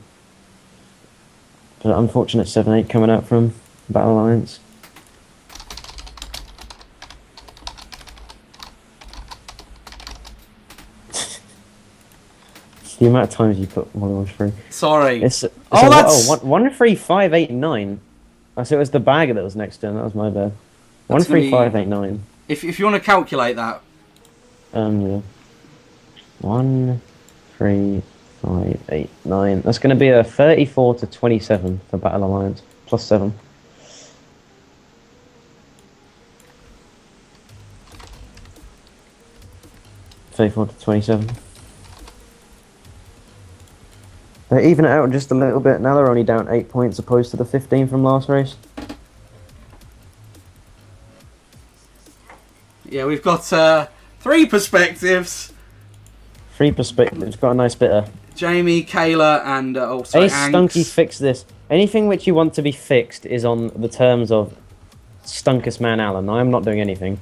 But unfortunate 7-8 coming out from Battle Alliance. The amount of times you put WollywogZ through. Sorry. It's that's... 1, 3, 5, 8, 9. Oh, so it was the bagger that was next to him. That was my bad. 1, 3, 5, 8, 9. If you want to calculate that. Yeah. 1, 3, 5, 8, 9. That's going to be a 34 to 27 for Battle Alliance. Plus 7. To 27. They even it out just a little bit. Now they're only down 8 points opposed to the 15 from last race. Yeah, we've got 3 perspectives. 3 perspectives. Got a nice bitter. Jamie, Kayla, and also Ace Stunky, fix this. Anything which you want to be fixed is on the terms of Stunkus Man Allen. I'm not doing anything.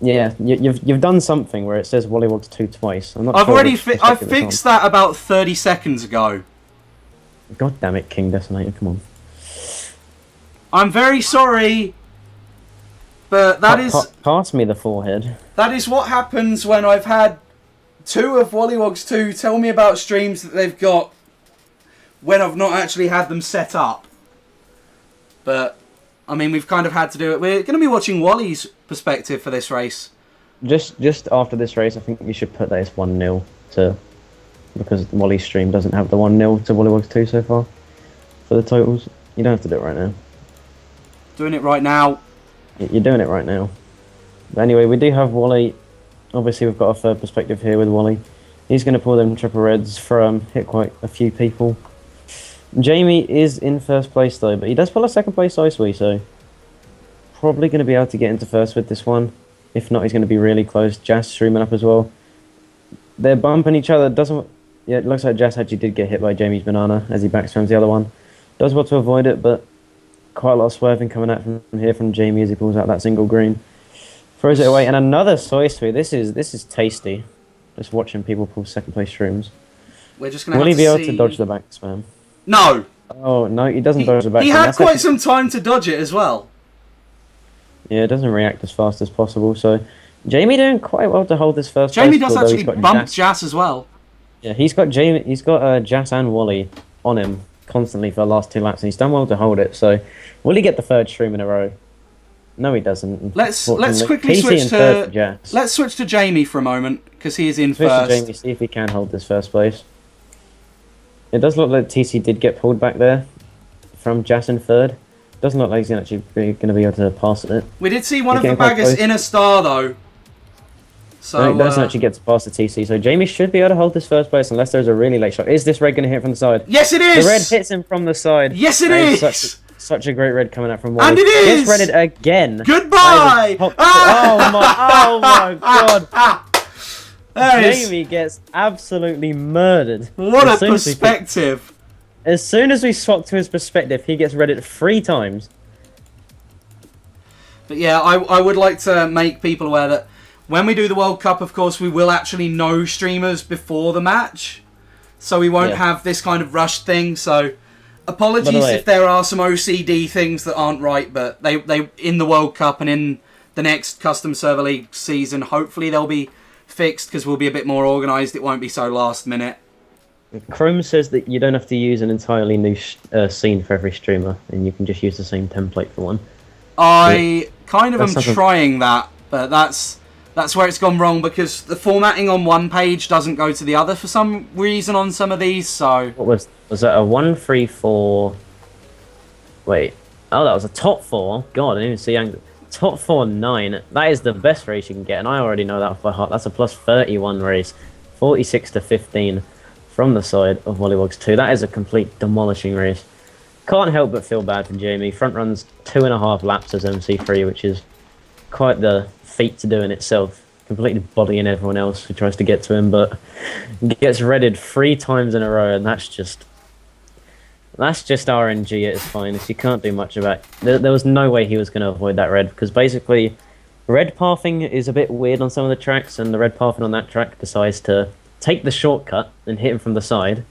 Yeah, you've done something where it says WollywogZ 2 twice. I'm not I've sure already I fixed that about 30 seconds ago. God damn it, King Decimator, come on. I'm very sorry, but that is... Pass me the forehead. That is what happens when I've had 2 of WollywogZ 2 tell me about streams that they've got when I've not actually had them set up. But, I mean, we've kind of had to do it. We're going to be watching Wally's perspective for this race. Just after this race, I think we should put that as 1-0 to... Because Wally's stream doesn't have the 1-0 to WollywogZ 2 so far for the totals. You don't have to do it right now. Doing it right now. You're doing it right now. But anyway, we do have Wally. Obviously, we've got a third perspective here with Wally. He's going to pull them triple reds from hit quite a few people. Jamie is in first place though, but he does pull a second place Iceway, so probably going to be able to get into first with this one. If not, he's going to be really close. Jas streaming up as well. They're bumping each other. Yeah, it looks like Jas actually did get hit by Jamie's banana as he backspams the other one. Does well to avoid it, but quite a lot of swerving coming out from here from Jamie as he pulls out that single green. Throws it away, and another soy sweet. This is tasty. Just watching people pull second place shrooms. We're just going Will to he be able see... to dodge the back spam? No! Oh, no, he doesn't dodge the back spam. He had quite some time to dodge it as well. Yeah, it doesn't react as fast as possible, so... Jamie doing quite well to hold this first Jamie place, does although actually bump Jas as well. Yeah, he's got Jas and Wally on him constantly for the last 2 laps, and he's done well to hold it, so... Will he get the third stream in a row? No, he doesn't. Let's quickly switch to... Let's switch to Jamie for a moment, because he is in first. To Jamie, see if he can hold this first place. It does look like TC did get pulled back there from Jas in third. Doesn't look like he's actually going to be able to pass it. We did see one of the baggers in a star, though. So, no, it doesn't actually get to pass the TC, so Jamie should be able to hold this first place unless there's a really late shot. Is this red going to hit from the side? Yes, it is! The red hits him from the side. Yes, it is! Such a great red coming out from Wally. And it is! Gets redded again. Goodbye! Oh my god! Jamie gets absolutely murdered. What a perspective! As soon as we swap to his perspective, he gets redded 3 times. But yeah, I would like to make people aware that when we do the World Cup, of course, we will actually know streamers before the match. So we won't have this kind of rushed thing, so... Apologies if there are some OCD things that aren't right, but they in the World Cup and in the next Custom Server League season, hopefully they'll be fixed because we'll be a bit more organised. It won't be so last minute. Chrome says that you don't have to use an entirely new scene for every streamer, and you can just use the same template for one. I kind of am That's trying that, but that's where it's gone wrong because the formatting on one page doesn't go to the other for some reason on some of these. So What was that a 1-3-4? Wait. Oh, that was a top 4. God, I didn't even see top 4-9. That is the best race you can get, and I already know that by heart. That's a plus 31 race, 46 to 15 from the side of WollywogZ 2. That is a complete demolishing race. Can't help but feel bad for Jamie. Front runs 2.5 laps as MC3, which is quite the feat to do in itself. Completely bodying everyone else who tries to get to him, but gets redded 3 times in a row, and that's just RNG at its finest. You can't do much about it. There was no way he was going to avoid that red, because basically red pathing is a bit weird on some of the tracks, and the red pathing on that track decides to take the shortcut and hit him from the side,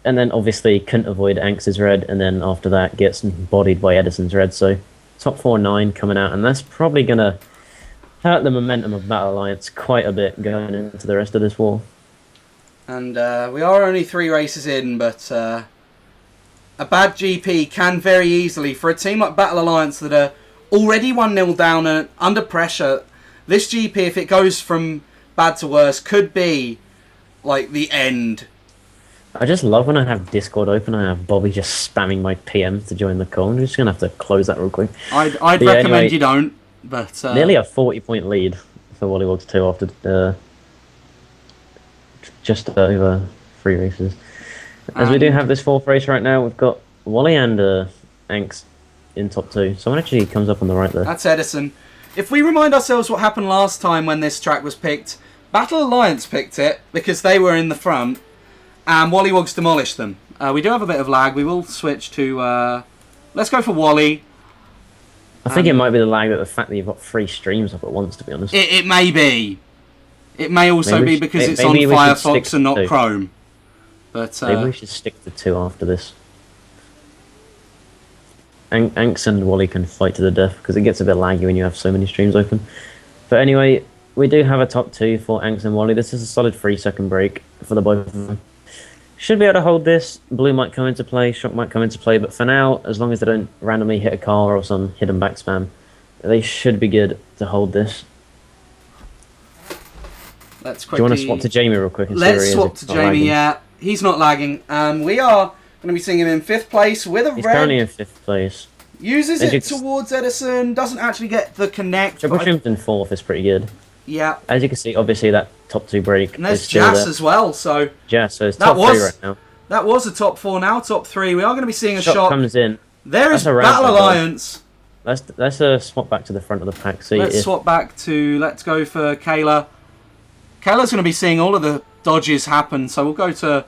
and then obviously couldn't avoid Anx's red, and then after that gets bodied by Edison's red. So top 4-9 coming out, and that's probably going to hurt the momentum of Battle Alliance quite a bit going into the rest of this war. And we are only 3 races in, but a bad GP can very easily, for a team like Battle Alliance that are already 1-0 down and under pressure, this GP, if it goes from bad to worse, could be like the end. I just love when I have Discord open and I have Bobby just spamming my PM to join the call. I'm just going to have to close that real quick. I'd recommend anyway, you don't, but... nearly a 40-point lead for WollywogZ 2 after just over 3 races. As we do have this 4th race right now, we've got Wally and Anx in top 2. Someone actually comes up on the right there. That's Edison. If we remind ourselves what happened last time when this track was picked, Battle Alliance picked it because they were in the front, and WollywogZ demolished them. We do have a bit of lag. We will switch to... let's go for Wally. I think it might be the lag, but the fact that you've got 3 streams up at once, to be honest. It may be. It may also be because it's on Firefox and not Chrome. But maybe we should stick to 2 after this. Anx and Wally can fight to the death because it gets a bit laggy when you have so many streams open. But anyway, we do have a top 2 for Anx and Wally. This is a solid 3-second break for the both of them. Should be able to hold this. Blue might come into play, Shock might come into play, but for now, as long as they don't randomly hit a car or some hidden back spam, they should be good to hold this. Let's quickly... Do you want to swap to Jamie real quick? Let's swap to Jamie, yeah. He's not lagging. We are going to be seeing him in 5th place with a red. He's currently in 5th place. Uses it towards Edison, doesn't actually get the connect. Triple Shrimp's in 4th is pretty good. Yeah. As you can see, obviously that top 2 break. And there's Jas as well, so... Jas, so it's top 3 right now. That was a top 4 now, top 3. We are going to be seeing a Shock. Comes in. There is Battle Alliance. Let's swap back to the front of the pack. Let's swap back to... Let's go for Kayla. Kayla's going to be seeing all of the dodges happen, so we'll go to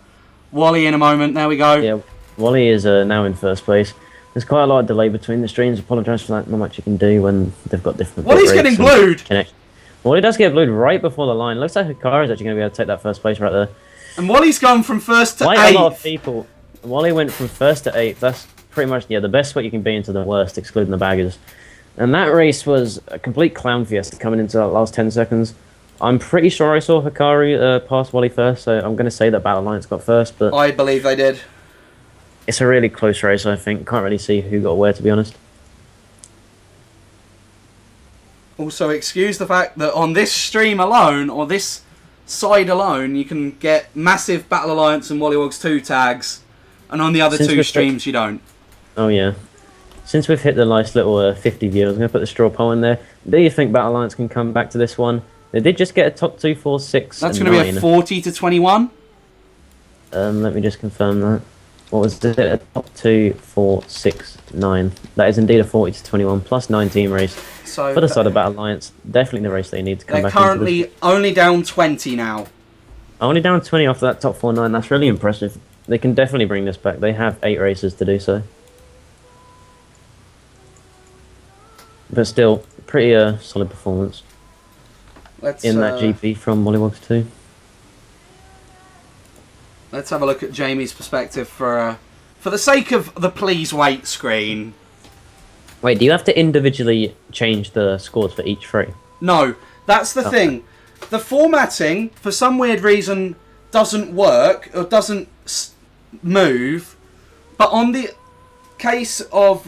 Wally in a moment. There we go. Yeah, Wally is now in 1st place. There's quite a lot of delay between the streams. Apologise for that. Not much you can do when they've got different... Wally's getting blued! Wally does get blued right before the line. Looks like Hikari's actually going to be able to take that 1st place right there. And Wally's gone from 1st to 8th. Quite a lot of people. Wally went from 1st to 8th. That's pretty much, the best spot you can be into the worst, excluding the baggers. And that race was a complete clown fiesta coming into that last 10 seconds. I'm pretty sure I saw Hikari pass Wally first, so I'm going to say that Battle Alliance got first. But I believe they did. It's a really close race, I think. Can't really see who got where, to be honest. Also, excuse the fact that on this stream alone, or this side alone, you can get massive Battle Alliance and WollywogZ 2 tags, and on the other 2 streams you don't. Oh yeah. Since we've hit the nice little 50 viewers, I'm going to put the straw poll in there. Do you think Battle Alliance can come back to this one? They did just get a top 2, 4, 6, That's going to be a 40 to 21. Let me just confirm that. What was it? A top 2, 4, 6, 9. That is indeed a 40 to 21 plus 19 race. So for the side of Battle Alliance, definitely the race they need to come back. They're currently only down 20 now. Only down 20 after that top 4-9. That's really impressive. They can definitely bring this back. They have 8 races to do so. But still, pretty solid performance in that GP from WollywogZ 2. Let's have a look at Jamie's perspective for the sake of the please wait screen. Wait, do you have to individually change the scores for each frame? No, that's the thing. The formatting, for some weird reason, doesn't work or doesn't move. But on the case of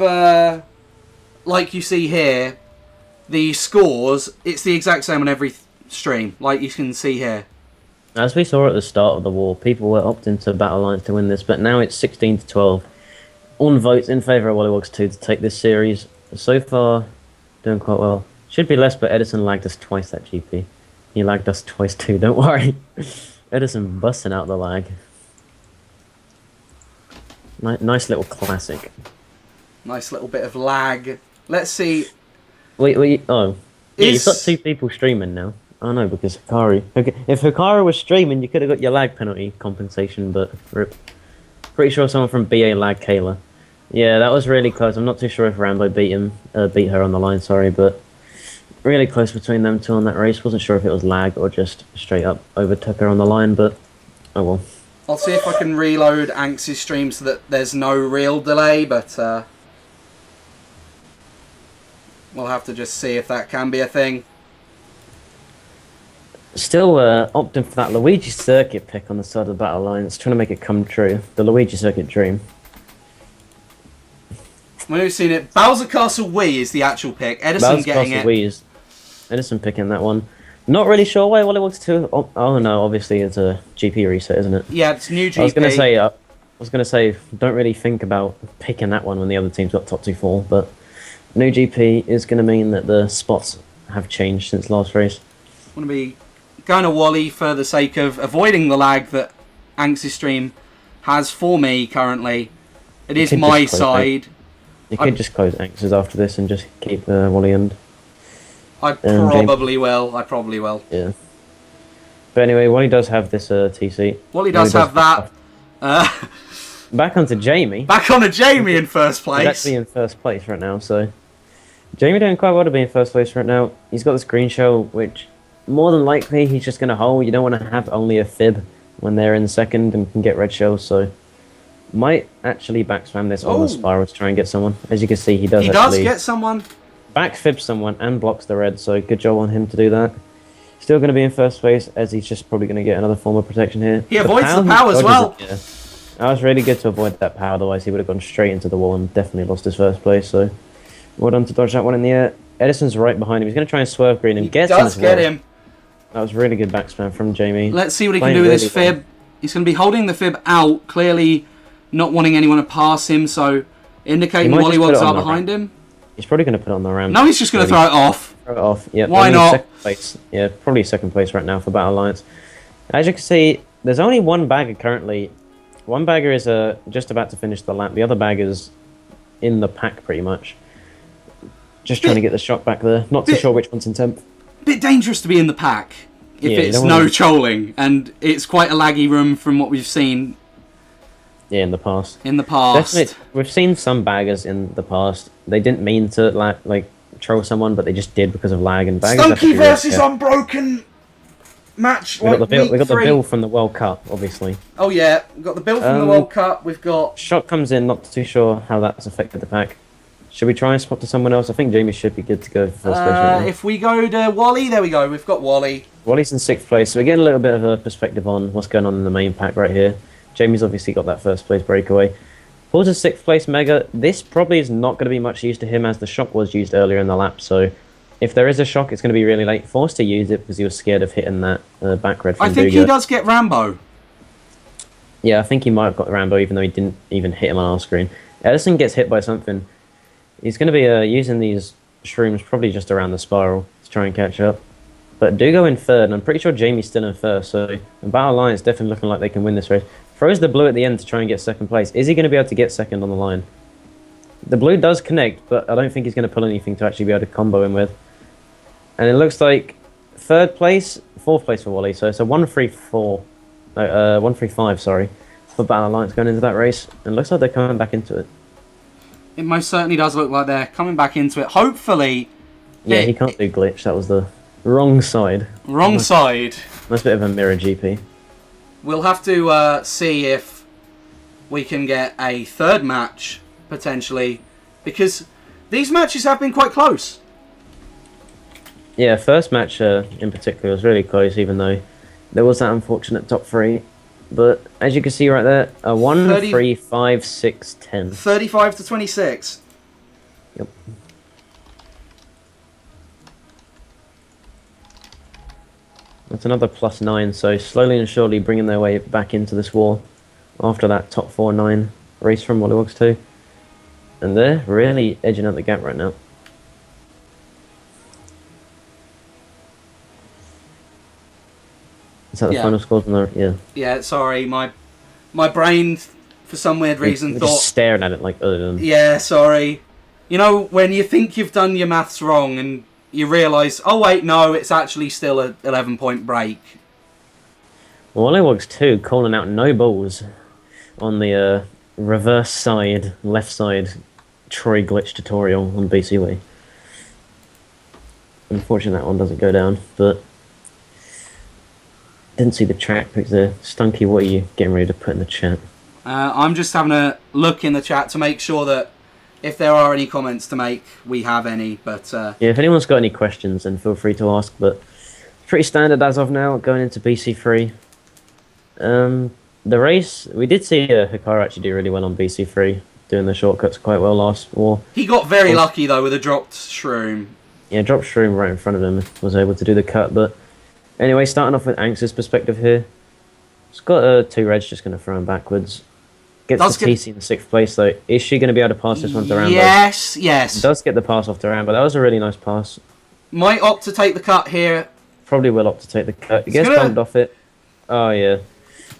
like you see here, the scores, it's the exact same on every stream, like you can see here. As we saw at the start of the war, people were opting to Battle Lines to win this, but now it's 16-12. On votes in favour of WollywogZ 2 to take this series. So far, doing quite well. Should be less, but Edison lagged us twice that GP. He lagged us twice too, don't worry. Edison busting out the lag. Nice little classic. Nice little bit of lag. Let's see. Wait, oh. Yeah, you've got 2 people streaming now. Oh no, because Hikaru. Okay, if Hikaru was streaming, you could have got your lag penalty compensation, but rip. Pretty sure someone from BA lagged Kayla. Yeah, that was really close. I'm not too sure if Rambo beat her on the line, sorry, but really close between them two on that race. Wasn't sure if it was lag or just straight up overtook her on the line, but oh well. I'll see if I can reload Anx's stream so that there's no real delay, but we'll have to just see if that can be a thing. Still opting for that Luigi Circuit pick on the side of the battle lines, trying to make it come true. The Luigi Circuit dream. We've seen it. Bowser Castle Wii is the actual pick. Edison Bowser getting Castle it. Wii is Edison picking that one. Not really sure why WollywogZ 2. Oh no, obviously it's a GP reset, isn't it? Yeah, it's new GP. I was gonna say, don't really think about picking that one when the other team's got top 2-4, but new GP is gonna mean that the spots have changed since last race. I'm gonna be going to Wally for the sake of avoiding the lag that Anx's stream has for me currently. It is my side. You could just close Anx's after this and just keep Wally and I probably will. I probably will. Yeah. But anyway, Wally does have this TC. Wally does have that. Back onto Jamie. Back on to Jamie in first place. He's actually in first place right now, so Jamie doing quite well to be in first place right now. He's got this green shell, which more than likely he's just going to hold. You don't want to have only a fib when they're in second and can get red shells, so might actually backspam this on the spiral to try and get someone. As you can see, he does get someone. Back fib someone and blocks the red, so good job on him to do that. Still going to be in first place, as he's just probably going to get another form of protection here. He avoids the power as well. Yeah. That was really good to avoid that power, otherwise he would have gone straight into the wall and definitely lost his first place, so well done to dodge that one in the air. Edison's right behind him. He's going to try and swerve green and gets him as well. Him. That was really good backspam from Jamie. Let's see what he can do with his fib. He's going to be holding the fib out, clearly not wanting anyone to pass him, so indicating WollywogZ are behind him. He's probably going to put it on the ramp. No, he's just going to throw it off. Throw it off, yeah. Why not? Second place. Yeah, probably second place right now for Battle Alliance. As you can see, there's only one bagger currently. One bagger is just about to finish the lap. The other bagger's in the pack pretty much. Just trying to get the shot back there. Not too sure which one's in 10th. Bit dangerous to be in the pack if it's no trolling, and it's quite a laggy room from what we've seen. Yeah, in the past. Definitely, we've seen some baggers in the past. They didn't mean to like troll someone, but they just did because of lag and baggers. Stunky versus Unbroken match. We got the bill from the World Cup, obviously. Oh yeah, we've got the bill from the World Cup. We've got shot comes in. Not too sure how that's affected the pack. Should we try and swap to someone else? I think Jamie should be good to go for first place right now. If we go to Wally, there we go. We've got Wally. Wally's in 6th place, so we get a little bit of a perspective on what's going on in the main pack right here. Jamie's obviously got that first place breakaway. Paul's a 6th place Mega. This probably is not going to be much use to him as the shock was used earlier in the lap, so if there is a shock, it's going to be really late. Forced to use it because he was scared of hitting that back red from I think Duga. He does get Rambo. Yeah, I think he might have got Rambo even though he didn't even hit him on our screen. Edison gets hit by something. He's going to be using these shrooms probably just around the spiral to try and catch up. But Dugo in 3rd, and I'm pretty sure Jamie's still in 1st, so Battle Alliance definitely looking like they can win this race. Throws the blue at the end to try and get 2nd place. Is he going to be able to get 2nd on the line? The blue does connect, but I don't think he's going to pull anything to actually be able to combo him with. And it looks like 3rd place, 4th place for Wally, so it's a 1-3-4, 1-3-5, sorry, for Battle Alliance going into that race. And it looks like they're coming back into it. It most certainly does look like they're coming back into it. Hopefully... Yeah, he can't do glitch. That was the wrong side. Wrong side. Nice bit of a mirror GP. We'll have to see if we can get a 3rd match, potentially, because these matches have been quite close. Yeah, first match in particular was really close, even though there was that unfortunate top 3. But as you can see right there, a 1-3-5-6-10. 35 to 26. Yep. That's another +9, so slowly and surely bringing their way back into this war after that top 4-9 race from WollywogZ2. And they're really edging out the gap right now. Is that the final scores? Yeah. Yeah, sorry, my brain, for some weird reason, We're thought... just staring at it like, Yeah, sorry. You know, when you think you've done your maths wrong and you realise, oh wait, no, it's actually still a 11-point break. WollywogZ2 calling out no balls on the reverse side, left side Troy glitch tutorial on BCW. Unfortunately, that one doesn't go down, but didn't see the track picks there. Stunky, what are you getting ready to put in the chat? I'm just having a look in the chat to make sure that if there are any comments to make, we have any. But yeah, if anyone's got any questions, then feel free to ask. But pretty standard as of now, going into BC3. The race, we did see Hikaru actually do really well on BC3, doing the shortcuts quite well last war. He got very lucky though with a dropped shroom. Yeah, dropped shroom right in front of him, was able to do the cut. But anyway, starting off with Anx's perspective here. It's got 2 reds, just going to throw him backwards. Gets the TC in 6th place though. Is she going to be able to pass this one to Rambo? Yes, yes. Does get the pass off to Rambo. That was a really nice pass. Might opt to take the cut here. Probably will opt to take the cut. He gets bumped off it. Oh yeah.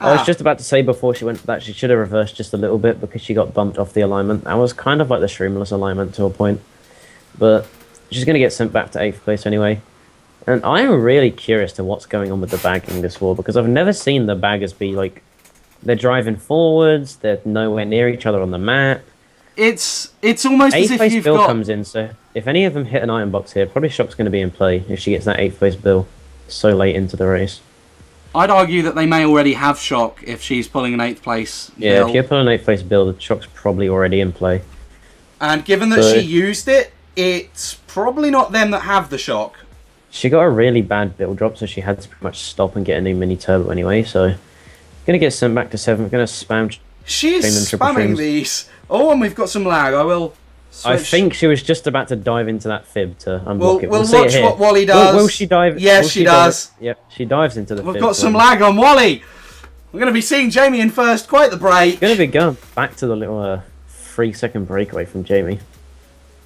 I was just about to say before she went for that, she should have reversed just a little bit because she got bumped off the alignment. That was kind of like the streamless alignment to a point. But she's going to get sent back to 8th place anyway. And I am really curious to what's going on with the bagging this war because I've never seen the baggers be like... They're driving forwards, they're nowhere near each other on the map. It's almost as if you've bill got... comes in, so if any of them hit an item box here, probably Shock's going to be in play if she gets that 8th place bill so late into the race. I'd argue that they may already have Shock if she's pulling an 8th place Yeah, bill. if you're pulling an 8th place bill, the Shock's probably already in play. And given that she used it, it's probably not them that have the Shock. She got a really bad bill drop, so she had to pretty much stop and get a new mini turbo anyway, so... Gonna get sent back to 7th, gonna spam... She's spamming these. Oh, and we've got some lag. I will switch. I think she was just about to dive into that fib to unblock it. We'll watch what Wally does. Will she dive? Yes, she does. Yep, she dives into the fib. We've got some lag on Wally. We're going to be seeing Jamie in first. Quite the break. Gonna be going back to the little 3-second breakaway from Jamie.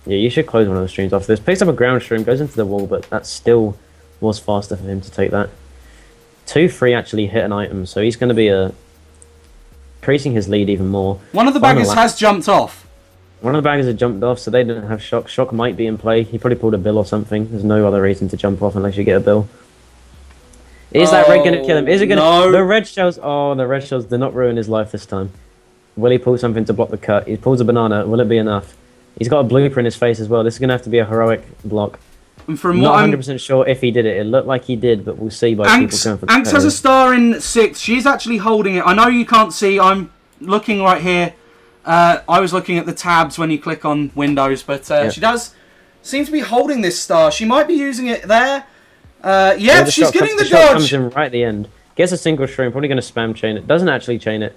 Yeah, you should close one of the streams after this. Picks up a ground stream, goes into the wall, but that still was faster for him to take that. 2-3 actually hit an item, so he's going to be increasing his lead even more. One of the baggers has jumped off. One of the baggers had jumped off, so they didn't have Shock. Shock might be in play. He probably pulled a bill or something. There's no other reason to jump off unless you get a bill. Is that red going to kill him? Is it going to... No. The red shells... Oh, the red shells did not ruin his life this time. Will he pull something to block the cut? He pulls a banana. Will it be enough? He's got a blooper in his face as well. This is going to have to be a heroic block. And from Not what 100% sure if he did it. It looked like he did, but we'll see by people going for the Anx has a star in 6th. She's actually holding it. I know you can't see. I'm looking right here. I was looking at the tabs when you click on Windows, but she does seem to be holding this star. She might be using it there. Yeah, she's getting the dodge. Comes in right at the end. Gets a single shroom. Probably going to spam chain it. Doesn't actually chain it.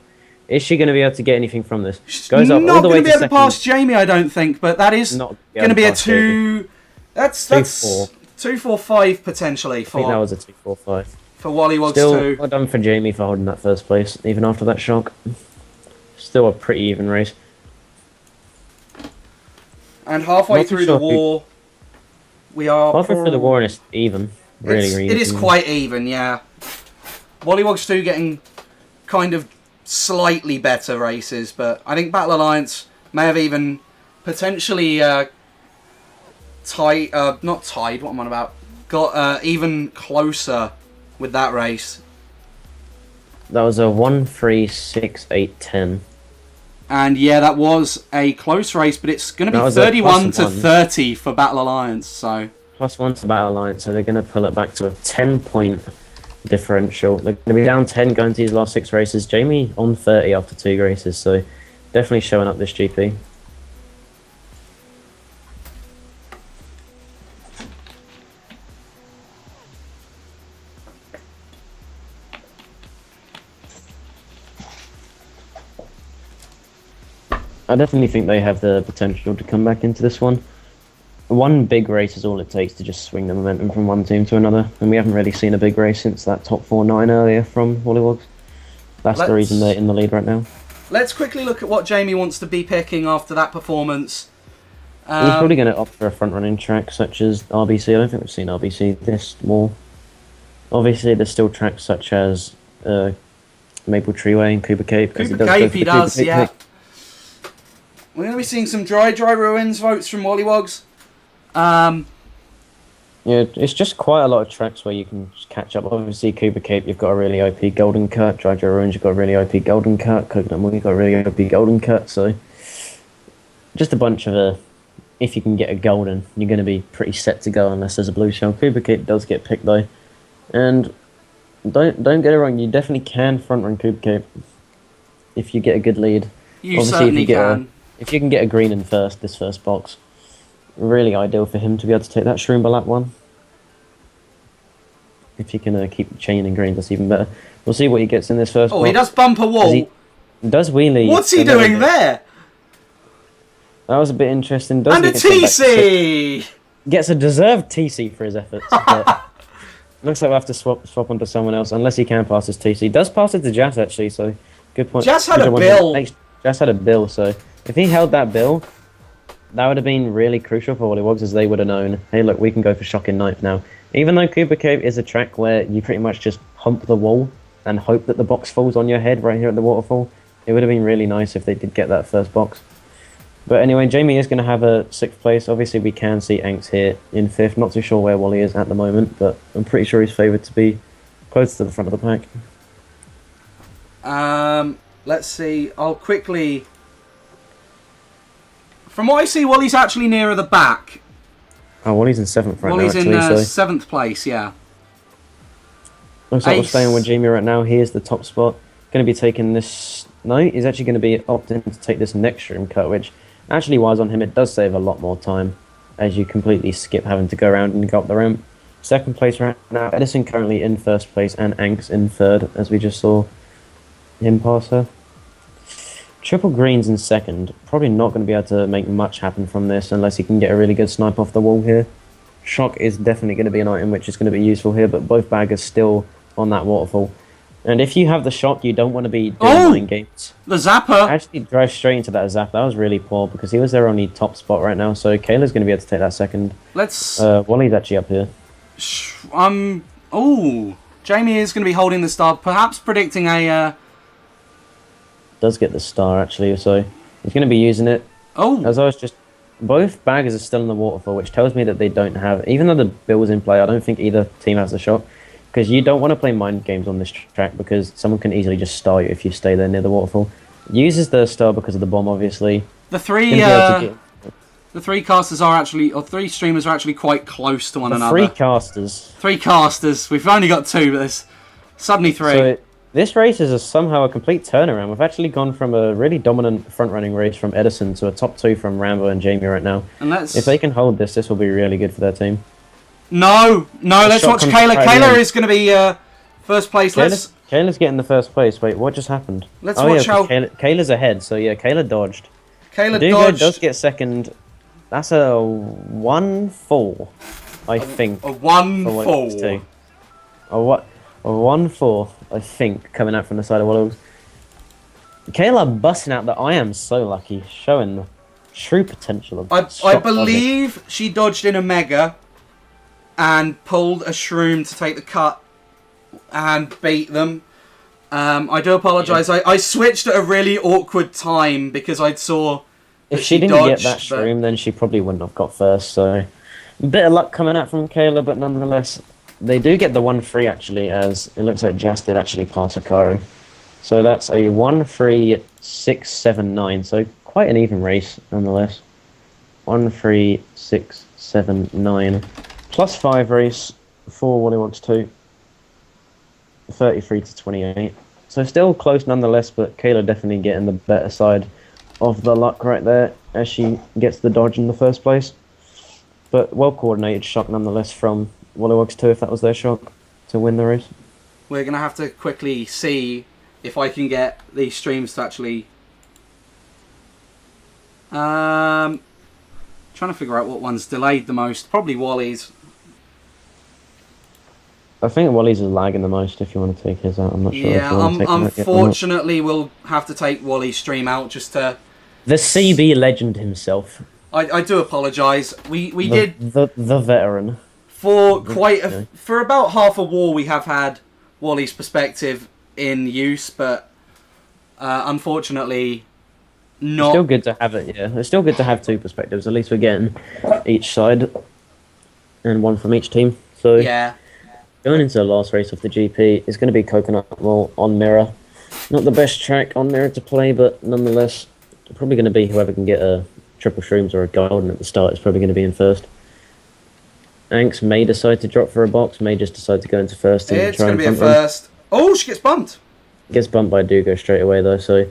Is she going to be able to get anything from this? Goes up all the way to second. Not going to be able to pass Jamie, I don't think, but that is going to be a 2... That's 2-4-5 potentially for... I think that was a 2-4-5. For WollywogZ2. Still, well done for Jamie for holding that first place, even after that shock. Still a pretty even race. And halfway through the war, we are... Halfway through the war and it's even. Really even. It is quite even, yeah. WollywogZ2 getting kind of slightly better races, but I think Battle Alliance may have even potentially... not tied, what am I on about? Got even closer with that race. That was a 1-3-6-8-10. And yeah, that was a close race, but it's going to be 31-30 for Battle Alliance, so... +1 to Battle Alliance, so they're going to pull it back to a 10-point differential. They're going to be down 10 going to these last 6 races. Jamie on 30 after 2 races, so definitely showing up this GP. I definitely think they have the potential to come back into this one. one big race is all it takes to just swing the momentum from one team to another, and we haven't really seen a big race since that top 4-9 earlier from WollywogZ. That's the reason they're in the lead right now. Let's quickly look at what Jamie wants to be picking after that performance. He's probably going to opt for a front-running track such as RBC. I don't think we've seen RBC this more. Obviously, there's still tracks such as Maple Treeway and Cooper Cape. Cooper Cape, he does, yeah. We're going to be seeing some dry ruins votes from WollywogZ. Yeah, it's just quite a lot of tracks where you can just catch up. Obviously, Cooper Cape, you've got a really OP Golden Cut. Dry Ruins, you've got a really OP Golden Cut. Coconut Moon, you've got a really OP Golden Cut. So, just a bunch of if you can get a golden, you're going to be pretty set to go unless there's a blue shell. Cooper Cape does get picked though, and don't get it wrong, you definitely can front run Cooper Cape if you get a good lead. You certainly can. If you can get a green in this first box, really ideal for him to be able to take that Shroom Balak one. If you can keep chaining green, that's even better. We'll see what he gets in this first box. He does bump a wall. Does wheelie. What's he doing there? That was a bit interesting. And a TC! Gets a deserved TC for his efforts. But looks like we'll have to swap onto someone else, unless he can pass his TC. Does pass it to Jazz, actually, so good point. Jazz had a bill. Jazz had a bill, so if he held that bill, that would have been really crucial for WollywogZ, as they would have known, hey, look, we can go for Shocking Ninth now. Even though Cooper Cave is a track where you pretty much just hump the wall and hope that the box falls on your head right here at the waterfall, it would have been really nice if they did get that first box. But anyway, Jamie is going to have a 6th place. Obviously, we can see Anks here in 5th. Not too sure where Wally is at the moment, but I'm pretty sure he's favoured to be close to the front of the pack. Let's see. I'll quickly... From what I see, Wally's actually nearer the back. Oh, Wally's in 7th right Wally's now, actually. Wally's in 7th place, yeah. Looks like we're staying with Jamie right now. Here's the top spot. Going to be taking this... No, he's actually going to be opting to take this next room cut, which... Actually, wise on him, it does save a lot more time as you completely skip having to go around and go up the ramp. 2nd place right now, Edison currently in 1st place and Anks in 3rd, as we just saw him pass her. Triple Green's in 2nd. Probably not going to be able to make much happen from this unless he can get a really good snipe off the wall here. Shock is definitely going to be an item which is going to be useful here, but both baggers still on that waterfall. And if you have the shock, you don't want to be doing mind games. The Zapper! Actually drive straight into that Zap. That was really poor because he was their only top spot right now. So Kayla's going to be able to take that 2nd. Let's... Wally's actually up here. Jamie is going to be holding the star. Perhaps predicting a... Does get the star, actually. So he's going to be using it. As I was just... Both baggers are still in the waterfall, which tells me that they don't have... Even though the bill was in play, I don't think either team has the shock. Because you don't want to play mind games on this track because someone can easily just star you if you stay there near the waterfall. Uses the star because of the bomb, obviously. The three casters are actually, or 3 streamers are actually quite close to one another. 3 casters. 3 casters. We've only got 2, but there's suddenly 3. So this race is somehow a complete turnaround. We've actually gone from a really dominant front-running race from Edison to a top 2 from Rambo and Jamie right now. And if they can hold this, this will be really good for their team. No, let's watch Kayla. Kayla is going to be 1st place. Kayla's getting the 1st place. Wait, what just happened? Let's watch how... Kayla's ahead, so yeah, Kayla dodged. Kayla dodged. Does get 2nd. That's a 1-4, I think. A 1-4. A 1-4, I think, coming out from the side of WollywogZ. Kayla busting out that I am so lucky, showing the true potential of I believe she dodged in a Mega and pulled a Shroom to take the cut and beat them. I do apologise. Yeah. I switched at a really awkward time because I saw... If she didn't get that Shroom, then she probably wouldn't have got 1st, so... A bit of luck coming out from Kayla, but nonetheless... They do get the 1-3, actually, as it looks like Jazz did actually pass Hikaru. So that's a 1-3, 6, 7, 9. So quite an even race, nonetheless. 1-3, 6, 7, 9... +5 race for WollywogZ 2. 33 to 28. So still close nonetheless, but Kayla definitely getting the better side of the luck right there as she gets the dodge in the 1st place. But well coordinated shock nonetheless from WollywogZ 2 if that was their shock to win the race. We're going to have to quickly see if I can get these streams to actually... Trying to figure out what one's delayed the most. Probably Wally's. I think WollywogZ is lagging the most if you want to take his out. I'm not sure. Yeah, if you want to take unfortunately, we'll have to take Wally's stream out just to... The CB legend himself. I do apologise. We did... The veteran. For about half a war, we have had Wally's perspective in use, but unfortunately... Not... It's still good to have it, yeah. It's still good to have two perspectives. At least we're getting each side and one from each team. So yeah. Going into the last race of the GP, it's going to be Coconut Mall on Mirror. Not the best track on Mirror to play, but nonetheless, probably going to be whoever can get a triple shrooms or a golden at the start is probably going to be in first. Anx may decide to drop for a box, may just decide to go into first. And it's try going to and be a first. Oh, she gets bumped. Gets bumped by Dugo straight away, though, so...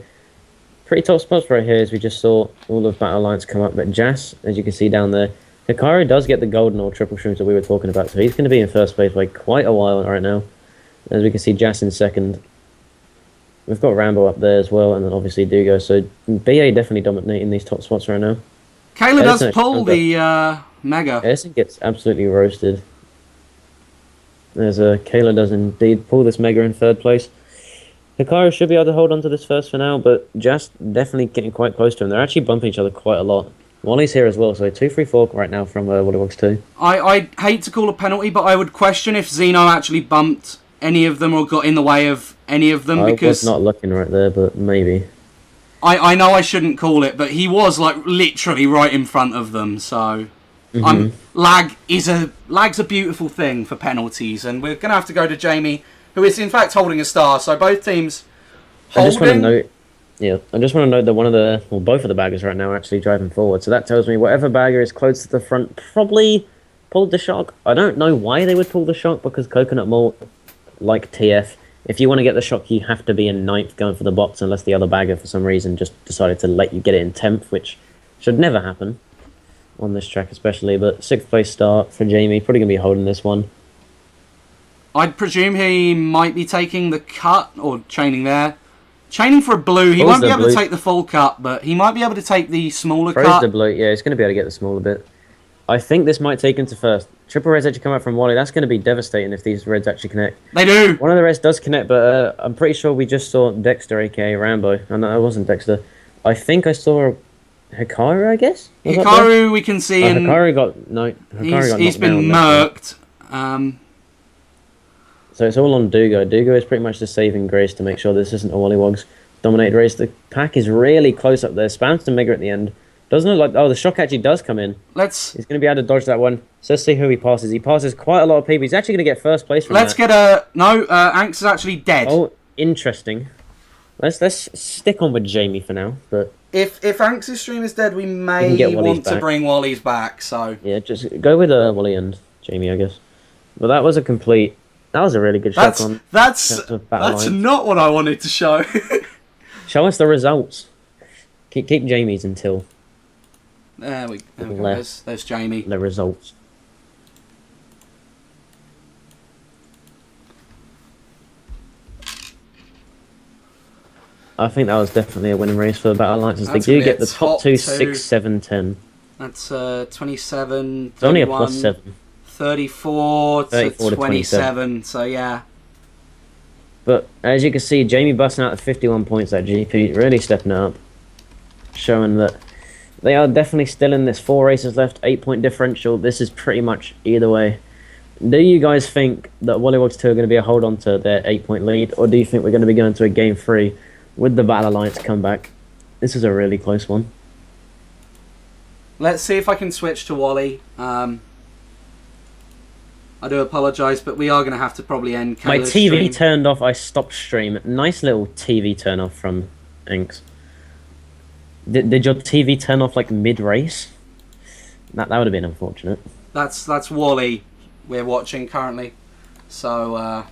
Pretty top spots right here, as we just saw all of Battle Alliance come up. But Jas, as you can see down there, Hikaru does get the golden or triple shrooms that we were talking about. So he's going to be in first place by quite a while right now. As we can see, Jas in second. We've got Rambo up there as well, and then obviously Dugo. So BA definitely dominating these top spots right now. Kayla does pull the Mega. Edison gets absolutely roasted. As Kayla does indeed pull this Mega in third place. Hikaru should be able to hold on to this first for now, but Jas definitely getting quite close to him. They're actually bumping each other quite a lot. Wally's here as well, so 2-3-4 right now from WollywogZ 2. I hate to call a penalty, but I would question if Zeno actually bumped any of them or got in the way of any of them. Because was not looking right there, but maybe. I know I shouldn't call it, but he was like literally right in front of them, so... Lag's a beautiful thing for penalties, and we're going to have to go to Jamie, who is in fact holding a star. So both teams holding. I just want to note that both of the baggers right now are actually driving forward. So that tells me whatever bagger is close to the front probably pulled the shock. I don't know why they would pull the shock, because Coconut Malt, like TF, if you want to get the shock, you have to be in 9th going for the box, unless the other bagger for some reason just decided to let you get it in 10th, which should never happen on this track especially. But 6th place start for Jamie, probably going to be holding this one. I'd presume he might be taking the cut or chaining there. Chaining for a blue. He won't be able to take the full cut, but he might be able to take the smaller cut. The blue. Yeah, he's going to be able to get the smaller bit. I think this might take him to first. Triple reds actually come out from Wally. That's going to be devastating if these reds actually connect. They do. One of the reds does connect, but I'm pretty sure we just saw Dexter, aka Rambo. And that wasn't Dexter. I think I saw Hikaru, I guess? Hikaru, we can see. Hikaru got... No, he's been murked. So it's all on Dugo. Dugo is pretty much the saving grace to make sure this isn't a WollywogZ dominated race. The pack is really close up there. Spams to Mega at the end. Doesn't look like... Oh, the shock actually does come in. He's going to be able to dodge that one. So let's see who he passes. He passes quite a lot of people. He's actually going to get first place from that. Anx is actually dead. Oh, interesting. Let's stick on with Jamie for now. But if Anx's stream is dead, we may want to bring Wally's back. So yeah, just go with Wally and Jamie, I guess. But that was a complete... That was a really good shot on. That's not what I wanted to show. Show us the results. Keep Jamie's until. There we go. There's Jamie. The results. I think that was definitely a winning race for the Battle Alliances. They do get the top 2, 6, 7, 10. That's 27. It's only a +7. 34 to 27, so yeah. But as you can see, Jamie busting out the 51 points at GP, really stepping up. Showing that they are definitely still in this. 4 races left, 8-point differential. This is pretty much either way. Do you guys think that WollywogZ 2 are going to be a hold on to their 8-point lead, or do you think we're going to be going to a game 3 with the Battle Alliance comeback? This is a really close one. Let's see if I can switch to Wally. I do apologise, but we are going to have to probably end Kayla's My TV stream. turned off, I stopped stream. Nice little TV turn off from Inks. Did your TV turn off like mid-race? That would have been unfortunate. That's Wally we're watching currently. So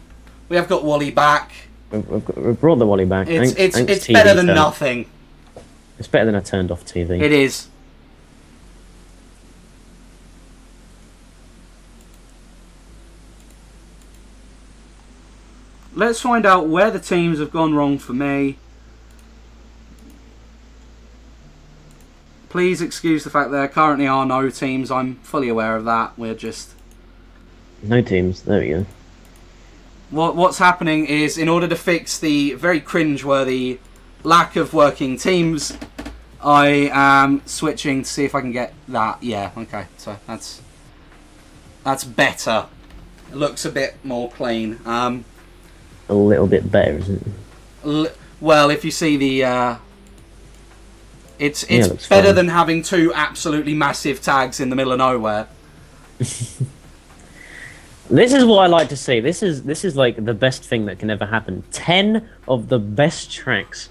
we have got Wally back. We've brought the Wally back. It's better than nothing. It's better than a turned off TV. It is. Let's find out where the teams have gone wrong for me. Please excuse the fact there currently are no teams. I'm fully aware of that. We're just... No teams. There we go. What's happening is, in order to fix the very cringe-worthy lack of working teams, I am switching to see if I can get that. Yeah, okay. So that's better. It looks a bit more clean. A little bit better, isn't it? Well, if you see the... It's better fine than having two absolutely massive tags in the middle of nowhere. This is what I like to see. This is like the best thing that can ever happen. 10 of the best tracks.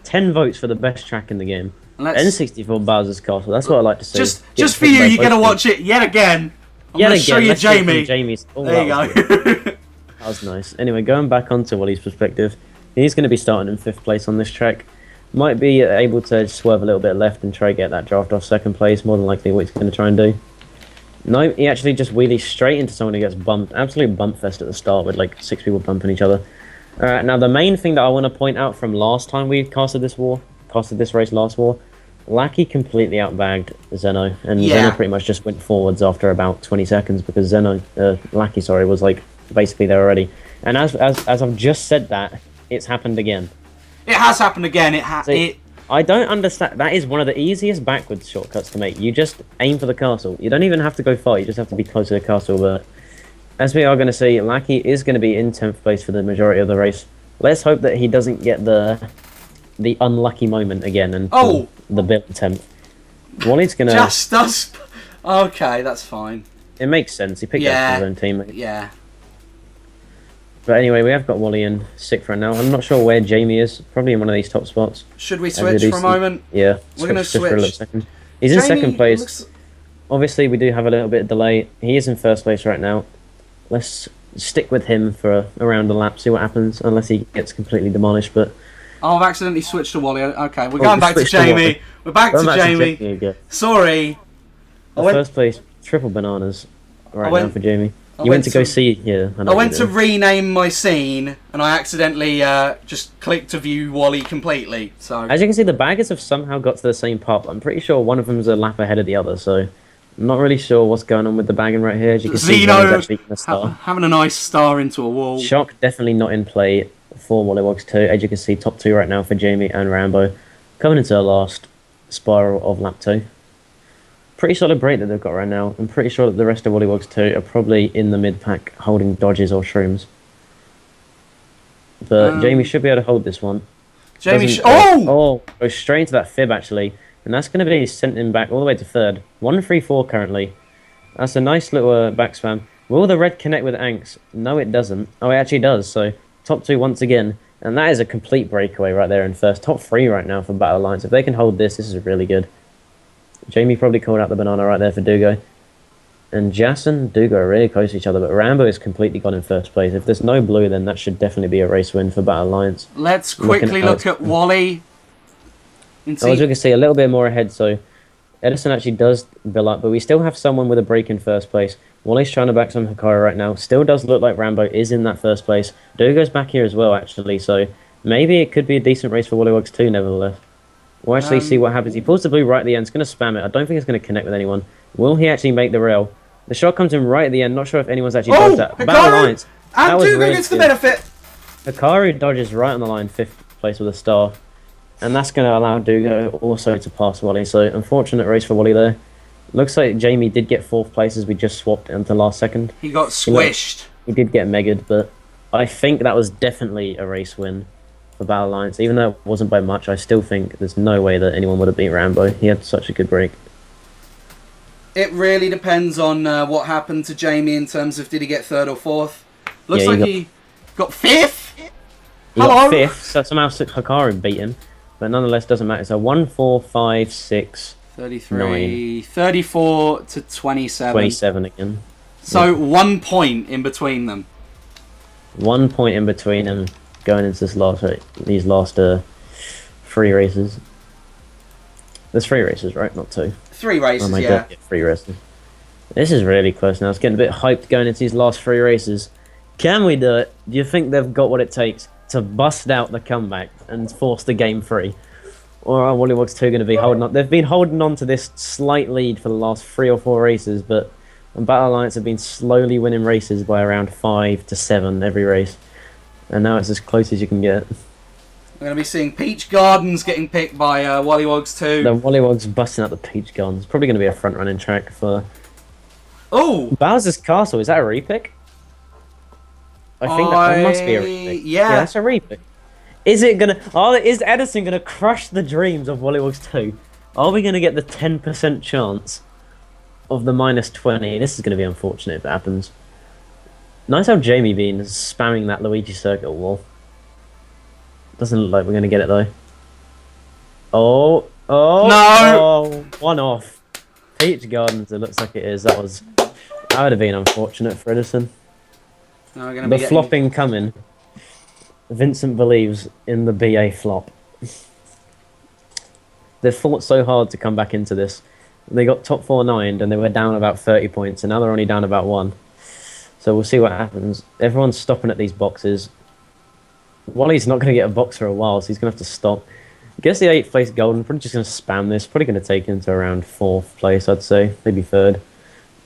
10 votes for the best track in the game. N64 Bowser's Castle. That's what I like to see. Just for you, you're going to watch it yet again. I'm going to show you Jamie. There you go. That was nice. Anyway, going back onto Wally's perspective, he's going to be starting in 5th place on this track. Might be able to swerve a little bit left and try to get that draft off 2nd place. More than likely what he's going to try and do. No, he actually just wheelies straight into someone who gets bumped. Absolute bump fest at the start with like 6 people bumping each other. Now the main thing that I want to point out from last time we casted this race last war, Lackey completely outbagged Zeno, and Zeno pretty much just went forwards after about 20 seconds because Lackey was like basically there already. And as I've just said that, it's happened again. It has happened again. I don't understand. That is one of the easiest backwards shortcuts to make. You just aim for the castle. You don't even have to go far. You just have to be close to the castle. But as we are going to see, Lackey is going to be in 10th place for the majority of the race. Let's hope that he doesn't get the unlucky moment again and the bit 10th. Wally's going to... Just us... Okay, that's fine. It makes sense. He picked up his own teammate. Yeah. But anyway, we have got Wally in 6th right now. I'm not sure where Jamie is. Probably in one of these top spots. Should we switch for a moment? Yeah. We're going to switch. For a little second. He's in 2nd place. Obviously, we do have a little bit of delay. He is in 1st place right now. Let's stick with him for around the lap, see what happens, unless he gets completely demolished. But I've accidentally switched to Wally. Okay, we're going back to Jamie. We're back to Jamie. Sorry. First place, triple bananas now for Jamie. You went to go see... Yeah, I went to rename my scene, and I accidentally just clicked to view Wally completely. So as you can see, the baggers have somehow got to the same pop. I'm pretty sure one of them's a lap ahead of the other, so I'm not really sure what's going on with the bagging right here. As you can see, actually having a nice star into a wall. Shock definitely not in play for WollywogZ2. As you can see, top 2 right now for Jamie and Rambo. Coming into the last spiral of lap 2. Pretty solid break that they've got right now. I'm pretty sure that the rest of WollywogZ2 are probably in the mid-pack holding dodges or shrooms. But Jamie should be able to hold this one. Jamie goes straight into that fib actually. And that's going to be sent him back all the way to 3rd. 1-3-4 currently. That's a nice little back spam. Will the red connect with Anks? No, it doesn't. Oh, it actually does. So top 2 once again. And that is a complete breakaway right there in 1st. Top 3 right now for Battle Alliance. If they can hold this is really good. Jamie probably called out the banana right there for Dugo. And Jas and Dugo are really close to each other, but Rambo is completely gone in 1st place. If there's no blue, then that should definitely be a race win for Battle Alliance. Let's quickly look at Wally. As you can see, a little bit more ahead, so Edison actually does build up, but we still have someone with a break in 1st place. Wally's trying to back some Hikaru right now. Still does look like Rambo is in that 1st place. Dugo's back here as well, actually, so maybe it could be a decent race for WollywogZ2, nevertheless. We'll actually see what happens. He pulls the blue right at the end. It's going to spam it. I don't think it's going to connect with anyone. Will he actually make the rail? The shot comes in right at the end. Not sure if anyone's actually dodged that. Battle Alliance. And Dugo gets the benefit. Hikaru dodges right on the line, 5th place with a star. And that's going to allow Dugo also to pass Wally. So, unfortunate race for Wally there. Looks like Jamie did get 4th place as we just swapped into last second. He got squished. He did get megged, but I think that was definitely a race win for Battle Alliance. Even though it wasn't by much, I still think there's no way that anyone would have beat Rambo. He had such a good break. It really depends on what happened to Jamie in terms of did he get 3rd or 4th. Looks like he got 5th. He got 5th, so somehow Hikaru beat him. But nonetheless, doesn't matter. So 1, 4, 5, 6, 33, 34 to 27. 27 again. So 1 point in between them. 1 point in between them going into these last 3 races. There's 3 races, right? Not 2. 3 races, oh my God, 3 races. This is really close now. It's getting a bit hyped going into these last 3 races. Can we do it? Do you think they've got what it takes to bust out the comeback and force the game free? Or are WollywogZ 2 going to be holding on? They've been holding on to this slight lead for the last 3 or 4 races, but Battle Alliance have been slowly winning races by around 5 to 7 every race. And now it's as close as you can get. We're going to be seeing Peach Gardens getting picked by WollywogZ 2. The WollywogZ busting out the Peach Gardens. Probably going to be a front-running track for... Oh! Bowser's Castle, is that a repick? I think that must be a repick. Yeah, that's a repick. Is it gonna? Is Edison gonna crush the dreams of WollywogZ 2? Are we gonna get the 10% chance of the -20? This is gonna be unfortunate if it happens. Nice how Jamie Bean is spamming that Luigi circuit wall. Doesn't look like we're gonna get it though. Oh no! 1 off. Peach Gardens. It looks like it is. That would have been unfortunate for Edison. No, we're gonna be the flopping coming. Vincent believes in the BA flop. They've fought so hard to come back into this. They got top 4-9 and they were down about 30 points, and now they're only down about 1. So we'll see what happens. Everyone's stopping at these boxes. Wally's not going to get a box for a while, so he's going to have to stop. Gets the 8th place golden, probably just going to spam this. Probably going to take him to around 4th place, I'd say. Maybe 3rd.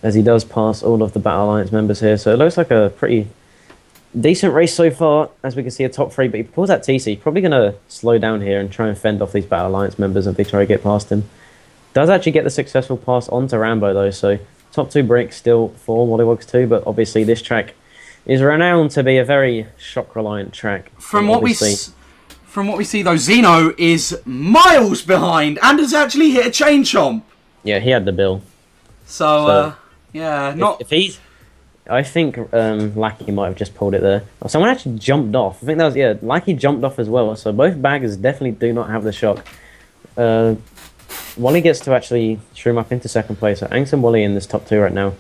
As he does pass all of the Battle Alliance members here. So it looks like a pretty decent race so far, as we can see a top 3, but he pulls that TC. Probably going to slow down here and try and fend off these Battle Alliance members if they try to get past him. Does actually get the successful pass onto Rambo though, so top 2 breaks still for WollywogZ 2, but obviously this track is renowned to be a very shock-reliant track. From what we see though, Zeno is miles behind and has actually hit a chain chomp. Yeah, he had the bill. So yeah, not... If he's... I think Lackey might have just pulled it there. Oh, someone actually jumped off. I think that was, yeah, Lackey jumped off as well. So both baggers definitely do not have the shock. Wally gets to actually shroom up into 2nd place. So Anx and Wally in this top 2 right now.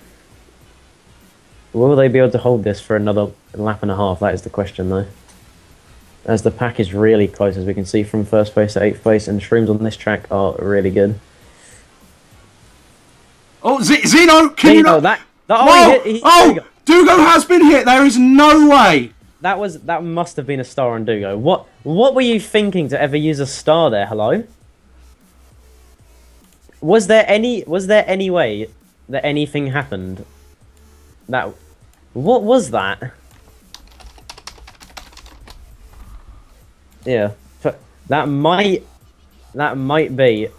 Will they be able to hold this for another lap and a half? That is the question though. As the pack is really close, as we can see from 1st place to 8th place, and shrooms on this track are really good. Oh, Zeno, can you not... Dugo has been hit. There is no way. That must have been a star on Dugo. What were you thinking to ever use a star there? Hello? Was there any way that anything happened? What was that? Yeah, that might be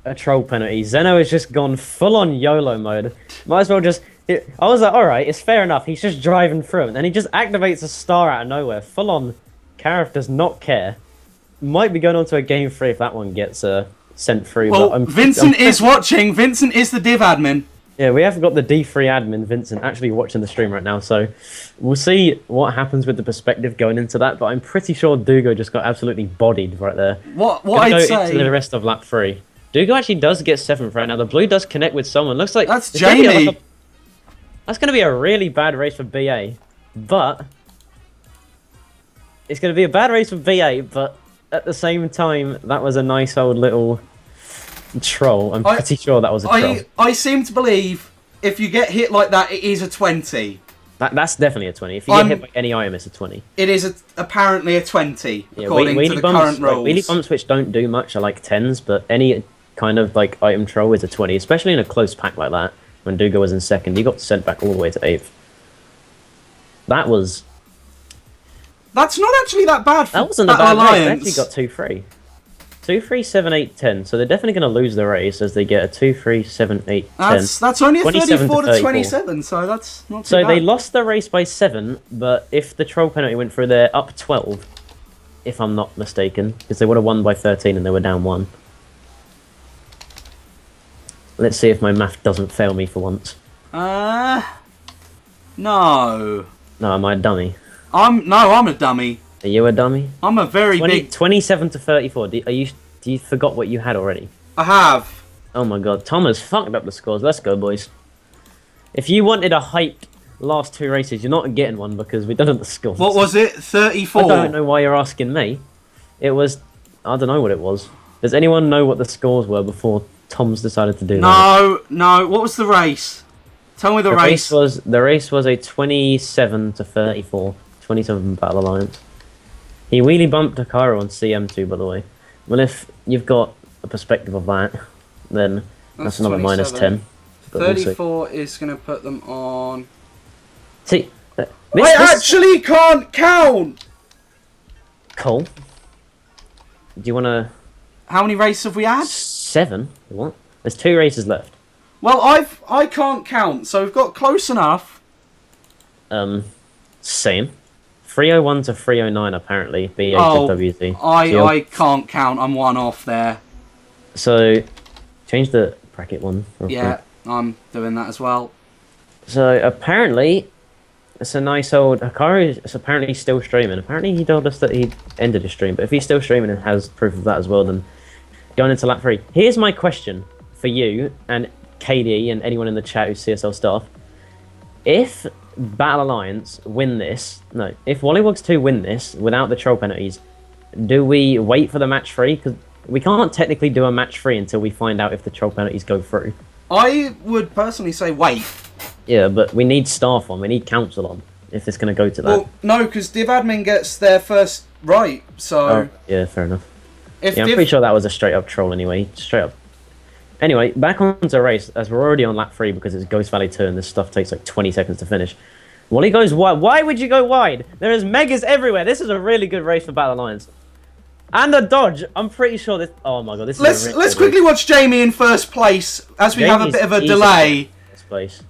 a troll penalty. Zeno has just gone full on YOLO mode. Might as well just... I was like, alright, it's fair enough. He's just driving through, and then he just activates a star out of nowhere. Full on, Karif does not care. Might be going on to a game 3 if that one gets sent through. Well, but Vincent is watching. Vincent is the div admin. Yeah, we have got the D3 admin, Vincent, actually watching the stream right now. So we'll see what happens with the perspective going into that. But I'm pretty sure Dugo just got absolutely bodied right there. What I'd say... into the rest of lap 3. Dugo actually does get 7th right now. The blue does connect with someone. Looks like... That's Jamie. That's going to be a really bad race for BA. But... It's going to be a bad race for BA, but at the same time, that was a nice old little troll. I'm pretty sure that was a troll. I seem to believe if you get hit like that, it is a 20. That's definitely a 20. If you get hit by any item, it's a 20. It is apparently a 20, yeah, according to the current rules. Wheelie bumps which don't do much are like 10s, but any kind of like item troll is a 20, especially in a close pack like that. When Dugo was in 2nd, he got sent back all the way to 8th. That was... That's not actually that bad for That wasn't a bad Alliance. race. They actually got 2-3. 2-3, 7, 8, 10. So they're definitely going to lose the race as they get a 2-3, 7, 8, 10. That's only a 34 to 34. 27, so that's not too So bad. they lost the race by 7, but if the troll penalty went through, they're up 12, if I'm not mistaken, because they would have won by 13 and they were down 1. Let's see if my math doesn't fail me for once. No. No, am I a dummy? I'm a dummy. Are you a dummy? I'm a very big... 27 to 34. Do you forgot what you had already? I have. Oh my god, Tom has fucked up the scores. Let's go, boys. If you wanted a hyped last 2 races, you're not getting one because we don't have the scores. What was it? 34? I don't know why you're asking me. It was... I don't know what it was. Does anyone know what the scores were before Tom's decided to do that? No. What was the race? Tell me the race. The race was a 27 to 34. 27 Battle Alliance. He wheelie bumped Takara on CM2, by the way. Well, if you've got a perspective of that, then that's another minus 10. But we'll see. 34 is going to put them on... See, I actually can't count! Cole, do you want to... How many races have we had? 7? What? There's 2 races left. Well, I can't count, so we've got close enough. Same. 301 to 309 apparently, BA to WZ. I can't count, I'm one off there. So, change the bracket one. Yeah, I'm doing that as well. So, apparently, it's a nice old... Hikaru is apparently still streaming. Apparently, he told us that he ended his stream, but if he's still streaming and has proof of that as well, then going into lap 3. Here's my question for you, and KD, and anyone in the chat who's CSL staff. If Battle Alliance win this... No, if WollywogZ 2 win this, without the troll penalties, do we wait for the match 3? Because we can't technically do a match 3 until we find out if the troll penalties go through. I would personally say wait. Yeah, but we need staff on, we need council on, if it's going to go to that. Well, no, because Div Admin gets their first right, so... Oh, yeah, fair enough. I'm pretty sure that was a straight-up troll anyway, straight up. Anyway, back onto the race, as we're already on lap 3 because it's Ghost Valley 2 and this stuff takes like 20 seconds to finish. Wally goes wide. Why would you go wide? There is megas everywhere. This is a really good race for Battle Alliance. And a dodge. I'm pretty sure this... Oh my god, this is Let's quickly watch Jamie in first place, as we have a bit of a delay. First place.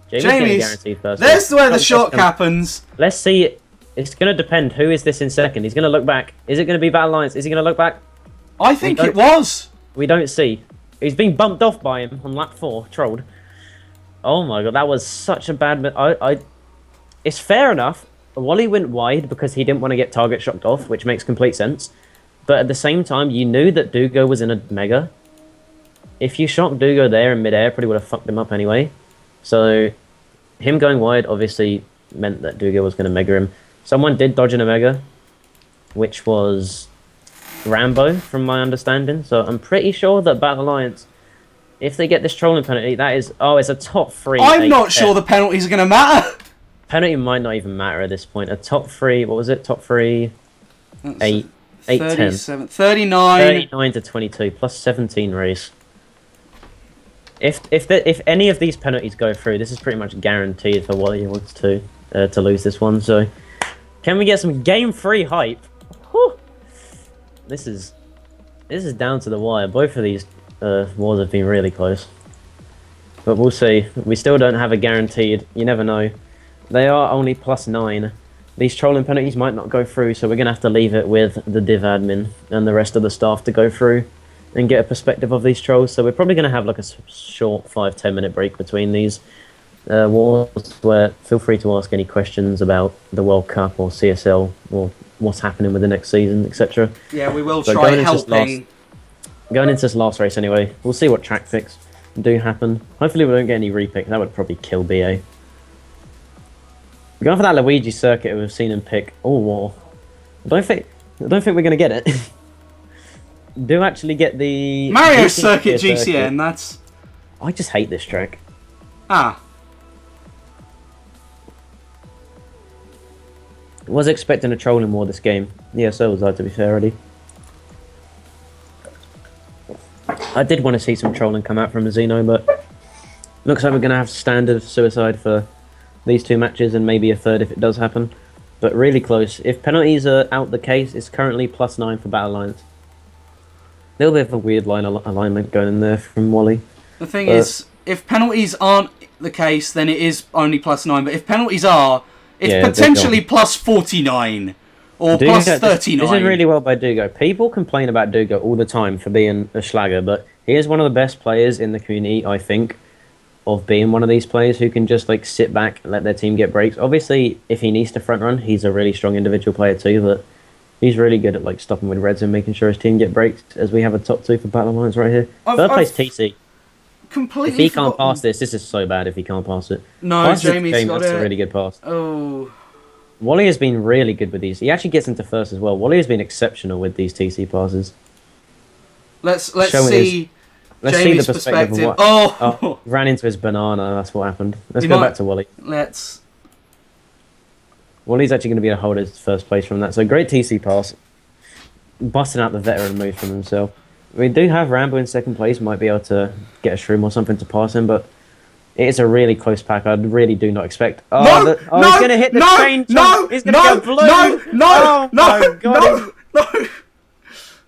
Jamie's guaranteed first there's place. where the shock happens. Let's see. It's going to depend. Who is this in second? He's going to look back. Is it going to be Battle Alliance? Is he going to look back? I think it was. We don't see. He's been bumped off by him on lap 4. Trolled. Oh my god, that was such a bad... It's fair enough. Wally went wide because he didn't want to get target shocked off, which makes complete sense. But at the same time, you knew that Dugo was in a mega. If you shocked Dugo there in midair, probably would have fucked him up anyway. So, him going wide obviously meant that Dugo was going to mega him. Someone did dodge in a mega, which was Rambo, from my understanding. So, I'm pretty sure that Battle Alliance, if they get this trolling penalty, that is... Oh, it's a top 3. I'm not sure the penalties are going to matter. Penalty might not even matter at this point. A top 3, what was it? Top 3, 8, 10. 39 to 22, plus 17 race. If any of these penalties go through, this is pretty much guaranteed for WollywogZ to lose this one. So, can we get some game 3 hype? Whew. This is down to the wire. Both of these wars have been really close, but we'll see. We still don't have a guaranteed. You never know. They are only plus 9. These trolling penalties might not go through, so we're going to have to leave it with the div admin and the rest of the staff to go through and get a perspective of these trolls. So we're probably going to have like a short 5-10 minute break between these wars, where feel free to ask any questions about the World Cup or CSL or what's happening with the next season, etc. Yeah, we will try helping. Going into this last race anyway, we'll see what track picks do happen. Hopefully we don't get any repick. That would probably kill BA. We're going for that Luigi circuit we've seen him pick all war. I don't think we're going to get it. Do actually get the Mario Circuit GCN. That's... I just hate this track. Ah. Was expecting a trolling war this game. Yeah, so was I, to be fair, already. I did want to see some trolling come out from Zeno, but looks like we're going to have standard suicide for these 2 matches and maybe a third if it does happen. But really close. If penalties are out the case, it's currently plus 9 for Battle Alliance. A little bit of a weird alignment going in there from Wally. The thing is, if penalties aren't the case, then it is only plus 9. But if penalties are, it's potentially plus 49 or Dugo, plus 39. This is really well by Dugo. People complain about Dugo all the time for being a schlagger, but he is one of the best players in the community, I think, of being one of these players who can just like sit back and let their team get breaks. Obviously, if he needs to front run, he's a really strong individual player too, but he's really good at like stopping with reds and making sure his team get breaks, as we have a top 2 for Battle Alliance right here. Third place TC. Completely if he can't pass this is so bad if he can't pass it. No, Jamie's got That's a really good pass. Oh. Wally has been really good with these. He actually gets into first as well. Wally has been exceptional with these TC passes. Let's see Jamie's the perspective. Of oh, ran into his banana. That's what happened. Let's go back to Wally. Wally's actually going to be able to hold his first place from that. So great TC pass. Busting out the veteran move from himself. We do have Rambo in second place. Might be able to get a shroom or something to pass him, but it is a really close pack. I really do not expect. Oh, No! he's gonna hit the train. He's gonna get blue. Oh my God, no!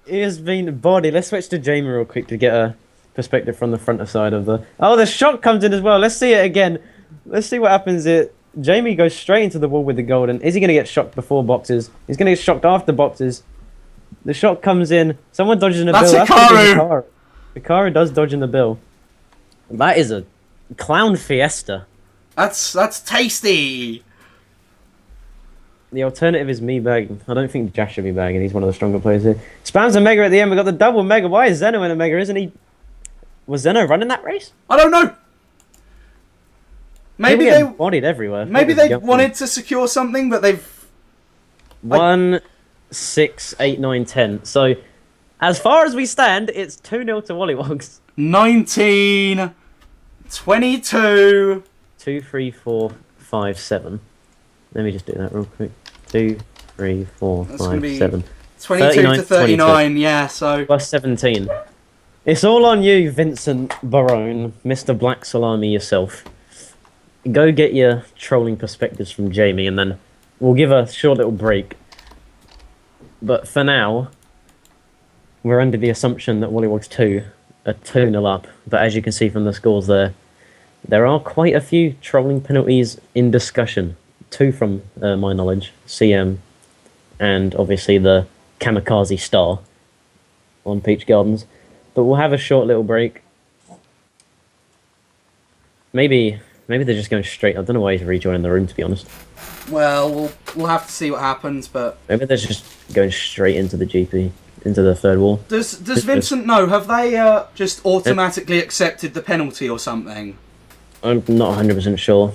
he has been bodied. Let's switch to Jamie real quick to get a perspective from the front side of the. Oh, the shot comes in as well. Let's see it again. Let's see what happens. Jamie goes straight into the wall with the golden. Is he gonna get shocked before boxes? He's gonna get shocked after boxes. The shot comes in. Someone dodges in the bill. That's Hikaru. Hikaru does dodge in the bill. That is a clown fiesta. That's tasty. The alternative is me bagging. I don't think Jash should be bagging. He's one of the stronger players here. Spams a mega at the end. We got the double mega. Why is Zeno in a mega? Isn't he? Was Zeno running that race? I don't know. Maybe they bodied everywhere. Maybe they wanted to secure something, but they've 1, 6, 8, 9, 10. So, as far as we stand, it's 2-0 to WollywogZ. 19, 22. 2, 3, 4, 5, 7. Let me just do that real quick. 2, 3, 4, 5, 7. 22 to 39, yeah, so. Plus 17. It's all on you, Vincent Barone, Mr. Black Salami yourself. Go get your trolling perspectives from Jamie, and then we'll give a short little break. But for now, we're under the assumption that WollywogZ 2 are 2-0 up. But as you can see from the scores there are quite a few trolling penalties in discussion. 2 from my knowledge, CM, and obviously the Kamikaze Star on Peach Gardens. But we'll have a short little break. Maybe they're just going straight. I don't know why he's rejoining the room, to be honest. Well, we'll have to see what happens, but maybe they're just going straight into the GP, into the third wall. Does Vincent know? Have they just automatically accepted the penalty or something? I'm not 100% sure.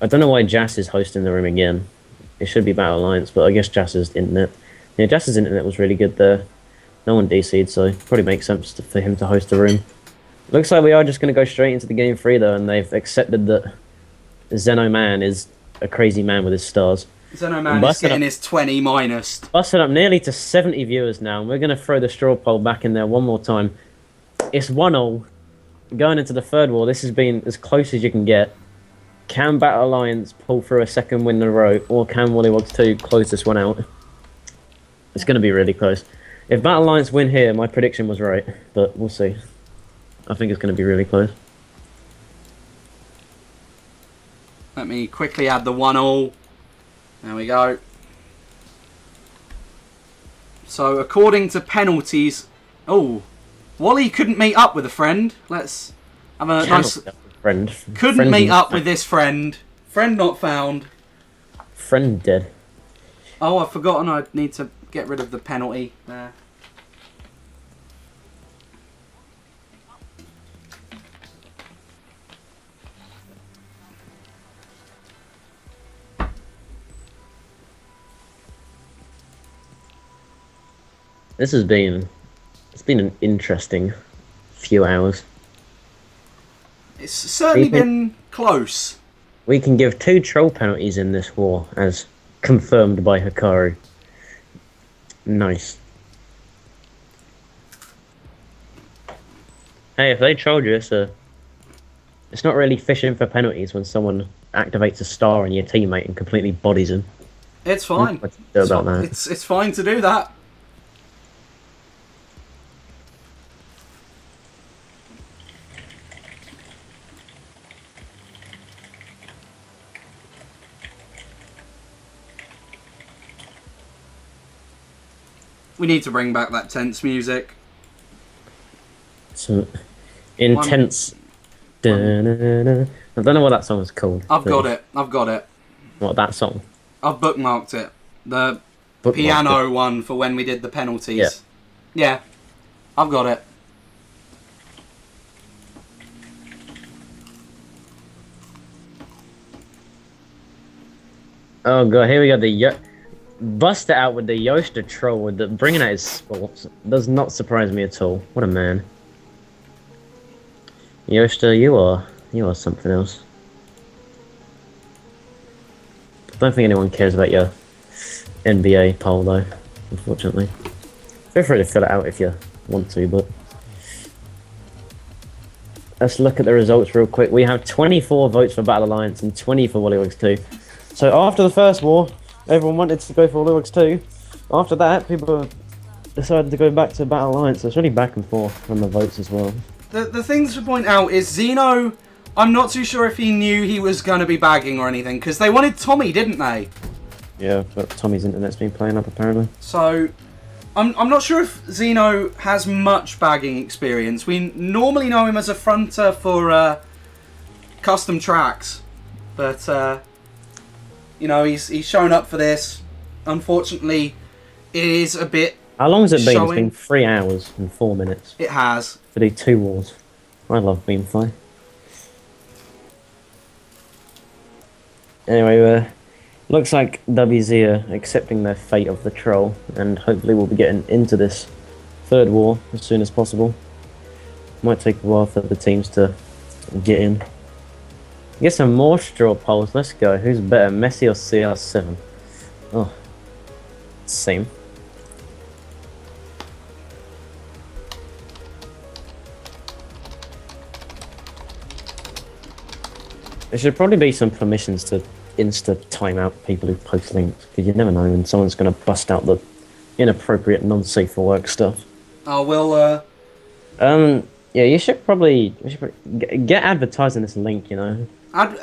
I don't know why Jas is hosting the room again. It should be Battle Alliance, but I guess Jas's internet. Yeah, Jas's internet was really good there. No one DC'd, so it probably makes sense for him to host the room. Looks like we are just going to go straight into the game 3 though, and they've accepted that Zeno Man is a crazy man with his stars. Zeno Man is getting his 20 minus. Busted up nearly to 70 viewers now, and we're going to throw the straw poll back in there one more time. It's 1-0. Going into the third wall, this has been as close as you can get. Can Battle Alliance pull through a second win in a row, or can WollywogZ 2 close this one out? It's going to be really close. If Battle Alliance win here, my prediction was right, but we'll see. I think it's going to be really close. Let me quickly add the 1-0. There we go. So, according to penalties... Oh, Wally couldn't meet up with a friend. Let's have a nice... Friend. Couldn't meet up with this friend. Friend not found. Friend dead. Oh, I've forgotten I need to get rid of the penalty there. It's been an interesting few hours. It's certainly been close. We can give 2 troll penalties in this war, as confirmed by Hikaru. Nice. Hey, if they trolled you, it's not really fishing for penalties when someone activates a star on your teammate and completely bodies him. It's fine. What do you do about that? It's fine to do that. We need to bring back that tense music. Some intense. I don't know what that song is called. I've got it. What, that song? I've bookmarked it. The piano one for when we did the penalties. Yeah. I've got it. Oh god, here we go. Bust it out with the Yosta troll with the bringing out his sports. Does not surprise me at all. What a man. Yosta, you are something else. I don't think anyone cares about your NBA poll though, unfortunately. Feel free to fill it out if you want to, but let's look at the results real quick. We have 24 votes for Battle Alliance and 20 for WollywogZ 2. So after the first war, everyone wanted to go for WollywogZ 2. After that, people decided to go back to Battle Alliance. So it's really back and forth on the votes as well. The things to point out is Zeno, I'm not too sure if he knew he was going to be bagging or anything, because they wanted Tommy, didn't they? Yeah, but Tommy's internet's been playing up apparently. So, I'm not sure if Zeno has much bagging experience. We normally know him as a fronter for custom tracks, but you know, he's shown up for this. Unfortunately, it is a bit. How long has it been? showing... It's been 3 hours and 4 minutes. It has. To do 2 wars. I love Beamfly. Anyway, looks like WZ are accepting their fate of the troll, and hopefully we'll be getting into this 3rd war as soon as possible. Might take a while for the teams to get in. Get some more straw polls, let's go. Who's better, Messi or CR7? Oh, same. There should probably be some permissions to time out people who post links, because you never know when someone's going to bust out the inappropriate, non-safe for work stuff. Oh, well, yeah, you should probably get advertising this link, you know.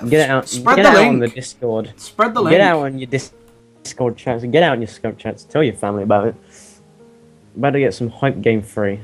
Get it out. Spread get the out link. On the Discord. Spread the link. Get out on your Discord chats. Get out in your Skype chats. Tell your family about it. About to get some hype game free.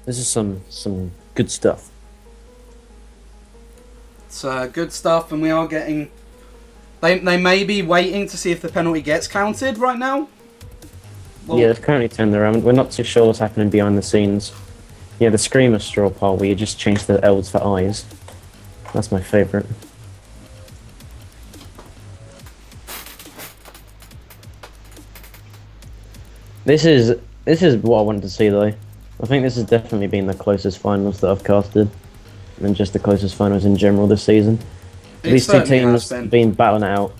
This is some good stuff. It's good stuff, and we are getting... They may be waiting to see if the penalty gets counted right now. Well, yeah, it's currently turned around. We're not too sure what's happening behind the scenes. Yeah, the Screamer straw poll where you just change the L's for I's. That's my favourite. This is what I wanted to see though. I think this has definitely been the closest finals that I've casted, and just the closest finals in general this season. These two teams have been battling it out.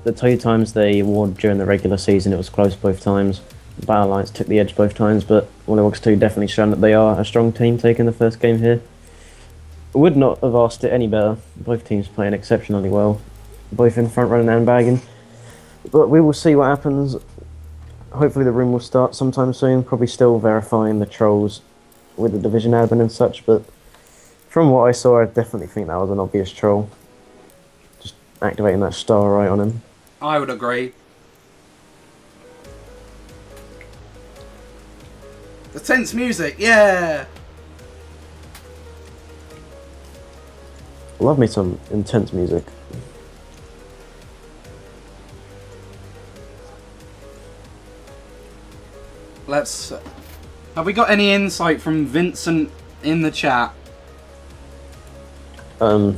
The 2 times they won during the regular season, it was close both times. Battle Alliance took the edge both times, but WollywogZ 2 definitely shown that they are a strong team taking the first game here. Would not have asked it any better. Both teams playing exceptionally well, both in front running and bagging. But we will see what happens. Hopefully the room will start sometime soon, probably still verifying the trolls with the division admin and such, but from what I saw, I definitely think that was an obvious troll. Just activating that star right on him. I would agree. The tense music, yeah! Love me some intense music. Let's... have we got any insight from Vincent in the chat? No,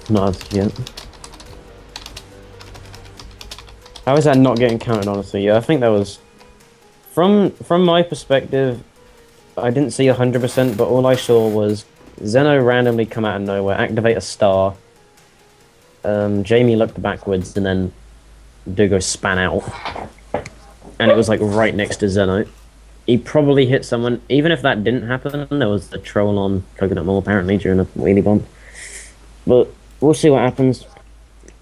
not as yet. How is that not getting counted, honestly? Yeah, I think that was... From my perspective, I didn't see 100%, but all I saw was Zeno randomly come out of nowhere, activate a star, Jamie looked backwards, and then Dugo span out. And it was like right next to Zeno. He probably hit someone. Even if that didn't happen, there was a troll on Coconut Mall apparently during a wheelie bump. But we'll see what happens.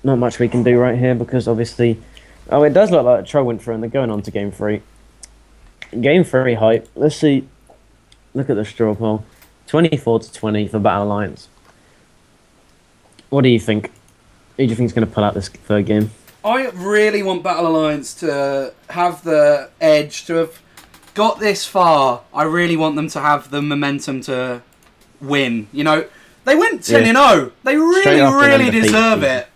Not much we can do right here because obviously... Oh, it does look like a troll went through and they're going on to Game 3. Game 3 hype. Let's see. Look at the straw poll. 24-20 for Battle Alliance. What do you think? Who do you think is going to pull out this 3rd game? I really want Battle Alliance to have the edge, to have got this far. I really want them to have the momentum to win. You know, they went 10-0. They really deserve it.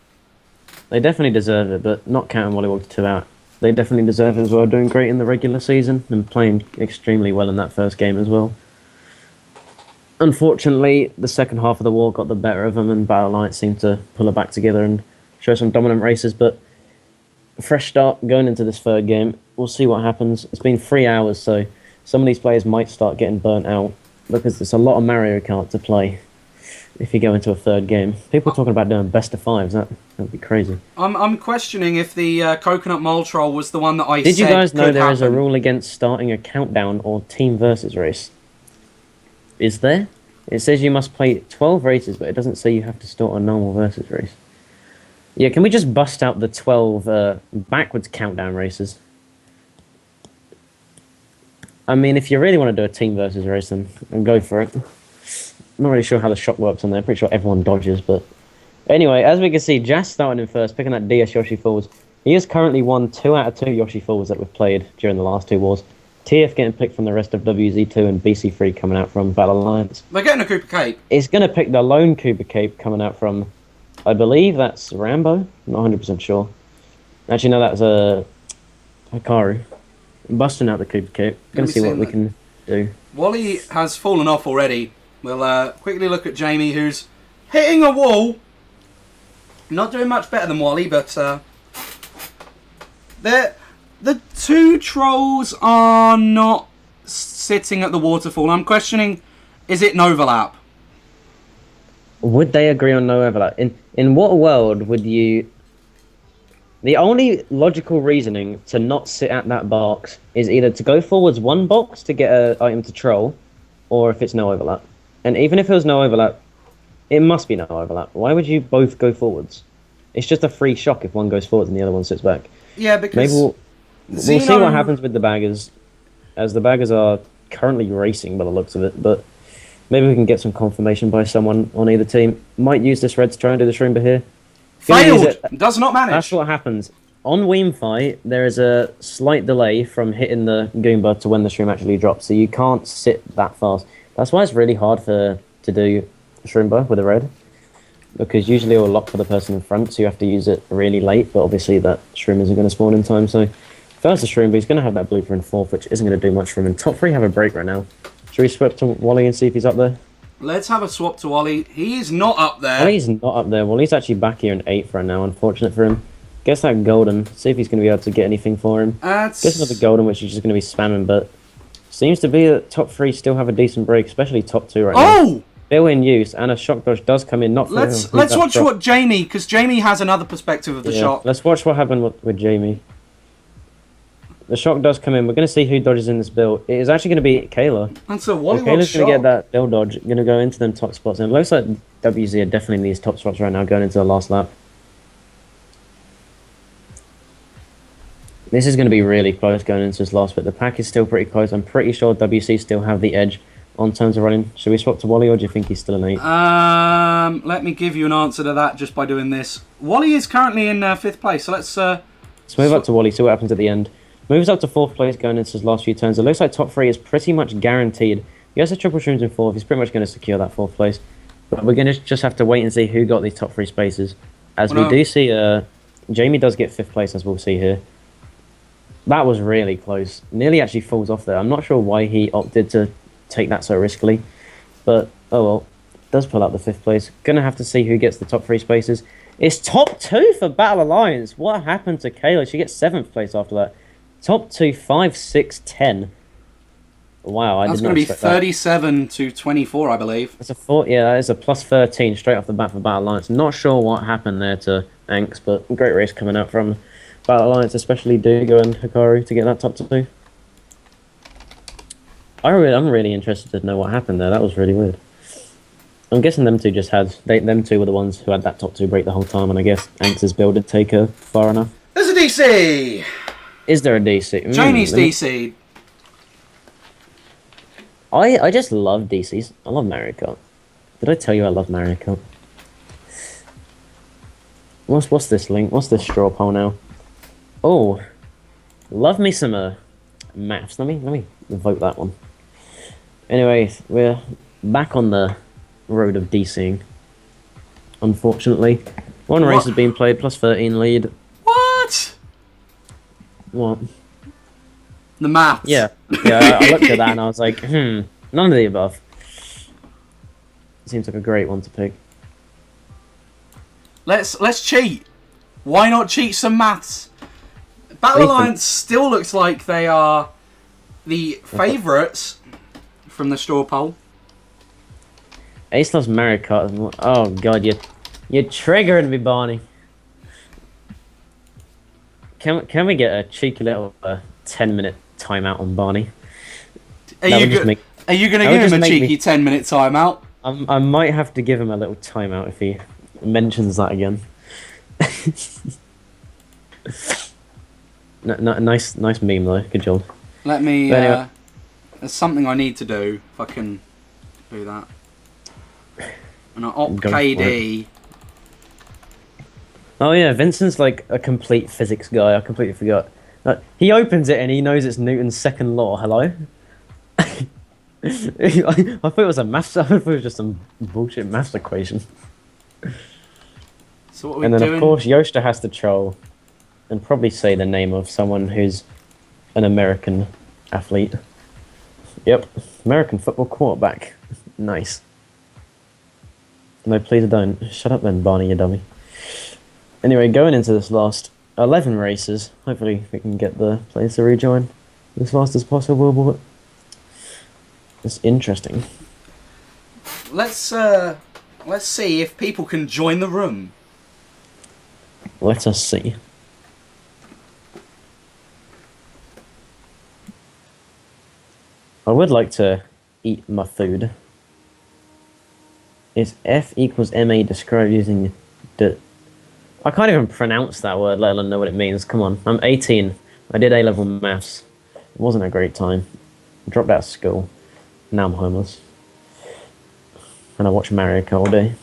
They definitely deserve it, but not counting WollywogZ 2 out. They definitely deserve it as well, doing great in the regular season and playing extremely well in that first game as well. Unfortunately, the second half of the war got the better of them, and Battle Alliance seemed to pull it back together and show some dominant races. But fresh start going into this third game. We'll see what happens. It's been 3 hours, so some of these players might start getting burnt out because there's a lot of Mario Kart to play if you go into a third game. People are talking about doing best of fives. That'd be crazy. I'm questioning if the Coconut Mole Troll was the one that I Did said you guys know could there is a happen. rule against starting a countdown or team versus race? Is there? It says you must play 12 races, but it doesn't say you have to start a normal versus race. Yeah, can we just bust out the 12 backwards countdown races? I mean, if you really want to do a team versus race, then go for it. I'm not really sure how the shot works on there. Pretty sure everyone dodges, but... Anyway, as we can see, Jas starting in first, picking that DS Yoshi Falls. He has currently won 2 out of 2 Yoshi Falls that we've played during the last 2 wars. TF getting picked from the rest of WZ2 and BC3 coming out from Battle Alliance. They're getting a Cooper Cape. It's going to pick the lone Cooper Cape coming out from, I believe that's Rambo. I'm not 100% sure. Actually, no, that's Hikaru. Busting out the Cooper Cape. Going to see what we can do. Wally has fallen off already. We'll quickly look at Jamie, who's hitting a wall. Not doing much better than Wally, but the 2 trolls are not sitting at the waterfall. I'm questioning, is it an overlap? Would they agree on no overlap? In what world would you... The only logical reasoning to not sit at that box is either to go forwards 1 box to get an item to troll, or if it's no overlap. And even if it was no overlap, it must be no overlap. Why would you both go forwards? It's just a free shock if one goes forwards and the other one sits back. Yeah, because... Maybe we'll see what happens with the baggers, as the baggers are currently racing by the looks of it, but maybe we can get some confirmation by someone on either team. Might use this red to try and do the Shroomba here. Failed! Does not manage. That's what happens. On Weem Fight, there is a slight delay from hitting the Goomba to when the Shroom actually drops, so you can't sit that fast. That's why it's really hard to do Shroomba with a red, because usually it will lock for the person in front, so you have to use it really late, but obviously that Shroom isn't going to spawn in time, so first the Shroom, but he's going to have that blooper in 4th, which isn't going to do much for him, and top 3 have a break right now. Should we swap to Wally and see if he's up there? Let's have a swap to Wally. He is not up there. Wally's not up there. Wally's actually back here in 8th right now, unfortunate for him. Gets that golden, see if he's going to be able to get anything for him. Gets another golden, which is just going to be spamming, but seems to be that top 3 still have a decent break, especially top 2 right now. Still in use, and a shock dodge does come in. Not for let's watch what Jamie, because Jamie has another perspective of the shock. Let's watch what happened with Jamie. The shock does come in. We're going to see who dodges in this build. It is actually going to be Kayla. And so WollywogZ Kayla's going to get that build dodge, going to go into them top spots, and it looks like WZ are definitely in these top spots right now, going into the last lap. This is going to be really close going into this last bit. The pack is still pretty close. I'm pretty sure WC still have the edge on terms of running. Should we swap to Wally, or do you think he's still an 8? Let me give you an answer to that just by doing this. Wally is currently in 5th place, so let's move up to Wally, see what happens at the end. Moves up to 4th place going into his last few turns. It looks like top 3 is pretty much guaranteed. He has the triple shrooms in 4th. He's pretty much going to secure that 4th place. But we're going to just have to wait and see who got these top 3 spaces. As we do see, Jamie does get 5th place, as we'll see here. That was really close. Nearly actually falls off there. I'm not sure why he opted to take that so riskily. But, oh well. Does pull out the 5th place. Going to have to see who gets the top 3 spaces. It's top 2 for Battle Alliance. What happened to Kayla? She gets 7th place after that. Top 2, 5, 6, 10. Wow, I did not expect that. That's going to be 37 to 24, I believe. That's that is a plus 13 straight off the bat for Battle Alliance. Not sure what happened there to Anks, but great race coming out from Battle Alliance, especially Dugo and Hikaru to get that top 2. I'm really interested to know what happened there. That was really weird. I'm guessing them two just had... them two were the ones who had that top 2 break the whole time, and I guess Anks' build did take her far enough. There's a DC! Is there a DC? Jamie's DC. I just love DCs. I love Mario Kart. Did I tell you I love Mario Kart? What's this link? What's this straw poll now? Oh, love me some maths. Let me vote that one. Anyway, we're back on the road of DCing. Unfortunately, one race has been played, plus 13 lead. What? What? The maths. Yeah. I looked at that and I was like, none of the above. Seems like a great one to pick. Let's cheat. Why not cheat some maths? Battle Alliance still looks like they are the favourites from the straw poll. Ace loves Mario Kart. Oh god, you're triggering me, Barney. Can we get a cheeky little 10-minute timeout on Barney? Are you going to give him a cheeky 10-minute timeout? I might have to give him a little timeout if he mentions that again. Nice meme though. Good job. Let me. Anyway. There's something I need to do. If I can do that. And I opt KD. Oh yeah, Vincent's like a complete physics guy. I completely forgot. He opens it and he knows it's Newton's second law. Hello. I thought it was a maths. I thought it was just some bullshit maths equation. So what are we doing? And then of course Yoshida has to troll, and probably say the name of someone who's an American athlete. Yep, American football quarterback. Nice. No, please don't. Shut up then, Barney, you dummy. Anyway, going into this last 11 races, hopefully we can get the players to rejoin as fast as possible, but it's interesting. Let's see if people can join the room. Let us see. I would like to eat my food. Is F equals MA described using the... I can't even pronounce that word, let alone know what it means. Come on, I'm 18. I did A-level maths. It wasn't a great time. I dropped out of school. Now I'm homeless. And I watch Mario Kart all day.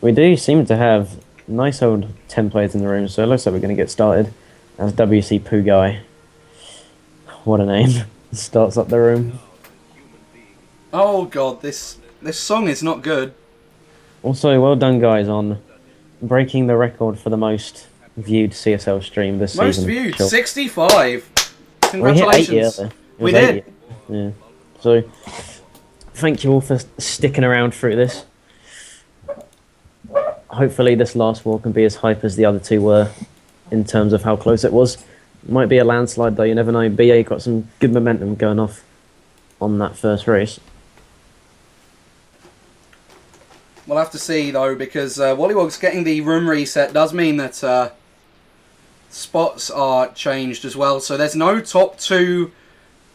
We do seem to have nice old templates in the room, so it looks like we're going to get started. As WC Poo Guy. What a name. Starts up the room. Oh god, this song is not good. Also, well done guys on breaking the record for the most viewed CSL stream this season. Most viewed, 65. Congratulations. We did. Yeah. So, thank you all for sticking around through this. Hopefully this last war can be as hype as the other two were in terms of how close it was. Might be a landslide though, you never know. BA got some good momentum going off on that first race. We'll have to see though, because WollywogZ getting the room reset does mean that spots are changed as well. So there's no top 2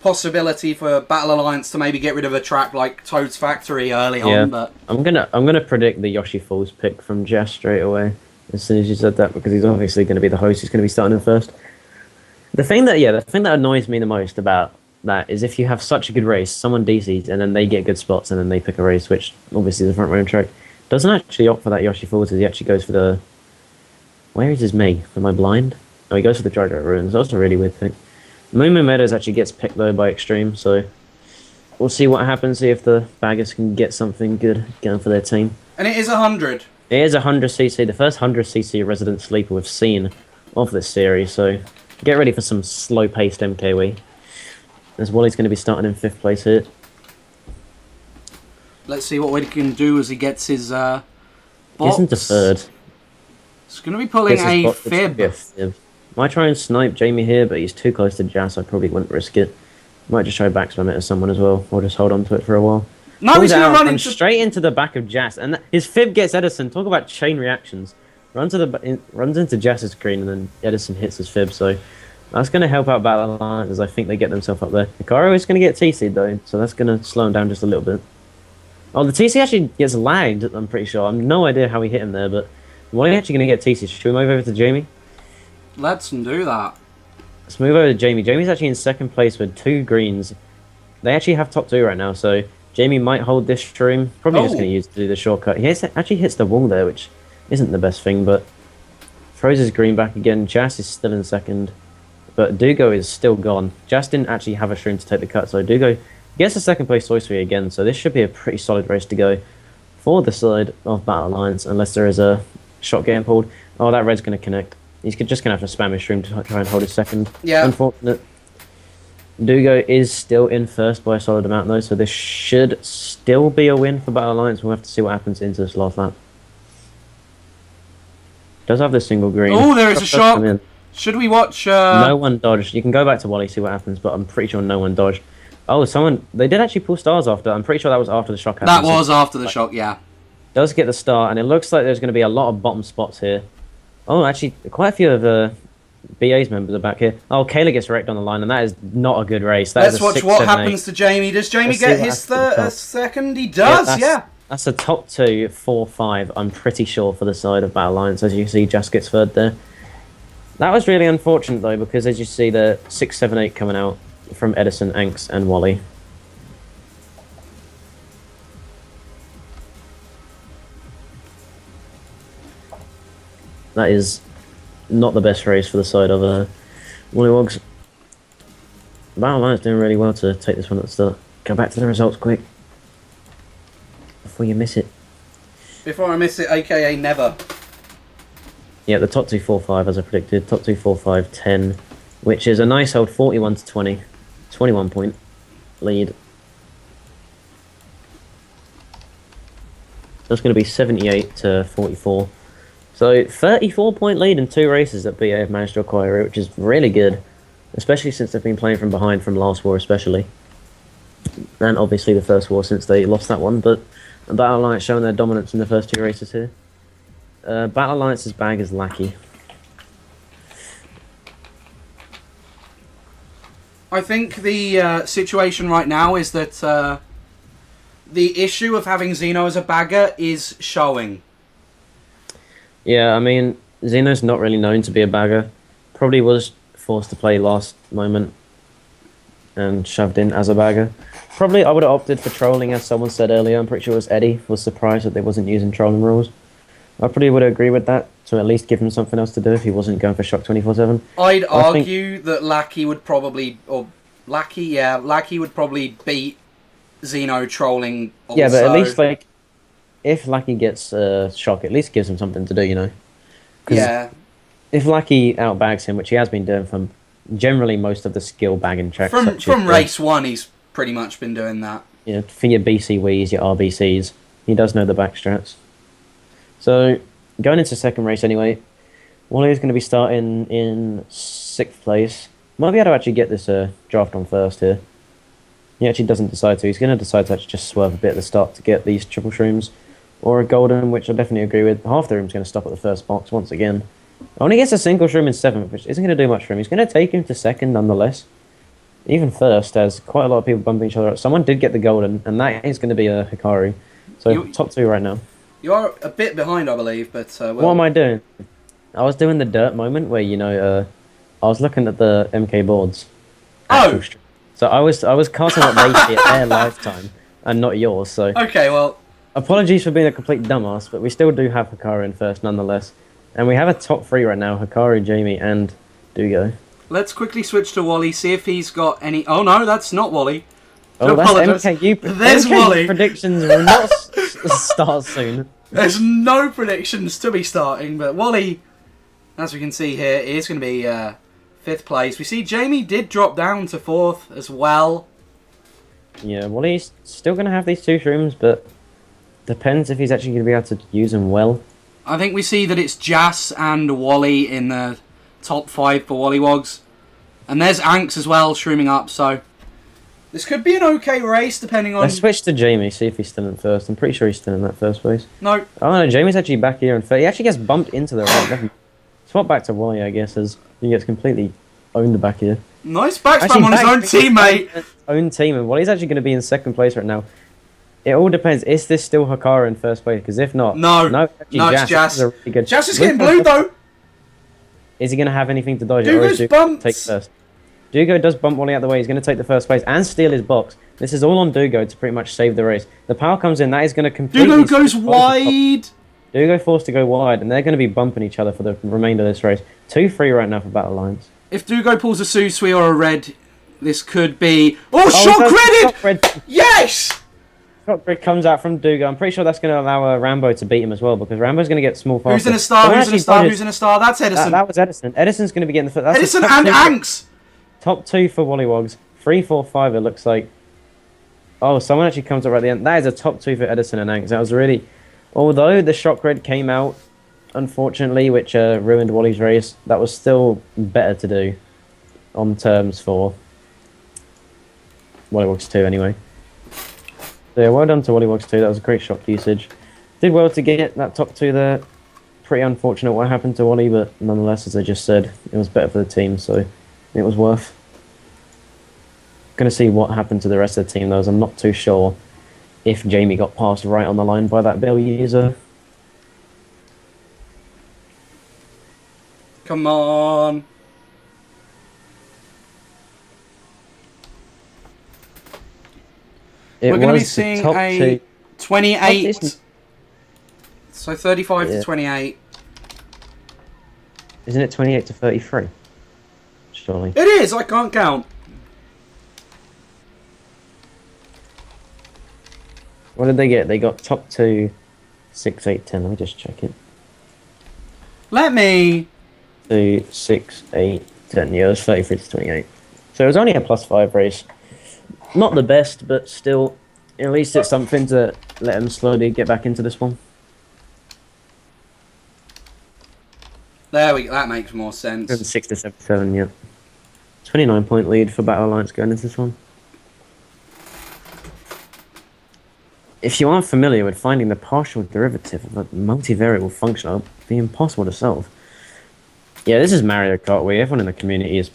possibility for Battle Alliance to maybe get rid of a track like Toad's Factory early on. But I'm gonna predict the Yoshi Falls pick from Jess straight away as soon as you said that, because he's obviously going to be the host. He's going to be starting in first. The thing that annoys me the most about that is if you have such a good race, someone DCs and then they get good spots and then they pick a race, which obviously is a front row track, doesn't actually opt for that Yoshi Falls. He actually goes for the... Where is his me? Am I blind? Oh, he goes for the Jojo Ruins. That's a really weird pick. Moo Meadows actually gets picked though by Extreme, so we'll see what happens, see if the baggers can get something good going for their team. And it is 100. It is 100cc, the first 100cc resident sleeper we've seen of this series, so get ready for some slow-paced MKW. As Wally's going to be starting in 5th place here. Let's see what we can do as he gets his box. Gets into 3rd. It's going to be pulling a fib. Might try and snipe Jamie here, but he's too close to Jas. I probably wouldn't risk it. Might just try backspam it as someone as well, or just hold on to it for a while. No, he's going to run straight into the back of Jas, and his fib gets Edison. Talk about chain reactions. Runs into Jas's screen, and then Edison hits his fib. So that's going to help out Battle Alliance, as I think they get themselves up there. Hikaru is going to get TC'd though, so that's going to slow him down just a little bit. Oh, the TC actually gets lagged. I'm pretty sure. I have no idea how he hit him there, but what are you actually going to get TC? Should we move over to Jamie? Let's do that. Let's move over to Jamie. Jamie's actually in 2nd place with 2 greens. They actually have top 2 right now, so Jamie might hold this stream. Probably just going to do the shortcut. He actually hits the wall there, which isn't the best thing, but throws his green back again. Jas is still in 2nd, but Dugo is still gone. Jas didn't actually have a stream to take the cut, so Dugo gets a 2nd place choice again, so this should be a pretty solid race to go for the side of Battle Alliance, unless there is a shot getting pulled. Oh, that red's going to connect. He's just going to have to spam his stream to try and hold his 2nd. Yeah. Unfortunate. Dugo is still in first by a solid amount though, so this should still be a win for Battle Alliance. We'll have to see what happens into this last lap. Does have the single green. Oh, there is a Shock does come shock. in. Should we watch... No one dodged. You can go back to Wally, see what happens, but I'm pretty sure no one dodged. Oh, someone... They did actually pull stars after. I'm pretty sure that was after the shock happened. That was after the shock, yeah. Does get the star, and it looks like there's going to be a lot of bottom spots here. Oh, actually, quite a few of BA's members are back here. Oh, Kayla gets wrecked on the line, and that is not a good race. That Let's watch what happens to Jamie. Does Jamie get his second? He does, yeah. That's a top 2, 4, 5, I'm pretty sure, for the side of Battle Alliance. As you see, Just gets third there. That was really unfortunate, though, because as you see, the 6, 7, 8 coming out from Edison, Anks, and Wally. That is not the best race for the side of WollywogZ. Battle Alliance doing really well to take this one at the start. Go back to the results quick before you miss it. Before I miss it, aka never. Yeah, the top 2, 4, 5 as I predicted. Top 2, 4, 5, 10, which is a nice old 41 to 20, 21 point lead. That's going to be 78 to 44. So 34 point lead in 2 races that BA have managed to acquire, which is really good, especially since they've been playing from behind from last war especially. And obviously the first war since they lost that one, but Battle Alliance showing their dominance in the first 2 races here. Battle Alliance's bag is Lackey. I think the situation right now is that the issue of having Xeno as a bagger is showing. Yeah, I mean, Xeno's not really known to be a bagger. Probably was forced to play last moment and shoved in as a bagger. Probably I would have opted for trolling, as someone said earlier. I'm pretty sure it was Eddie was surprised that they wasn't using trolling rules. I probably would agree with that, to at least give him something else to do if he wasn't going for shock 24/7. I'd argue that Lackey would probably, Lackey would probably beat Xeno trolling also. Yeah, but at least, like, if Lackey gets shock, at least gives him something to do, you know? Yeah. If Lackey outbags him, which he has been doing from generally most of the skill bagging tracks. From race 1, he's pretty much been doing that. Yeah, for your BCWs, your RBCs, he does know the backstrats. So, going into second race anyway, Wally is going to be starting in 6th place. Might be able to actually get this draft on first here. He actually doesn't decide to. He's going to decide to actually just swerve a bit at the start to get these triple shrooms. Or a golden, which I definitely agree with. Half the room's going to stop at the first box once again. Only gets a single shroom in 7th, which isn't going to do much for him. He's going to take him to 2nd nonetheless. Even first, as quite a lot of people bumping each other up. Someone did get the golden, and that is going to be a Hikari. So, top 2 right now. You are a bit behind, I believe, but... What am I doing? I was doing the dirt moment where, you know, I was looking at the MK boards. Oh! So I was casting what they see at their lifetime, and not yours, so... Okay, well... Apologies for being a complete dumbass, but we still do have Hikari in first nonetheless. And we have a top 3 right now, Hikari, Jamie, and Dugo. Let's quickly switch to Wally, see if he's got any... Oh no, that's not Wally. Oh, that's MK. There's MK Wally. Predictions will not start soon. There's no predictions to be starting, but Wally, as we can see here, is going to be 5th place. We see Jamie did drop down to 4th as well. Yeah, Wally's still going to have these 2 shrooms, but depends if he's actually going to be able to use them well. I think we see that it's Jas and Wally in the top 5 for WollywogZ. And there's Anks as well, shrooming up, so... This could be an okay race, depending on... Let's switch to Jamie, see if he's still in first. I'm pretty sure he's still in that first place. No. Oh no, Jamie's actually back here in third. He actually gets bumped into the right. Swap back to Wally, I guess, as he gets completely owned back here. Nice backspam on his own teammate. His own team, and Wally's actually going to be in 2nd place right now. It all depends. Is this still Hikari in first place? Because if not... No, it's Jas. Really Jas is getting blue, though. Is he going to have anything to dodge it? Dugo's bumped. Take first. Dugo does bump Wally out of the way. He's going to take the first place and steal his box. This is all on Dugo to pretty much save the race. The power comes in. That is going to completely... Dugo goes wide. Dugo forced to go wide, and they're going to be bumping each other for the remainder of this race. 2-3 right now for Battle Alliance. If Dugo pulls a Susui or a red, this could be... Oh, shock credit! Yes! Shock grid comes out from Dugo. I'm pretty sure that's going to allow Rambo to beat him as well, because Rambo's going to get small faster. Who's in a star? Who's in a star? Who's in a star? That's Edison. That was Edison. Edison's going to be getting the... Edison and Anks! Top 2 for WollywogZ. 3, 4, 5, it looks like. Oh, someone actually comes up right at the end. That is a top 2 for Edison and Anx. That was really. Although the shock red came out, unfortunately, which ruined Wally's race, that was still better to do on terms for WollywogZ 2 anyway. So yeah, well done to WollywogZ 2. That was a great shock usage. Did well to get that top 2 there. Pretty unfortunate what happened to Wally, but nonetheless, as I just said, it was better for the team, so it was worth. Going to see what happened to the rest of the team, though, as I'm not too sure if Jamie got passed right on the line by that Bill user. Come on. We're going to be seeing a 28. So 35 to 28. Isn't it 28 to 33? Surely. It is. I can't count. What did they get? They got top 2, 6, 8, 10. Let me just check it. Let me. 2, 6, 8, 10. Yeah, it was 33 to 28. So it was only a +5 race. Not the best, but still, at least it's something to let them slowly get back into this one. There we go. That makes more sense. 6 to 77, yeah. 29-point lead for Battle Alliance going into this one. If you aren't familiar with finding the partial derivative of a multivariable function, it'll be impossible to solve. Yeah, this is Mario Kart, where everyone in the community is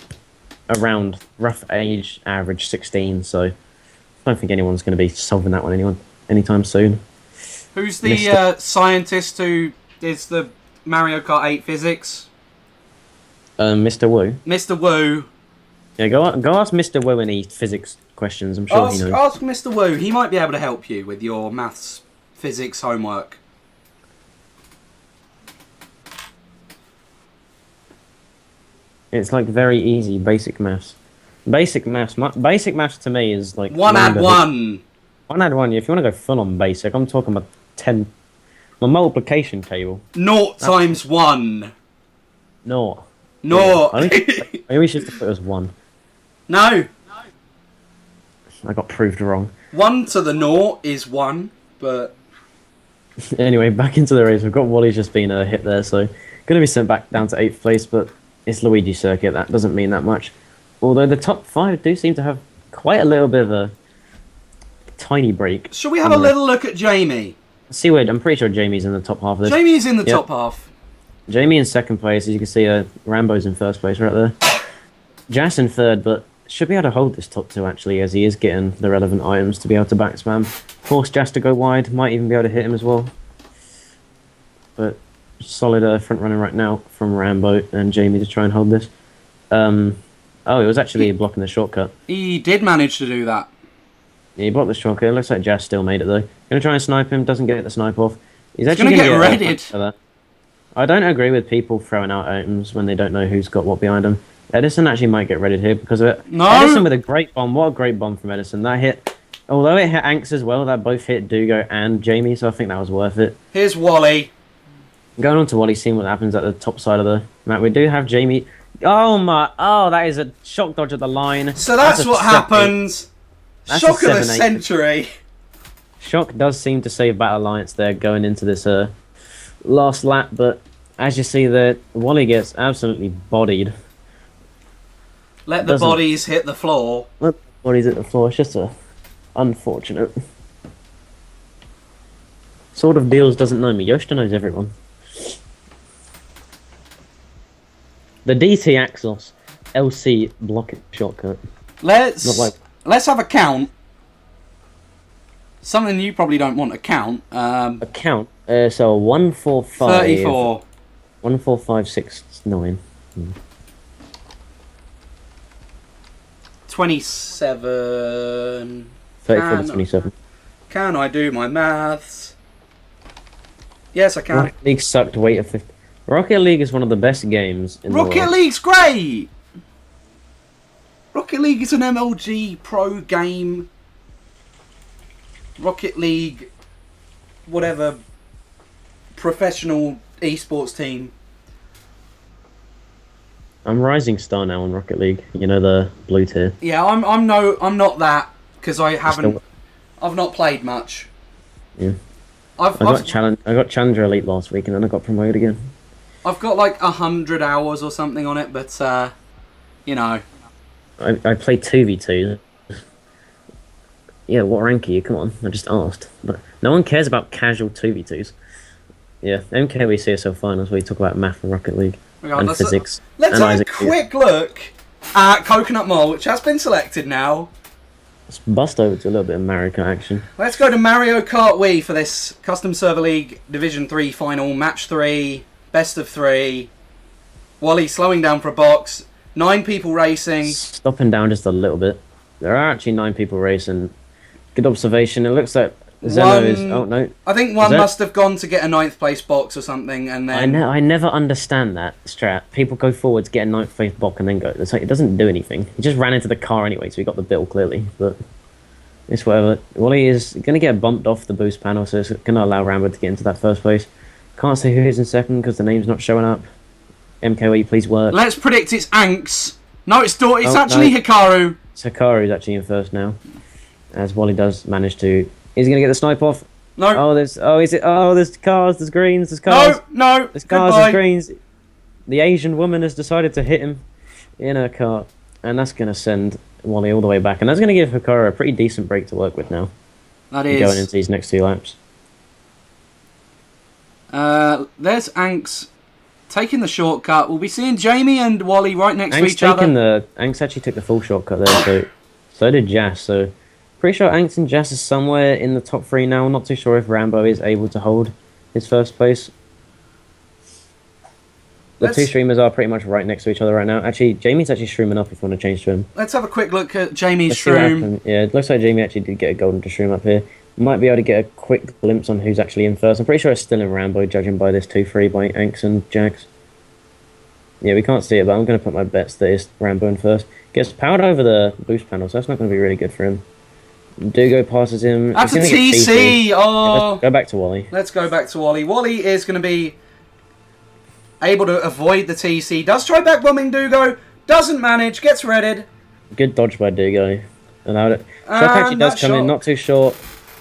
around rough age average 16, so I don't think anyone's going to be solving that one anytime soon. Who's the scientist who is the Mario Kart 8 physics? Mr. Wu. Mr. Wu. Yeah, go ask Mr. Wu any physics questions. I'm sure he knows. Ask Mr. Wu. He might be able to help you with your maths, physics homework. It's like very easy, basic maths. Basic maths to me is like... 1 add 1. 1 add 1, yeah. If you want to go full on basic, I'm talking about 10... My multiplication table. 0 times 1. 0. No. I always used to put it as 1. No. I got proved wrong. 1 to the 0 is 1, but... Anyway, back into the race. We've got Wally just been hit there, so... Going to be sent back down to 8th place, but it's Luigi Circuit. That doesn't mean that much. Although the top 5 do seem to have quite a little bit of a tiny break. Shall we have a little look at Jamie? See where I'm pretty sure Jamie's in the top half of this. Jamie's in the top half. Jamie in 2nd place, as you can see, Rambo's in 1st place right there. Jas in 3rd, but should be able to hold this top 2 actually, as he is getting the relevant items to be able to back spam. Force Jas to go wide, might even be able to hit him as well. But solid front running right now from Rambo and Jamie to try and hold this. Oh, it was actually blocking the shortcut. He did manage to do that. Yeah, he blocked the shortcut. It looks like Jas still made it though. Gonna try and snipe him, doesn't get the snipe off. He's actually gonna get redded. I don't agree with people throwing out items when they don't know who's got what behind them. Edison actually might get redded here because of it. No! Edison with a great bomb. What a great bomb from Edison. That hit, although it hit Anx as well, that both hit Dugo and Jamie, so I think that was worth it. Here's Wally. Going on to Wally, seeing what happens at the top side of the map. We do have Jamie. Oh my! Oh, that is a shock dodge at the line. So that's what happens. Shock of the century. Shock does seem to save Battle Alliance there going into this last lap, but as you see there, Wally gets absolutely bodied. Let the bodies hit the floor. Let the bodies hit the floor. It's just unfortunate. Sort of Deals doesn't know me. Yoshida knows everyone. The DT Axos LC block shortcut. Let's have a count. Something you probably don't want to count. A count. So 1, 4, 5. 34. 1, 4, 5, 6, 9. 27. 34 to 27. Can I do my maths? Yes, I can. Rocket League sucked weight of 50. Rocket League is one of the best games in the world. Rocket League's great! Rocket League is an MLG pro game. Rocket League, whatever, professional esports team. I'm Rising Star now on Rocket League. You know, the blue tier. Yeah, I'm not that because I haven't. Still- I've not played much. Yeah. I've I got Challenger Elite last week, and then I got promoted again. I've got like 100 hours or something on it, but you know. I played 2v2. Yeah, what rank are you? Come on, I just asked. But no one cares about casual 2v2s. Yeah, MKW CSL finals where you talk about math and Rocket League and physics. Let's and have Isaac a quick look at Coconut Mall, which has been selected now. Let's bust over to a little bit of Mario Kart action. Let's go to Mario Kart Wii for this Custom Server League Division 3 final, Match 3, Best of 3. Wally slowing down for a box. 9 people racing. Stopping down just a little bit. There are actually 9 people racing. Good observation. It looks like Zeno is... Oh, no. I think one must have gone to get a 9th place box or something, and then... I never understand that strat. People go forwards, get a 9th place box, and then go. It's like, it doesn't do anything. He just ran into the car anyway, so he got the bill, clearly. But it's whatever. Wally is going to get bumped off the boost panel, so it's going to allow Rambo to get into that first place. Can't say who is in second, because the name's not showing up. MKE, please work. Let's predict it's Anks. No, it's actually no. Hikaru. So Hikaru's actually in first now. As Wally does manage to... He's going to get the snipe off. No. Oh, there's cars, there's greens, there's cars. No. There's cars, there's greens. The Asian woman has decided to hit him in her car. And that's going to send Wally all the way back. And that's going to give Hikaru a pretty decent break to work with now. That is. Going into these next 2 laps. There's Anks taking the shortcut. We'll be seeing Jamie and Wally right next to each other. Anks actually took the full shortcut there, so did Jas. So pretty sure Anks and Jas is somewhere in the top 3 now. I'm not too sure if Rambo is able to hold his first place. The 2 streamers are pretty much right next to each other right now. Actually, Jamie's actually streaming up if you want to change to him. Let's have a quick look at Jamie's stream. Yeah, it looks like Jamie actually did get a golden to stream up here. Might be able to get a quick glimpse on who's actually in first. I'm pretty sure it's still in Rambo, judging by this 2-3 by Anks and Jax. Yeah, we can't see it, but I'm going to put my bets that it's Rambo in first. Gets powered over the boost panel, so that's not going to be really good for him. Dugo passes him. That's a TC! Oh! Yeah, let's go back to Wally. Let's go back to Wally. Wally is going to be able to avoid the TC. Does try back bombing Dugo. Doesn't manage. Gets redded. Good dodge by Dugo. Allowed it. Shock actually does come in. Not too sure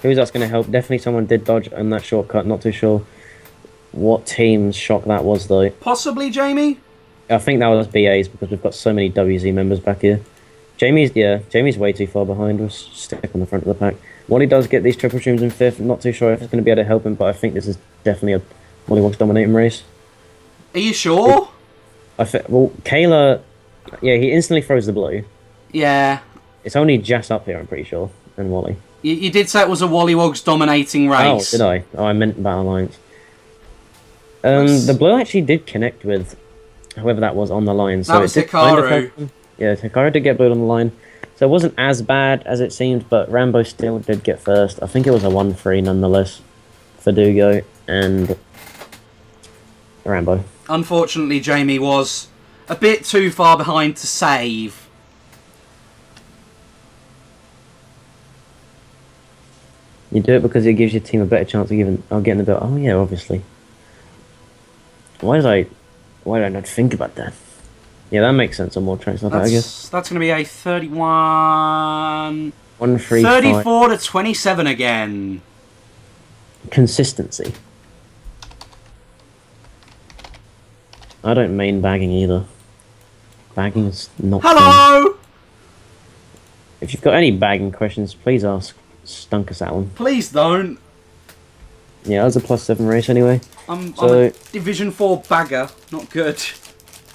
who's that's going to help. Definitely someone did dodge on that shortcut. Not too sure what team's shock that was, though. Possibly Jamie? I think that was BA's because we've got so many WZ members back here. Jamie's way too far behind. We'll stick on the front of the pack. Wally does get these triple streams in 5th. Not too sure if it's going to be able to help him, but I think this is definitely a WollywogZ dominating race. Are you sure? Well, Kayla, yeah, he instantly throws the blue. Yeah. It's only Jas up here, I'm pretty sure, and Wally. You did say it was a WollywogZ dominating race. Oh, did I? Oh, I meant Battle Alliance. The blue actually did connect with whoever that was on the line. So that was Hikaru. Yeah, Hikaru did get blue on the line. So it wasn't as bad as it seemed, but Rambo still did get first. I think it was a 1-3 nonetheless for Dugo and Rambo. Unfortunately, Jamie was a bit too far behind to save. You do it because it gives your team a better chance of getting the bill. Oh yeah, obviously. Why did I not think about that? Yeah, that makes sense on more tracks like that, I guess. That's going to be a 31... 1-3, 34 to 27 again. Consistency. I don't main bagging either. Bagging's not Hello! fun. If you've got any bagging questions, please ask Stunkus that one. Please don't. Yeah, that was a +7 race anyway. I'm a Division 4 bagger. Not good.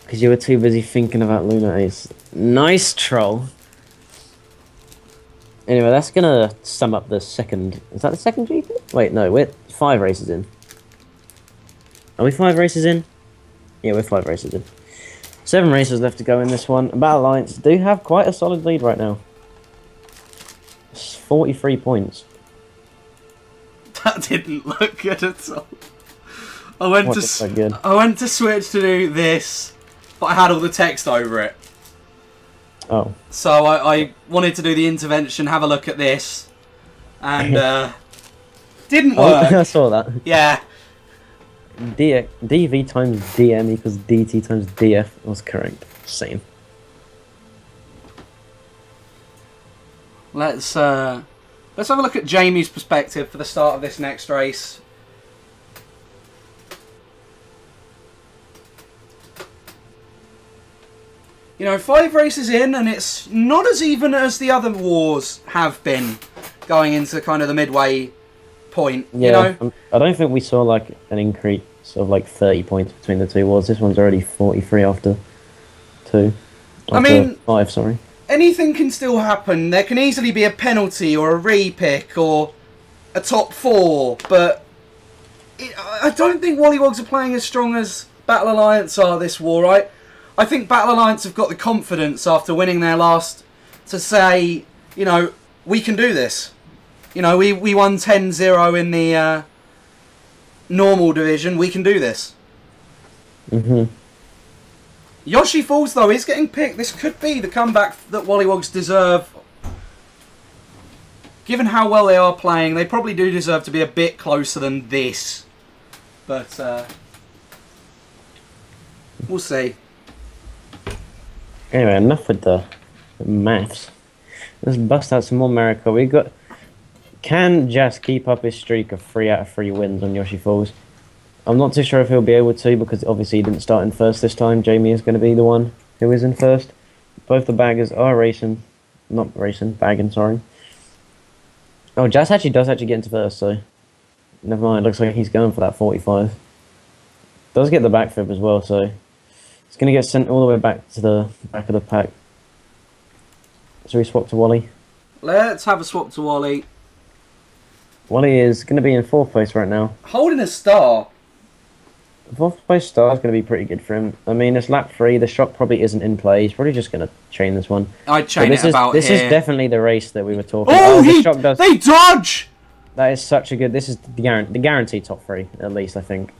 Because you were too busy thinking about Luna Ace. Nice troll. Anyway, that's going to sum up the second... Is that the second GP? Wait, no, we're 5 races in. Are we 5 races in? Yeah, we're 5 races in. 7 races left to go in this one. Battle Alliance do have quite a solid lead right now. It's 43 points. That didn't look good at all. I went to switch to do this, but I had all the text over it. Oh. So I wanted to do the intervention, have a look at this, and didn't work. I saw that. Yeah. DV times DM equals DT times DF was correct. Same. Let's have a look at Jamie's perspective for the start of this next race. You know, 5 races in, and it's not as even as the other wars have been going into kind of the midway point. Yeah, you know? I don't think we saw like an increase of like 30 points between the two wars. This one's already 43 after 2. I mean, 5, sorry. Anything can still happen. There can easily be a penalty or a re-pick or a top 4, but I don't think WollywogZ are playing as strong as Battle Alliance are this war, right? I think Battle Alliance have got the confidence after winning their last to say, you know, we can do this. You know, we won 10-0 in the normal division. We can do this. Yoshi Falls, though, is getting picked. This could be the comeback that WollywogZ deserve. Given how well they are playing, they probably do deserve to be a bit closer than this. But, we'll see. Anyway, enough with the maths. Let's bust out some more America. We got... Can Jas keep up his streak of 3 out of 3 wins on Yoshi Falls? I'm not too sure if he'll be able to, because obviously he didn't start in first this time. Jamie is going to be the one who is in first. Both the baggers are racing. Not racing, bagging, sorry. Oh, Jas actually does get into first, so... Never mind, looks like he's going for that 45. Does get the back fib as well, so... It's going to get sent all the way back to the back of the pack. So we swap to Wally. Let's have a swap to Wally. Wally is going to be in 4th place right now. Holding a star. 4th place star is going to be pretty good for him. I mean, it's lap 3. The shock probably isn't in play. He's probably just going to chain this one. I'd chain it about This here. is definitely the race that we were talking about. The shock does. They dodge! That is such a good... This is the guaranteed top 3, at least, I think.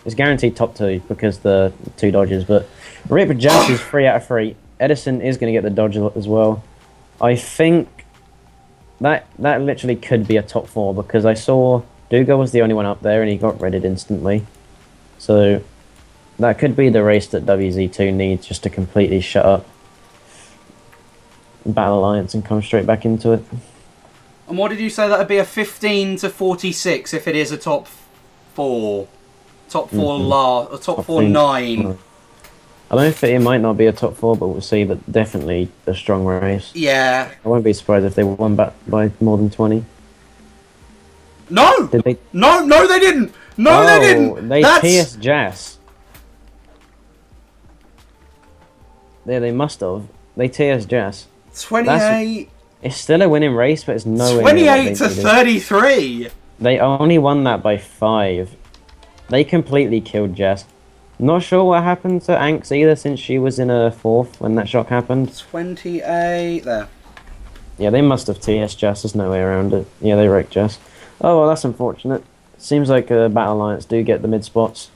It's guaranteed top 2 because the 2 dodges, but Rip Jas is 3 out of 3. Edison is going to get the dodge as well. I think that literally could be a top 4 because I saw Dugo was the only one up there and he got redded instantly. So that could be the race that WZ2 needs just to completely shut up Battle Alliance and come straight back into it. And what did you say? That would be a 15 to 46 if it is a top 4. Top 4 or top 4 9. I don't think it might not be a top 4, but we'll see. But definitely a strong race. Yeah. I won't be surprised if they won back by more than 20. No! Did they? No, they didn't! No, they didn't! They TS Jas. Yeah, they must have. They TS Jas. 28. It's still a winning race, but it's nowhere 28 to 33. They only won that by 5. They completely killed Jas. Not sure what happened to Anx either, since she was in her 4th when that shock happened. 28 there. Yeah, they must have TS Jas. There's no way around it. Yeah, they wrecked Jas. Oh, well, that's unfortunate. Seems like Battle Alliance do get the mid spots.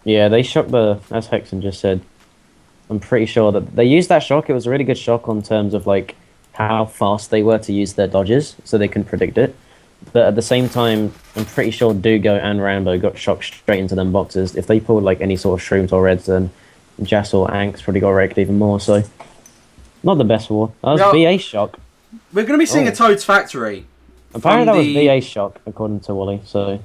Yeah, they shocked as Hexen just said. I'm pretty sure that they used that shock. It was a really good shock on terms of like how fast they were to use their dodges, so they couldn't predict it. But at the same time, I'm pretty sure Dugo and Rambo got shocked straight into them boxes. If they pulled like any sort of shrooms or reds, then Jas or Anx probably got wrecked even more. So, not the best war. That was BA shock. We're going to be seeing a Toad's Factory. Apparently that was BA shock, according to Wally. So,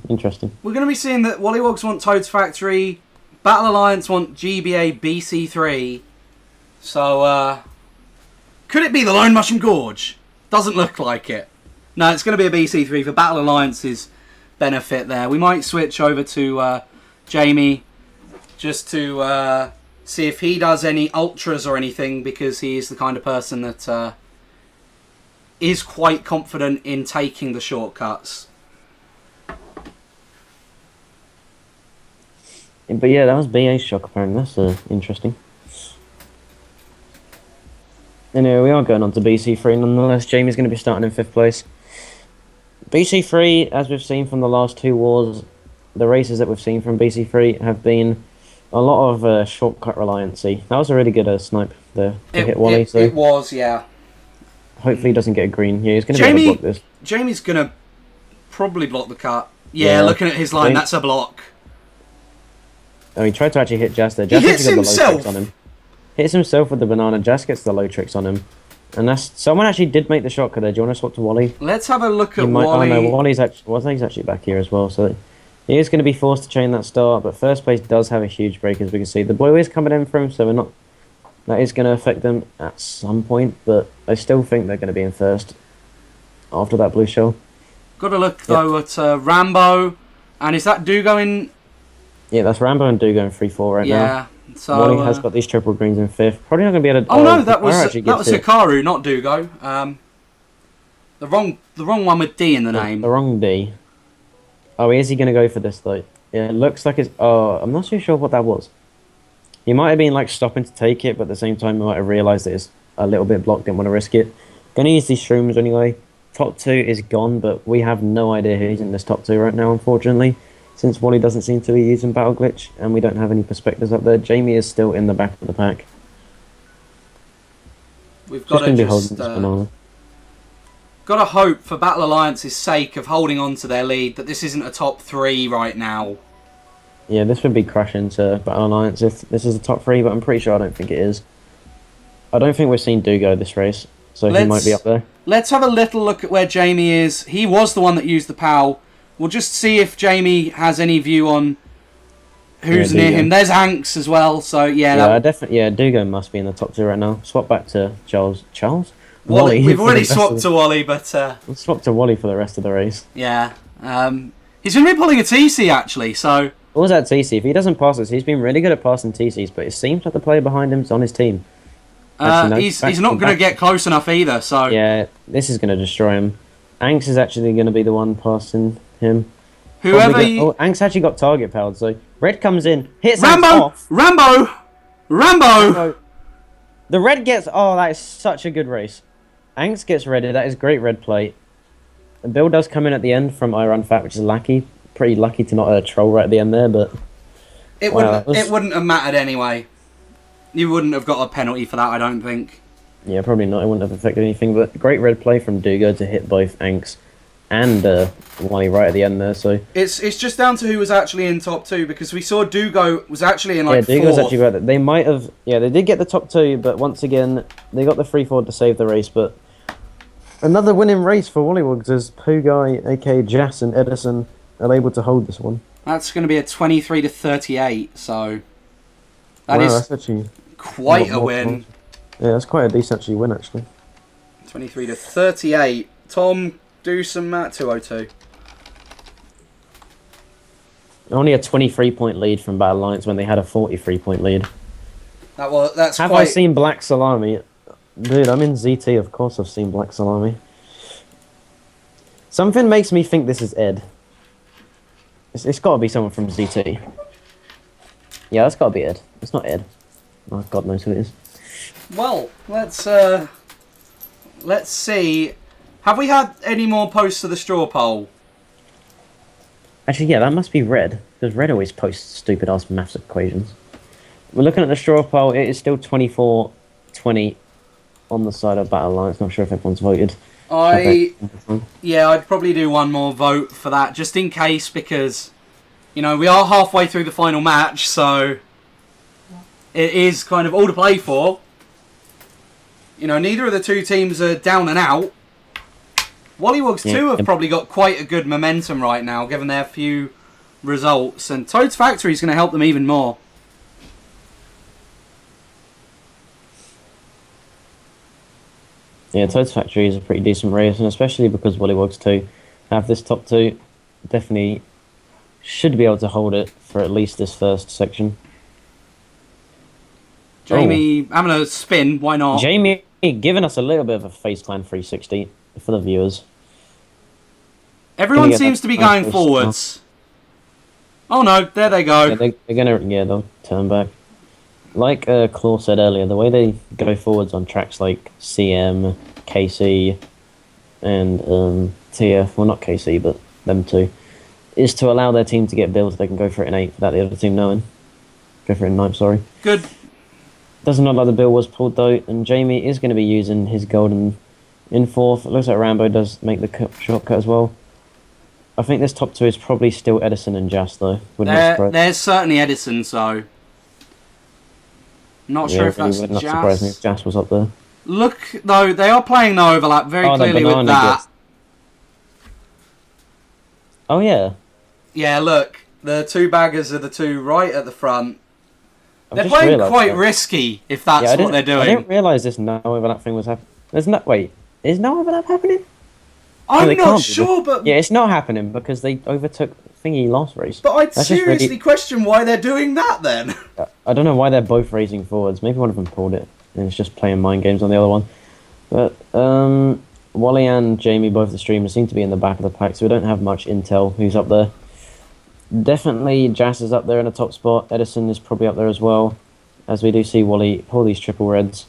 interesting. We're going to be seeing that WollywogZ want Toad's Factory, Battle Alliance want GBA BC3. So, could it be the Lone Mushroom Gorge? Doesn't look like it. No, it's going to be a BC3 for Battle Alliance's benefit there. We might switch over to Jamie just to see if he does any ultras or anything, because he is the kind of person that is quite confident in taking the shortcuts. But yeah, that was BA shock apparently. That's interesting. Anyway, we are going on to BC3 nonetheless. Jamie's going to be starting in 5th place. BC3, as we've seen from the last 2 wars, the races that we've seen from BC3 have been a lot of shortcut reliancy. That was a really good snipe there to hit Wally. It was, yeah. Hopefully he doesn't get a green. Yeah, he's going to be able to block this. Jamie's going to probably block the cut. Yeah, looking at his line, that's a block. Oh, he tried to actually hit Jas there. He Jas hits actually got the low himself! tricks on him. Hits himself with the banana. Jas gets the low tricks on him. And that's... Someone actually did make the shot cut there. Do you want to swap to Wally? Let's have a look at Wally. Wally. Oh, no, Wally's actually back here as well, so... He is going to be forced to chain that start, but first place does have a huge break, as we can see. The blue is coming in for him, so we're not... That is going to affect them at some point, but I still think they're going to be in first after that blue shell. Got to look, though, at Rambo. And is that Dugo in... Yeah, that's Rambo and Dugo in 3-4 right now. Yeah, so... Wally has got these triple greens in 5th. Probably not going to be able to... Oh, no, that was it. Hikaru, not Dugo. The wrong one with D in the name. The wrong D. Oh, is he going to go for this, though? Yeah, it looks like it's... Oh, I'm not too sure what that was. He might have been, like, stopping to take it, but at the same time, he might have realised that it's a little bit blocked, didn't want to risk it. Going to use these shrooms anyway. Top 2 is gone, but we have no idea who's in this top 2 right now, unfortunately. Since Wally doesn't seem to be using Battle Glitch, and we don't have any perspectives up there. Jamie is still in the back of the pack. We've got to just... banana. Got to hope, for Battle Alliance's sake of holding on to their lead, that this isn't a top 3 right now. Yeah, this would be crushing to Battle Alliance if this is a top 3, but I'm pretty sure I don't think it is. I don't think we've seen Dugo this race, so he might be up there. Let's have a little look at where Jamie is. He was the one that used the PAL. We'll just see if Jamie has any view on who's near him. There's Hanks as well, so yeah. Dugo must be in the top 2 right now. Swap back to Charles. Wally. We've already swapped to Wally, but... Let's swap to Wally for the rest of the race. Yeah. He's going to be pulling a TC, actually, so... What was that TC? If he doesn't pass us, he's been really good at passing TCs, but it seems like the player behind him's on his team. He's not going to get close enough either, so... Yeah, this is going to destroy him. Anks is actually going to be the one passing him. Anks actually got target powered, so... Red comes in, hits Anks off. Rambo! The red gets... Oh, that is such a good race. Anks gets ready. That is great red play. The Bill does come in at the end from Iron Fat, which is lucky. Pretty lucky to not troll right at the end there, but... It wouldn't have mattered anyway. You wouldn't have got a penalty for that, I don't think. Yeah, probably not. It wouldn't have affected anything, but great red play from Dugo to hit both Anks and Wally right at the end there, so... It's just down to who was actually in top 2, because we saw Dugo was actually in, like, 4th. Yeah, Dugo's actually right there. They might have... Yeah, they did get the top 2, but once again, they got the 3-4 to save the race, but... Another winning race for WollywogZ as Pugai, aka Jas and Edison, are able to hold this one. That's going to be a 23-38, so... That's actually quite a win. Yeah, that's quite a decent win, actually. 23-38. Tom, do some math. 202. Only a 23-point lead from Battle Alliance when they had a 43-point lead. Have I seen Black Salami? Dude, I'm in ZT, of course I've seen Black Salami. Something makes me think this is Ed. It's got to be someone from ZT. Yeah, that's got to be Ed. It's not Ed. Oh, God knows who it is. Well, let's see. Have we had any more posts to the straw poll? Actually, yeah, that must be Red, because Red always posts stupid-ass maths equations. We're looking at the straw poll. It is still 24-20 on the side of Battle Alliance. Not sure if everyone's voted. I'd probably do one more vote for that, just in case, because, you know, we are halfway through the final match, so it is kind of all to play for. You know, neither of the two teams are down and out. WollywogZ 2 have probably got quite a good momentum right now, given their few results, and Toad's Factory is going to help them even more. Yeah, Toad's Factory is a pretty decent race, and especially because WollywogZ 2 have this top 2, definitely should be able to hold it for at least this first section. Jamie having a spin, why not? Jamie giving us a little bit of a Face Clan 360 for the viewers. Everyone seems to be going forwards. Oh no, there they go. Yeah, they'll turn back. Like Claw said earlier, the way they go forwards on tracks like CM, KC, and TF, well not KC, but them two, is to allow their team to get builds. They can go for it in 8 without the other team knowing. Go for it in 9, sorry. Good. Doesn't look like the build was pulled though, and Jamie is going to be using his golden in 4th. It looks like Rambo does make the shortcut as well. I think this top two is probably still Edison and Jas, though. Wouldn't be surprised. There's certainly Edison, so... Not sure if really that's would not surprise me if Jas. Jas was up there. Look, though, they are playing the overlap very Oh, the clearly with banana that. gets... Oh, yeah. Yeah, look. The two baggers are the two right at the front. I've They're just playing realised quite that. risky, if that's Yeah, what they're doing. I didn't realise this no overlap thing was happening. There's no... Wait, is no overlap happening? I'm they not can't be. sure, but... Yeah, it's not happening because they overtook Thingy last race. But I'd That's just seriously really- question why they're doing that, then. I don't know why they're both racing forwards. Maybe one of them pulled it and it's just playing mind games on the other one. But Wally and Jamie, both the streamers, seem to be in the back of the pack, so we don't have much intel who's up there. Definitely Jas is up there in the top spot. Edison is probably up there as well, as we do see Wally pull these triple reds.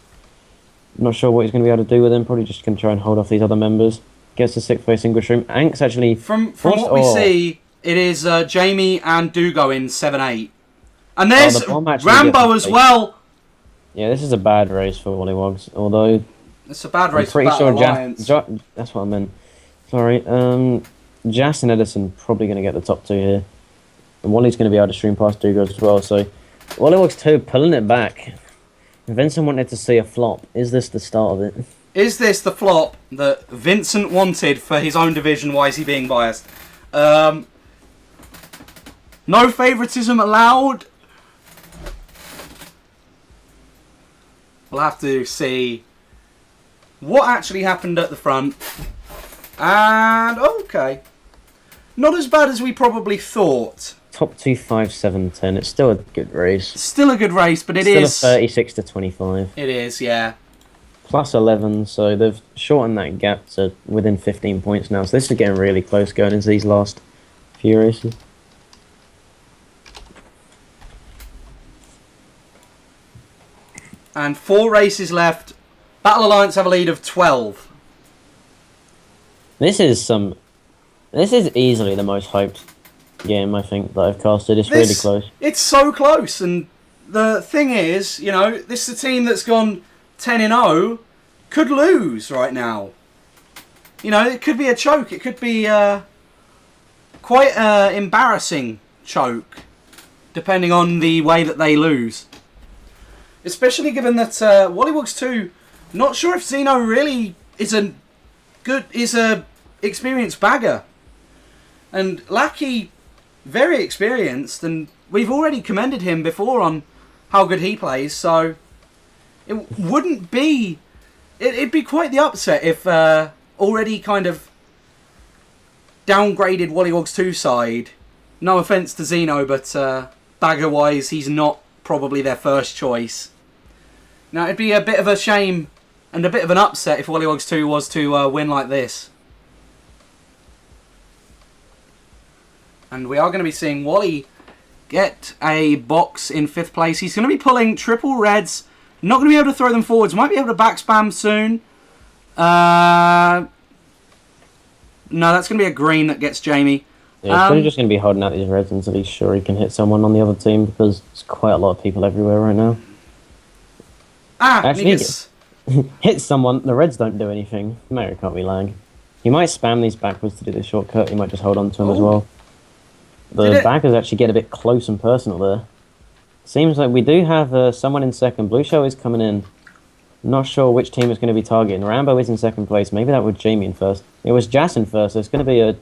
Not sure what he's going to be able to do with them. Probably just going to try and hold off these other members. Gets the 6th place English room. Ank's actually... From what we see, it is Jamie and Dugo in 7-8. And there's the bomb actually Rambo gets as well. Yeah, this is a bad race for WollywogZ, although... It's a bad I'm race for pretty Battle sure Alliance. that's what I meant. Sorry. Jas and Edison probably going to get the top two here. And Wally's going to be able to stream past Dugo as well, so... WollywogZ 2 pulling it back. Vincent wanted to see a flop. Is this the start of it? Is this the flop that Vincent wanted for his own division? Why is he being biased? No favouritism allowed. We'll have to see what actually happened at the front. And, okay. Not as bad as we probably thought. Top 2, 5, 7, 10. It's still a good race. Still a good race, but it Still is... a 36 to 25. It is, yeah. Plus 11, so they've shortened that gap to within 15 points now. So this is getting really close going into these last few races. And 4 races left. Battle Alliance have a lead of 12. This is easily the most hyped game, I think, that I've casted. It's really close. It's so close, and the thing is, you know, this is a team that's gone 10-0, could lose right now. You know, it could be a choke. It could be quite an embarrassing choke, depending on the way that they lose. Especially given that WollywogZ 2, not sure if Zeno really is a experienced bagger. And Lackey, very experienced, and we've already commended him before on how good he plays, so it wouldn't be... It'd be quite the upset if already kind of downgraded WollywogZ 2 side. No offence to Zeno, but bagger-wise, he's not probably their first choice. Now, it'd be a bit of a shame and a bit of an upset if WollywogZ 2 was to win like this. And we are going to be seeing Wally get a box in 5th place. He's going to be pulling triple reds. Not going to be able to throw them forwards. Might be able to back spam soon. No, that's going to be a green that gets Jamie. Yeah, he's probably just going to be holding out these reds until he's sure he can hit someone on the other team, because there's quite a lot of people everywhere right now. Actually, hit someone, the reds don't do anything. Mario can't be lying. He might spam these backwards to do the shortcut. He might just hold on to them as well. The backers actually get a bit close and personal there. Seems like we do have someone in second. Blue Show is coming in. Not sure which team is going to be targeting. Rambo is in second place. Maybe that was Jamie in first. It was Jas in first. So it's going to be a...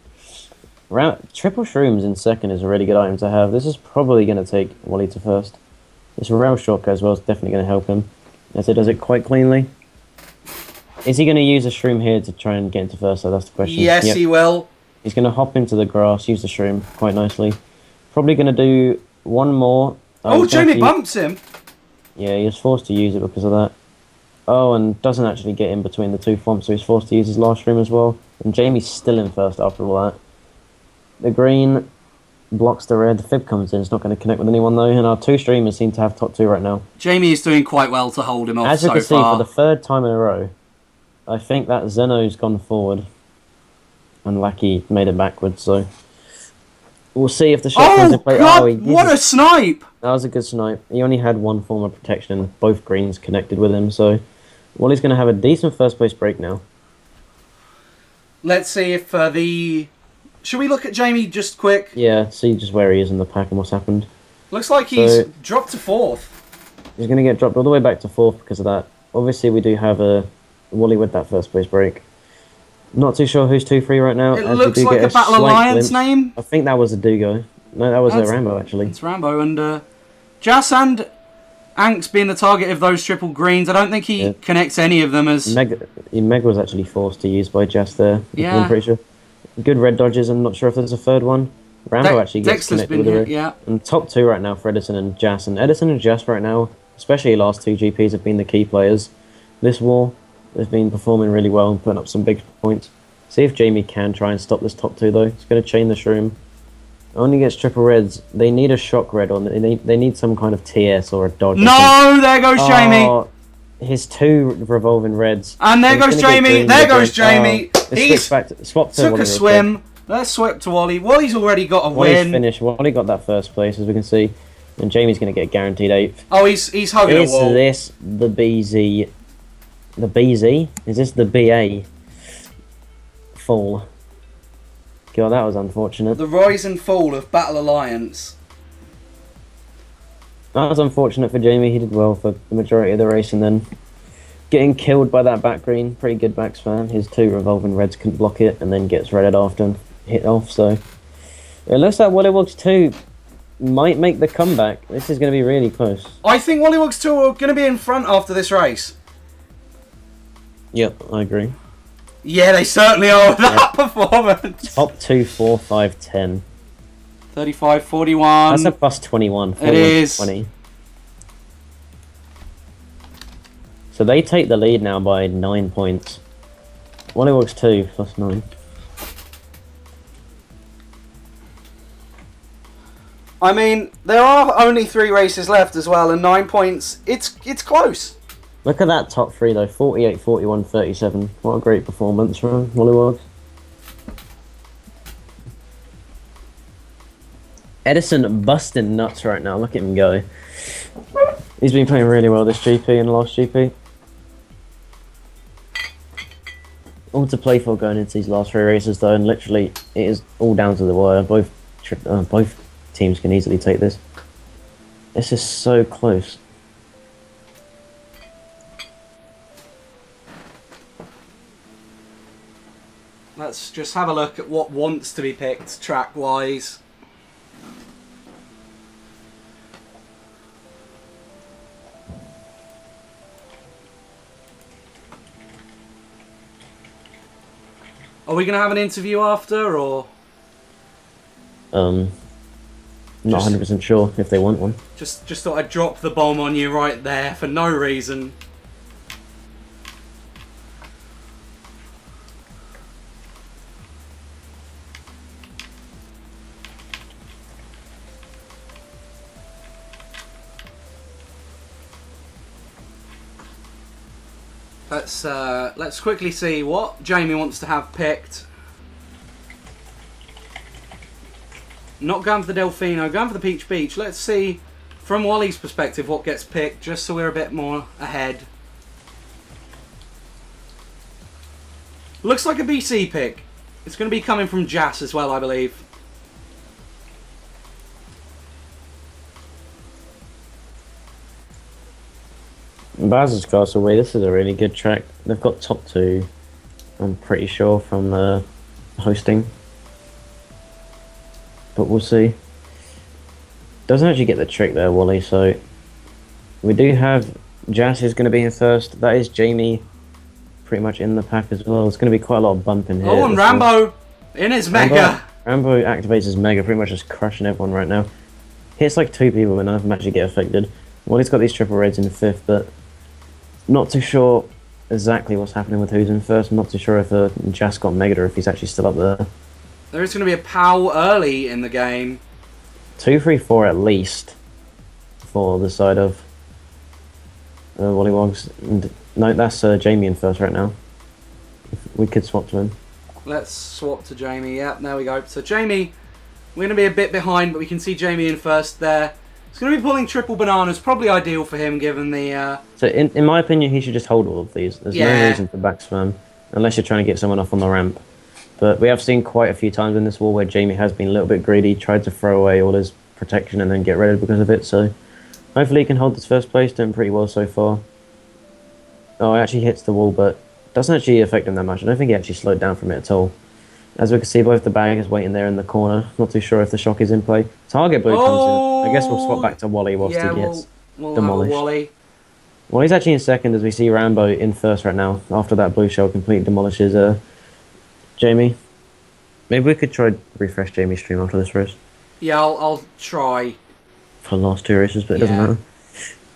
Triple Shrooms in second is a really good item to have. This is probably going to take Wally to first. This rail shortcut as well is definitely going to help him, as it does it quite cleanly. Is he going to use a shroom here to try and get into first? So that's the question. Yes, he will. He's going to hop into the grass, use the shroom quite nicely. Probably going to do one more. Oh, Jamie bumps him. Yeah, he was forced to use it because of that. Oh, and doesn't actually get in between the two fomps, so he's forced to use his last shroom as well. And Jamie's still in first after all that. The green blocks the red. Fib comes in. It's not going to connect with anyone though. And our two streamers seem to have top 2 right now. Jamie is doing quite well to hold him off As you so can see, far. for the 3rd time in a row, I think that Zeno's gone forward. And Lackey made it backwards, so... We'll see if the shot comes in play. God, what a snipe! That was a good snipe. He only had one form of protection and both greens connected with him, so... Wally's going to have a decent first place break now. Let's see if the should we look at Jamie just quick? Yeah, see just where he is in the pack and what's happened. Looks like he's dropped to 4th. He's going to get dropped all the way back to 4th because of that. Obviously, we do have a Wally with that first place break. Not too sure who's 2-3 right now. It looks like a Battle Alliance name. I think that was a Dugo. No, that was a Rambo, actually. It's Rambo, and Jas and Anks being the target of those triple greens. I don't think he connects any of them as... Meg was actually forced to use by Jas there. Yeah. I'm pretty sure. Good red dodges. I'm not sure if there's a third one. Rambo actually gets connected with the yeah. And top 2 right now for Edison and Jas. And Edison and Jas right now, especially last 2 GPs, have been the key players. This war, they've been performing really well and putting up some big points. See if Jamie can try and stop this top 2 though. He's going to chain the shroom. Only gets triple reds. They need a shock red or they need some kind of TS or a dodge. No, there goes Jamie. His 2 revolving reds. And there goes Jamie. There goes Jamie. He's swapped to took Wally a swim. Let's swap to Wally. Wally's already got a Wally's win. Finished. Wally got that first place, as we can see. And Jamie's going to get guaranteed 8th. Oh, he's hugging a wall. Is this the BZ? The BZ? Is this the BA? Fall. God, that was unfortunate. The rise and fall of Battle Alliance. That was unfortunate for Jamie. He did well for the majority of the race, and then getting killed by that back green. Pretty good backspan. His 2 revolving reds couldn't block it, and then gets redded after and hit off. So it looks like WollywogZ 2 might make the comeback. This is going to be really close. I think WollywogZ 2 are going to be in front after this race. Yep, I agree. Yeah, they certainly are with that performance. Top 2, 4, 5, 10. 35, 41. That's a plus 21. It is. 20. So they take the lead now by 9 points. WollywogZ 2 plus 9. I mean, there are only 3 races left as well, and 9 points. It's close. Look at that top 3 though. 48, 41, 37. What a great performance from WollywogZ. Edison busting nuts right now. Look at him go. He's been playing really well this GP and last GP. All to play for going into these last 3 races though, and literally it is all down to the wire. Both teams can easily take this. This is so close. Let's just have a look at what wants to be picked track-wise. Are we going to have an interview after, or...? Not 100% sure if they want one. Just thought I'd drop the bomb on you right there for no reason. Let's quickly see what Jamie wants to have picked. Not going for the Delfino, going for the Peach Beach. Let's see from Wally's perspective what gets picked, just so we're a bit more ahead. Looks like a BC pick. It's going to be coming from Jas as well, I believe. Baz's Castleway, this is a really good track. They've got top 2, I'm pretty sure, from hosting. But we'll see. Doesn't actually get the trick there, Wally, so... We do have Jas is going to be in first. That is Jamie pretty much in the pack as well. It's going to be quite a lot of bumping here. Oh, and Rambo in his Mega. Rambo activates his Mega, pretty much just crushing everyone right now. Hits like 2 people, but none of them actually get affected. Wally's got these triple reds in 5th, but... Not too sure exactly what's happening with who's in first. I'm not too sure if Jas got Mega or if he's actually still up there. There is going to be a POW early in the game. 2, 3, 4 at least for the side of WollywogZ. No, that's Jamie in first right now. We could swap to him. Let's swap to Jamie. Yep, there we go. So Jamie, we're going to be a bit behind, but we can see Jamie in first there. He's going to be pulling triple bananas, probably ideal for him given the... So in my opinion, he should just hold all of these. There's no reason for back spam, unless you're trying to get someone off on the ramp. But we have seen quite a few times in this war where Jamie has been a little bit greedy, tried to throw away all his protection and then get rid of it because of it. So hopefully he can hold this first place, doing pretty well so far. Oh, it actually hits the wall, but doesn't actually affect him that much. I don't think he actually slowed down from it at all. As we can see, both the bag is waiting there in the corner. Not too sure if the shock is in play. Target blue comes in. I guess we'll swap back to Wally whilst he gets demolished. Wally. Well, he's actually in second as we see Rambo in first right now. After that blue shell completely demolishes Jamie. Maybe we could try refresh Jamie's stream after this race. Yeah, I'll try. For the last 2 races, but it doesn't matter.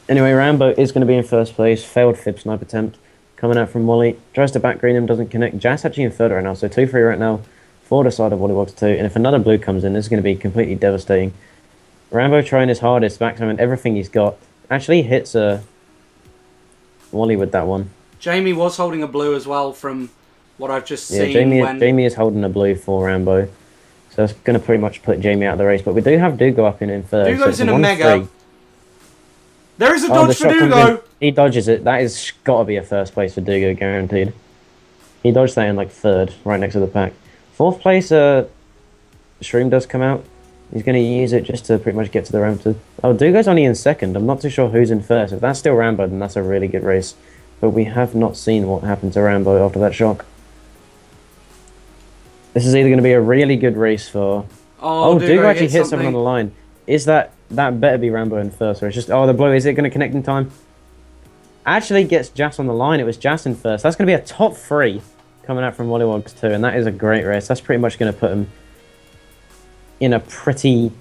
Anyway, Rambo is going to be in first place. Failed fib snipe attempt. Coming out from Wally. Tries to back green him, doesn't connect. Jas actually in third right now, so 2-3 right now. For the side of WollywogZ 2. And if another blue comes in, this is going to be completely devastating. Rambo trying his hardest, maximum everything he's got. Actually hits Wally with that one. Jamie was holding a blue as well from what I've just seen. Jamie is holding a blue for Rambo. So that's going to pretty much put Jamie out of the race. But we do have Dugo up in third. Dugo's so in a mega. There is a dodge for Dugo. He dodges it. That is got to be a first place for Dugo, guaranteed. He dodged that in like third, right next to the pack. Fourth place, Shroom does come out. He's going to use it just to pretty much get to the ramp. Oh, Dugo's only in second. I'm not too sure who's in first. If that's still Rambo, then that's a really good race. But we have not seen what happened to Rambo after that shock. This is either going to be a really good race for... Oh, Dugo actually hit something on the line. Is that better be Rambo in first, or it's just... Oh, the blow, is it going to connect in time? Actually gets Jas on the line. It was Jas in first. That's going to be a top 3 coming out from WollywogZ 2, and that is a great race. That's pretty much going to put him in a pretty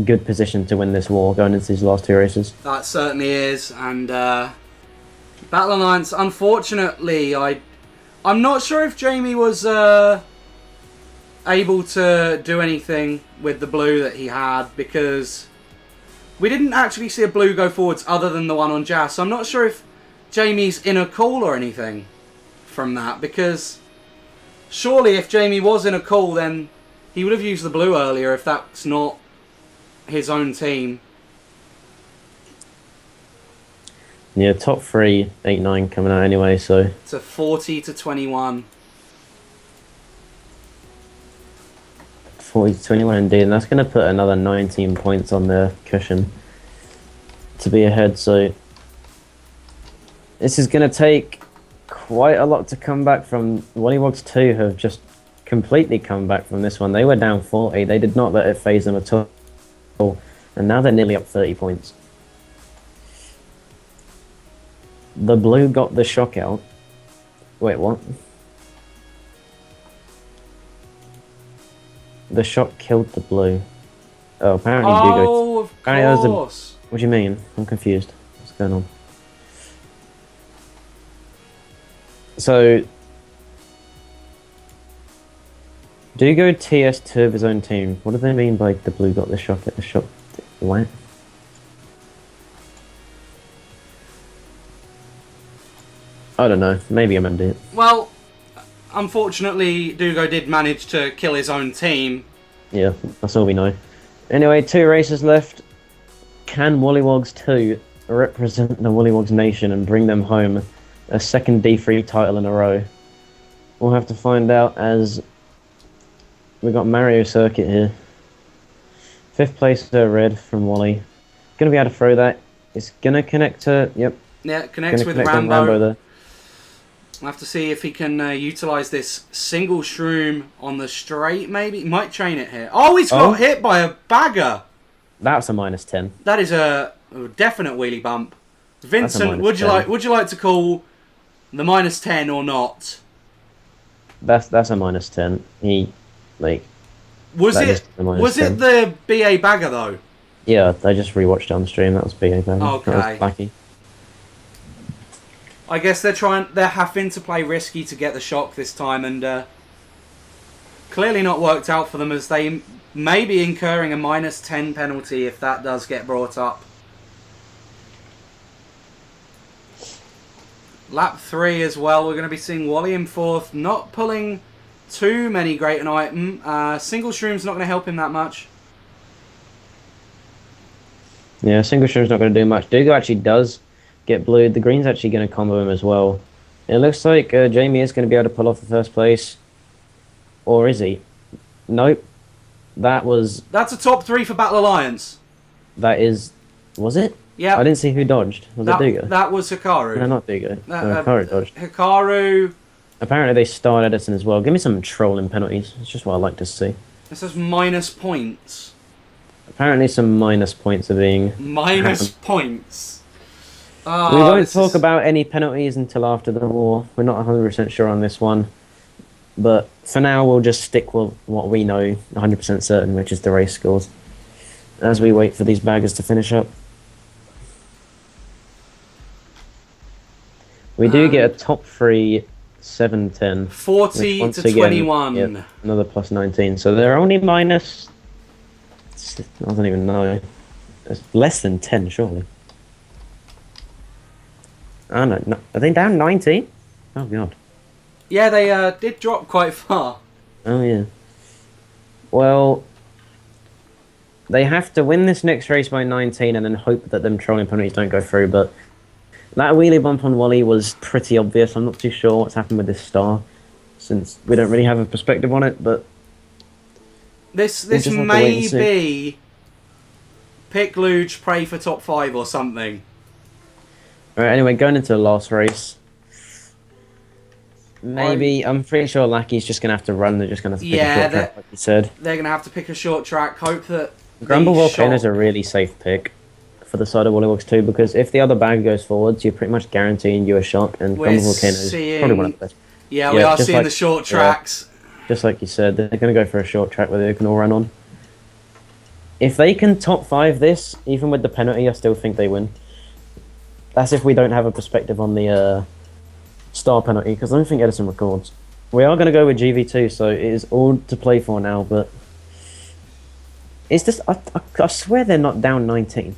good position to win this war going into these last 2 races. That certainly is, and Battle Alliance, unfortunately, I'm not sure if Jamie was able to do anything with the blue that he had, because we didn't actually see a blue go forwards other than the one on Jas. So I'm not sure if Jamie's in a call or anything from that, because surely if Jamie was in a call, then he would have used the blue earlier if that's not his own team. Yeah, top 3, 8-9 coming out anyway, so... It's a 40-21. 40-21 indeed, and that's going to put another 19 points on their cushion to be ahead, so... This is going to take quite a lot to come back from. WollywogZ 2 have just completely come back from this one. They were down 40, they did not let it phase them at all, and now they're nearly up 30 points. The blue got the shock out. Wait, what? The shock killed the blue. Oh, apparently Oh, of course. What do you mean? I'm confused. What's going on? So, Dugo TS2 of his own team. What do they mean by the blue got the shock at the shot? What? I don't know. Maybe I'm an idiot. Well, unfortunately, Dugo did manage to kill his own team. Yeah, that's all we know. Anyway, 2 races left. Can WollywogZ 2 represent the WollywogZ Nation and bring them home a second D3 title in a row? We'll have to find out, as we got Mario Circuit here. 5th place red from Wally. Gonna be able to throw that. It's gonna connect to... Yep. Yeah, connects with Rambo. There. We'll have to see if he can utilise this single shroom on the straight, maybe. He might chain it here. Oh, he's got hit by a bagger. That's a -10. That is a definite wheelie bump. Vincent, would you like to call the -10 or not? That's a -10. He was it the BA bagger though? Yeah, I just rewatched it on the stream. That was BA bagger. Okay. That was Blackie. I guess they're having to play risky to get the shock this time, and clearly not worked out for them, as they may be incurring a -10 penalty if that does get brought up. Lap 3 as well, we're going to be seeing Wally in 4th, not pulling too many great an item. Single shroom's not going to help him that much. Yeah, single shroom's not going to do much. Dugo actually does get blued. The green's actually going to combo him as well. It looks like Jamie is going to be able to pull off the first place. Or is he? Nope. That was... That's a top 3 for Battle Alliance. That is... Was it? Yeah. I didn't see who dodged. Was it Dugo? That was Hikaru. No, not Dugo. No, Hikaru dodged. Hikaru. Apparently they starred Edison as well. Give me some trolling penalties. It's just what I like to see. It says minus points. Apparently some minus points are being... Minus points. We won't talk about any penalties until after the war. We're not 100% sure on this one. But for now, we'll just stick with what we know 100% certain, which is the race scores. As we wait for these baggers to finish up. We do get a top 3 7-10. 40 to 21. Yeah, another plus 19. So they're only minus... I don't even know. It's less than 10, surely. I don't know. Are they down 19? Oh, God. Yeah, they did drop quite far. Oh, yeah. Well, they have to win this next race by 19 and then hope that them trolling penalties don't go through, but that wheelie bump on Wally was pretty obvious. I'm not too sure what's happened with this star, since we don't really have a perspective on it, but... This may be pick Luge, pray for top 5 or something. Alright, anyway, going into the last race. Maybe, I'm pretty sure Lackey's just going to have to run. They're just going to have to pick a short track, like you said. They're going to have to pick a short track. Hope that Grumble Volcano is a really safe pick for the side of WollywogZ because if the other bag goes forwards, you're pretty much guaranteeing you a shot, and Grumble Volcano is probably one of the best. Yeah, we are seeing the short tracks. Just like you said, they're going to go for a short track where they can all run on. If they can top 5 this, even with the penalty, I still think they win. That's if we don't have a perspective on the star penalty, because I don't think Edison records. We are going to go with GV2, so it is all to play for now, but... It's just... I swear they're not down 19.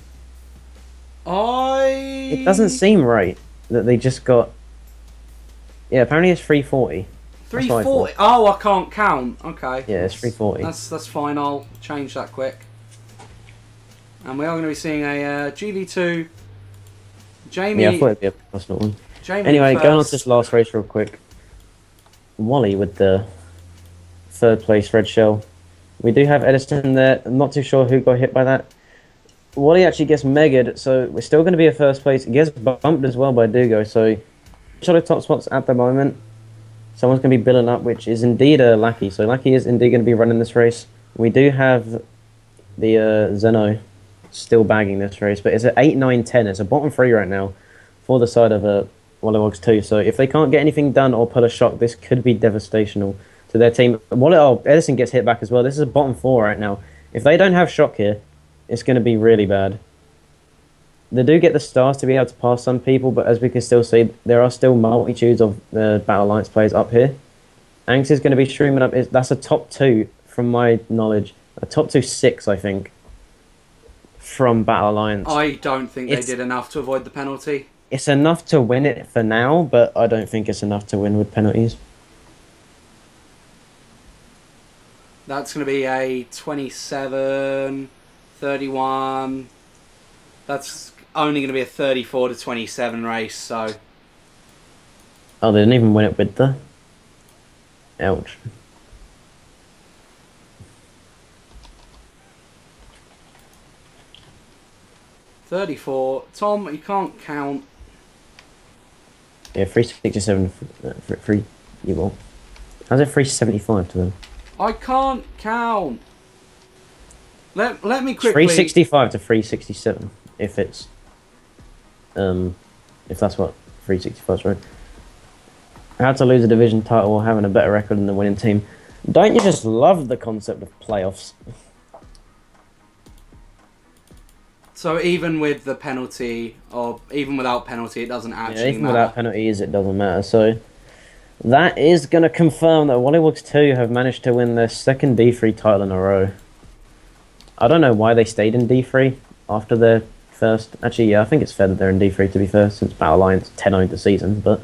It doesn't seem right that they just got... Yeah, apparently it's 340. 340? Oh, I can't count. Okay. Yeah, it's 340. That's fine. I'll change that quick. And we are going to be seeing a GV2. Jamie... Yeah, I thought it'd be a personal one. Jamie anyway, first. going on to this last race real quick. Wally with the 3rd place red shell. We do have Edison there. I'm not too sure who got hit by that. Wally actually gets megaed, so we're still going to be a 1st place. It gets bumped as well by Dugo, so shot of top spots at the moment. Someone's going to be building up, which is indeed a Lackey. So Lackey is indeed going to be running this race. We do have the Zeno still bagging this race, but it's at 8, 9, 10. It's a bottom 3 right now for the side of WollywogZ. So if they can't get anything done or pull a shot, this could be devastational to their team. Edison gets hit back as well. This is a bottom 4 right now. If they don't have shock here, it's going to be really bad. They do get the stars to be able to pass some people, but as we can still see, there are still multitudes of Battle Alliance players up here. Anx is going to be streaming up. That's a top 2 from my knowledge. A top 2 6, I think, from Battle Alliance. I don't think they did enough to avoid the penalty. It's enough to win it for now, but I don't think it's enough to win with penalties. That's going to be a 27, 31. That's only going to be a 34 to 27 race, so... Oh, they didn't even win it with the... Ouch. $34. Tom, you can't count. Yeah, 367 free. You will. How's it 375 to them? I can't count. Let me quickly. 365 to 367. If it's if that's what 365 is, right? How to lose a division title while having a better record than the winning team. Don't you just love the concept of playoffs? So even with the penalty, or even without penalty, it doesn't actually matter. Yeah, even without penalties, it doesn't matter. So that is going to confirm that WollywogZ have managed to win their 2nd D3 title in a row. I don't know why they stayed in D3 after their 1st. Actually, yeah, I think it's fair that they're in D3 to be fair, since Battle Alliance 10-0'd the season. But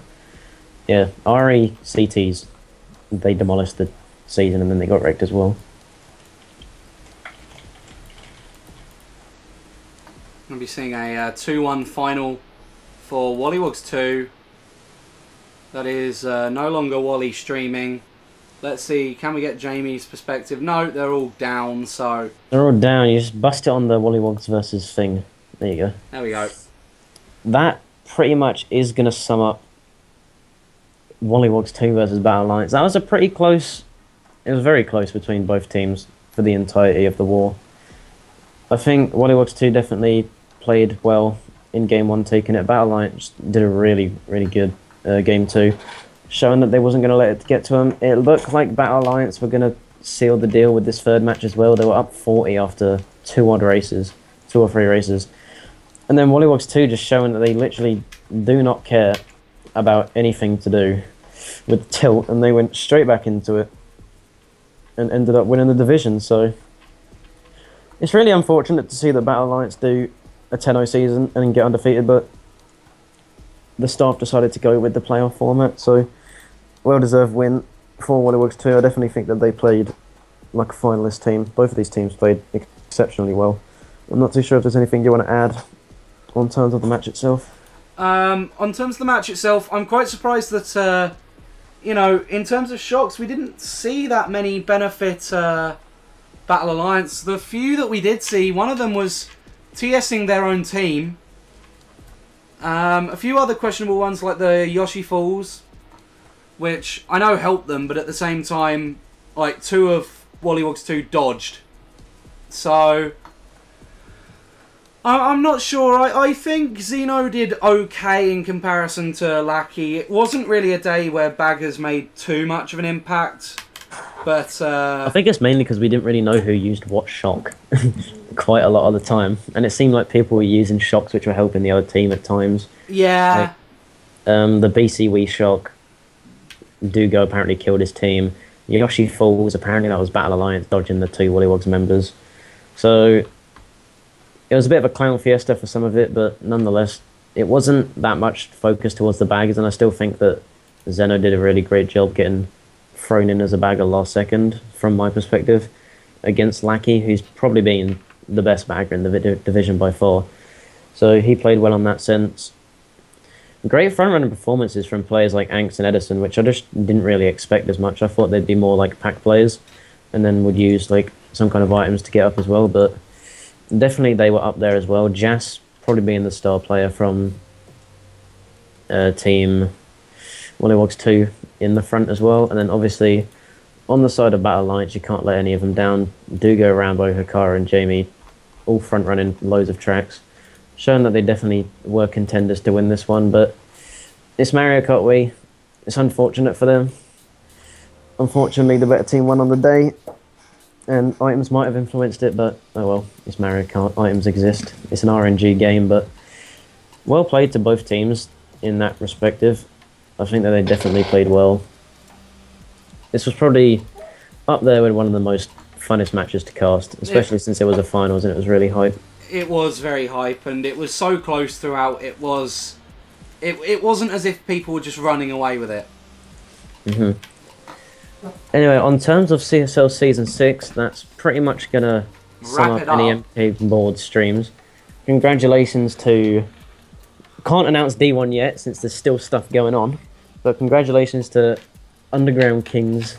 yeah, RECTs, they demolished the season and then they got wrecked as well. We'll be seeing a 2-1 final for WollywogZ 2. That is no longer Wally streaming. Let's see, can we get Jamie's perspective? No, they're all down, so... They're all down. You just bust it on the WollywogZ versus thing. There you go. There we go. That pretty much is going to sum up WollywogZ 2 versus Battle Alliance. That was a pretty close... It was very close between both teams for the entirety of the war. I think WollywogZ 2 definitely played well in Game 1, taking it. Battle Alliance did a really, really good Game 2. Showing that they wasn't going to let it get to them. It looked like Battle Alliance were going to seal the deal with this third match as well. They were up 40 after 2 or 3 races. And then WollywogZ 2 just showing that they literally do not care about anything to do with Tilt, and they went straight back into it and ended up winning the division. So it's really unfortunate to see that Battle Alliance do a 10-0 season and get undefeated, but the staff decided to go with the playoff format, so well-deserved win for WollywogZ 2. I definitely think that they played like a finalist team. Both of these teams played exceptionally well. I'm not too sure if there's anything you want to add on terms of the match itself. On terms of the match itself, I'm quite surprised that, in terms of shocks, we didn't see that many benefit Battle Alliance. The few that we did see, one of them was TSing their own team. A few other questionable ones like the Yoshi Falls, which I know helped them, but at the same time, like 2 of WollywogZ 2 dodged. So, I'm not sure. I think Xeno did okay in comparison to Lackey. It wasn't really a day where Baggers made too much of an impact, but... I think it's mainly because we didn't really know who used what shock quite a lot of the time. And it seemed like people were using shocks which were helping the other team at times. Yeah. Like, the BC Wii shock, Dugo apparently killed his team. Yoshi Falls, apparently that was Battle Alliance dodging the 2 WollywogZ members. So it was a bit of a clown fiesta for some of it, but nonetheless, it wasn't that much focused towards the baggers, and I still think that Zeno did a really great job getting thrown in as a bagger last second, from my perspective, against Lackey, who's probably been the best bagger in the division by far. So he played well on that sense. Great front-running performances from players like Angst and Edison, which I just didn't really expect as much. I thought they'd be more like pack players, and then would use like some kind of items to get up as well, but definitely they were up there as well. Jas probably being the star player from team WollywogZ 2 in the front as well, and then obviously on the side of Battle Alliance you can't let any of them down. Dugo, Rambo, Hikaru and Jamie all front running loads of tracks, showing that they definitely were contenders to win this one. But it's Mario Kart Wii. It's unfortunate for them. Unfortunately, the better team won on the day, and items might have influenced it, but oh well, it's Mario Kart. Items exist. It's an RNG game, but well played to both teams in that respective. I think that they definitely played well. This was probably up there with one of the most funnest matches to cast, especially since it was a finals and it was really hype. It was very hype, and it was so close throughout. It wasn't as if people were just running away with it. Anyway, on terms of CSL Season 6, that's pretty much going to sum up any MK board streams. Congratulations to... Can't announce D1 yet, since there's still stuff going on, but congratulations to Underground Kings.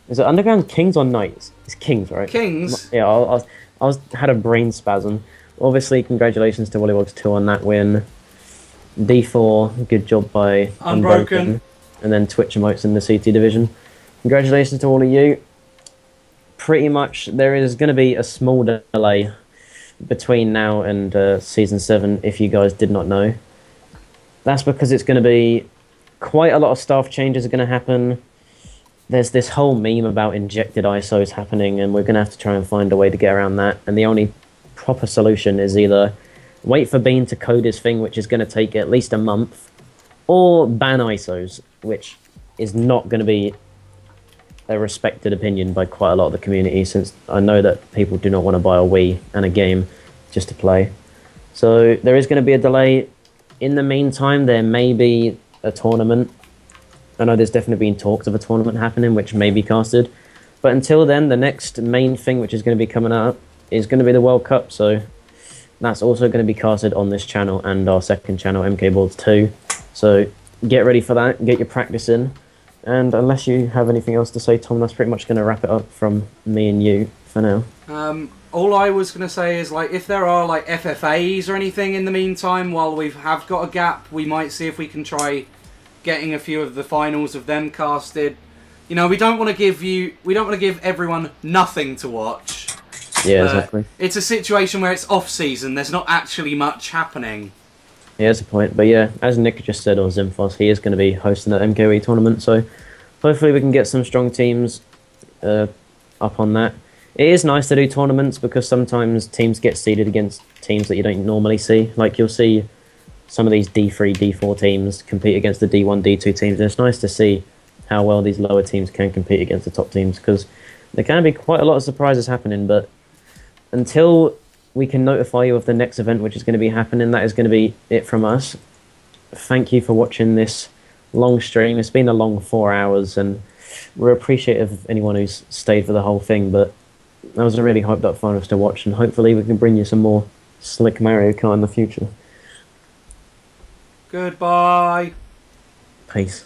Is it Underground Kings or Knights? It's Kings, right? Kings? Yeah, I had a brain spasm. Obviously, congratulations to WollywogZ 2 on that win. D4, good job by Unbroken. And then Twitch Emotes in the CT division. Congratulations to all of you. Pretty much, there is going to be a small delay between now and Season 7, if you guys did not know. That's because it's going to be quite a lot of staff changes are going to happen. There's this whole meme about injected ISOs happening, and we're going to have to try and find a way to get around that. And the only proper solution is either wait for Bean to code his thing, which is going to take at least a month, or ban ISOs, which is not going to be a respected opinion by quite a lot of the community, since I know that people do not want to buy a Wii and a game just to play. So there is going to be a delay. In the meantime, there may be a tournament. I know there's definitely been talks of a tournament happening, which may be casted. But until then, the next main thing which is going to be coming up is going to be the World Cup. So that's also going to be casted on this channel and our second channel, MK Boards 2. So get ready for that. Get your practice in. And unless you have anything else to say, Tom, that's pretty much going to wrap it up from me and you for now. All I was going to say is, like, if there are, like, FFAs or anything in the meantime, while we have got a gap, we might see if we can try getting a few of the finals of them casted. You know, we don't want to give everyone nothing to watch. Yeah, exactly. It's a situation where it's off-season, there's not actually much happening. Yeah, that's a point. But yeah, as Nick just said, or Zimfos, he is going to be hosting that MKE tournament, so hopefully we can get some strong teams up on that. It is nice to do tournaments because sometimes teams get seeded against teams that you don't normally see. Like, you'll see some of these D3, D4 teams compete against the D1, D2 teams, and it's nice to see how well these lower teams can compete against the top teams, because there can be quite a lot of surprises happening, but until we can notify you of the next event which is going to be happening, that is going to be it from us. Thank you for watching this long stream. It's been a long 4 hours, and we're appreciative of anyone who's stayed for the whole thing, but that was a really hyped up finals to watch, and hopefully we can bring you some more slick Mario Kart in the future. Goodbye. Peace.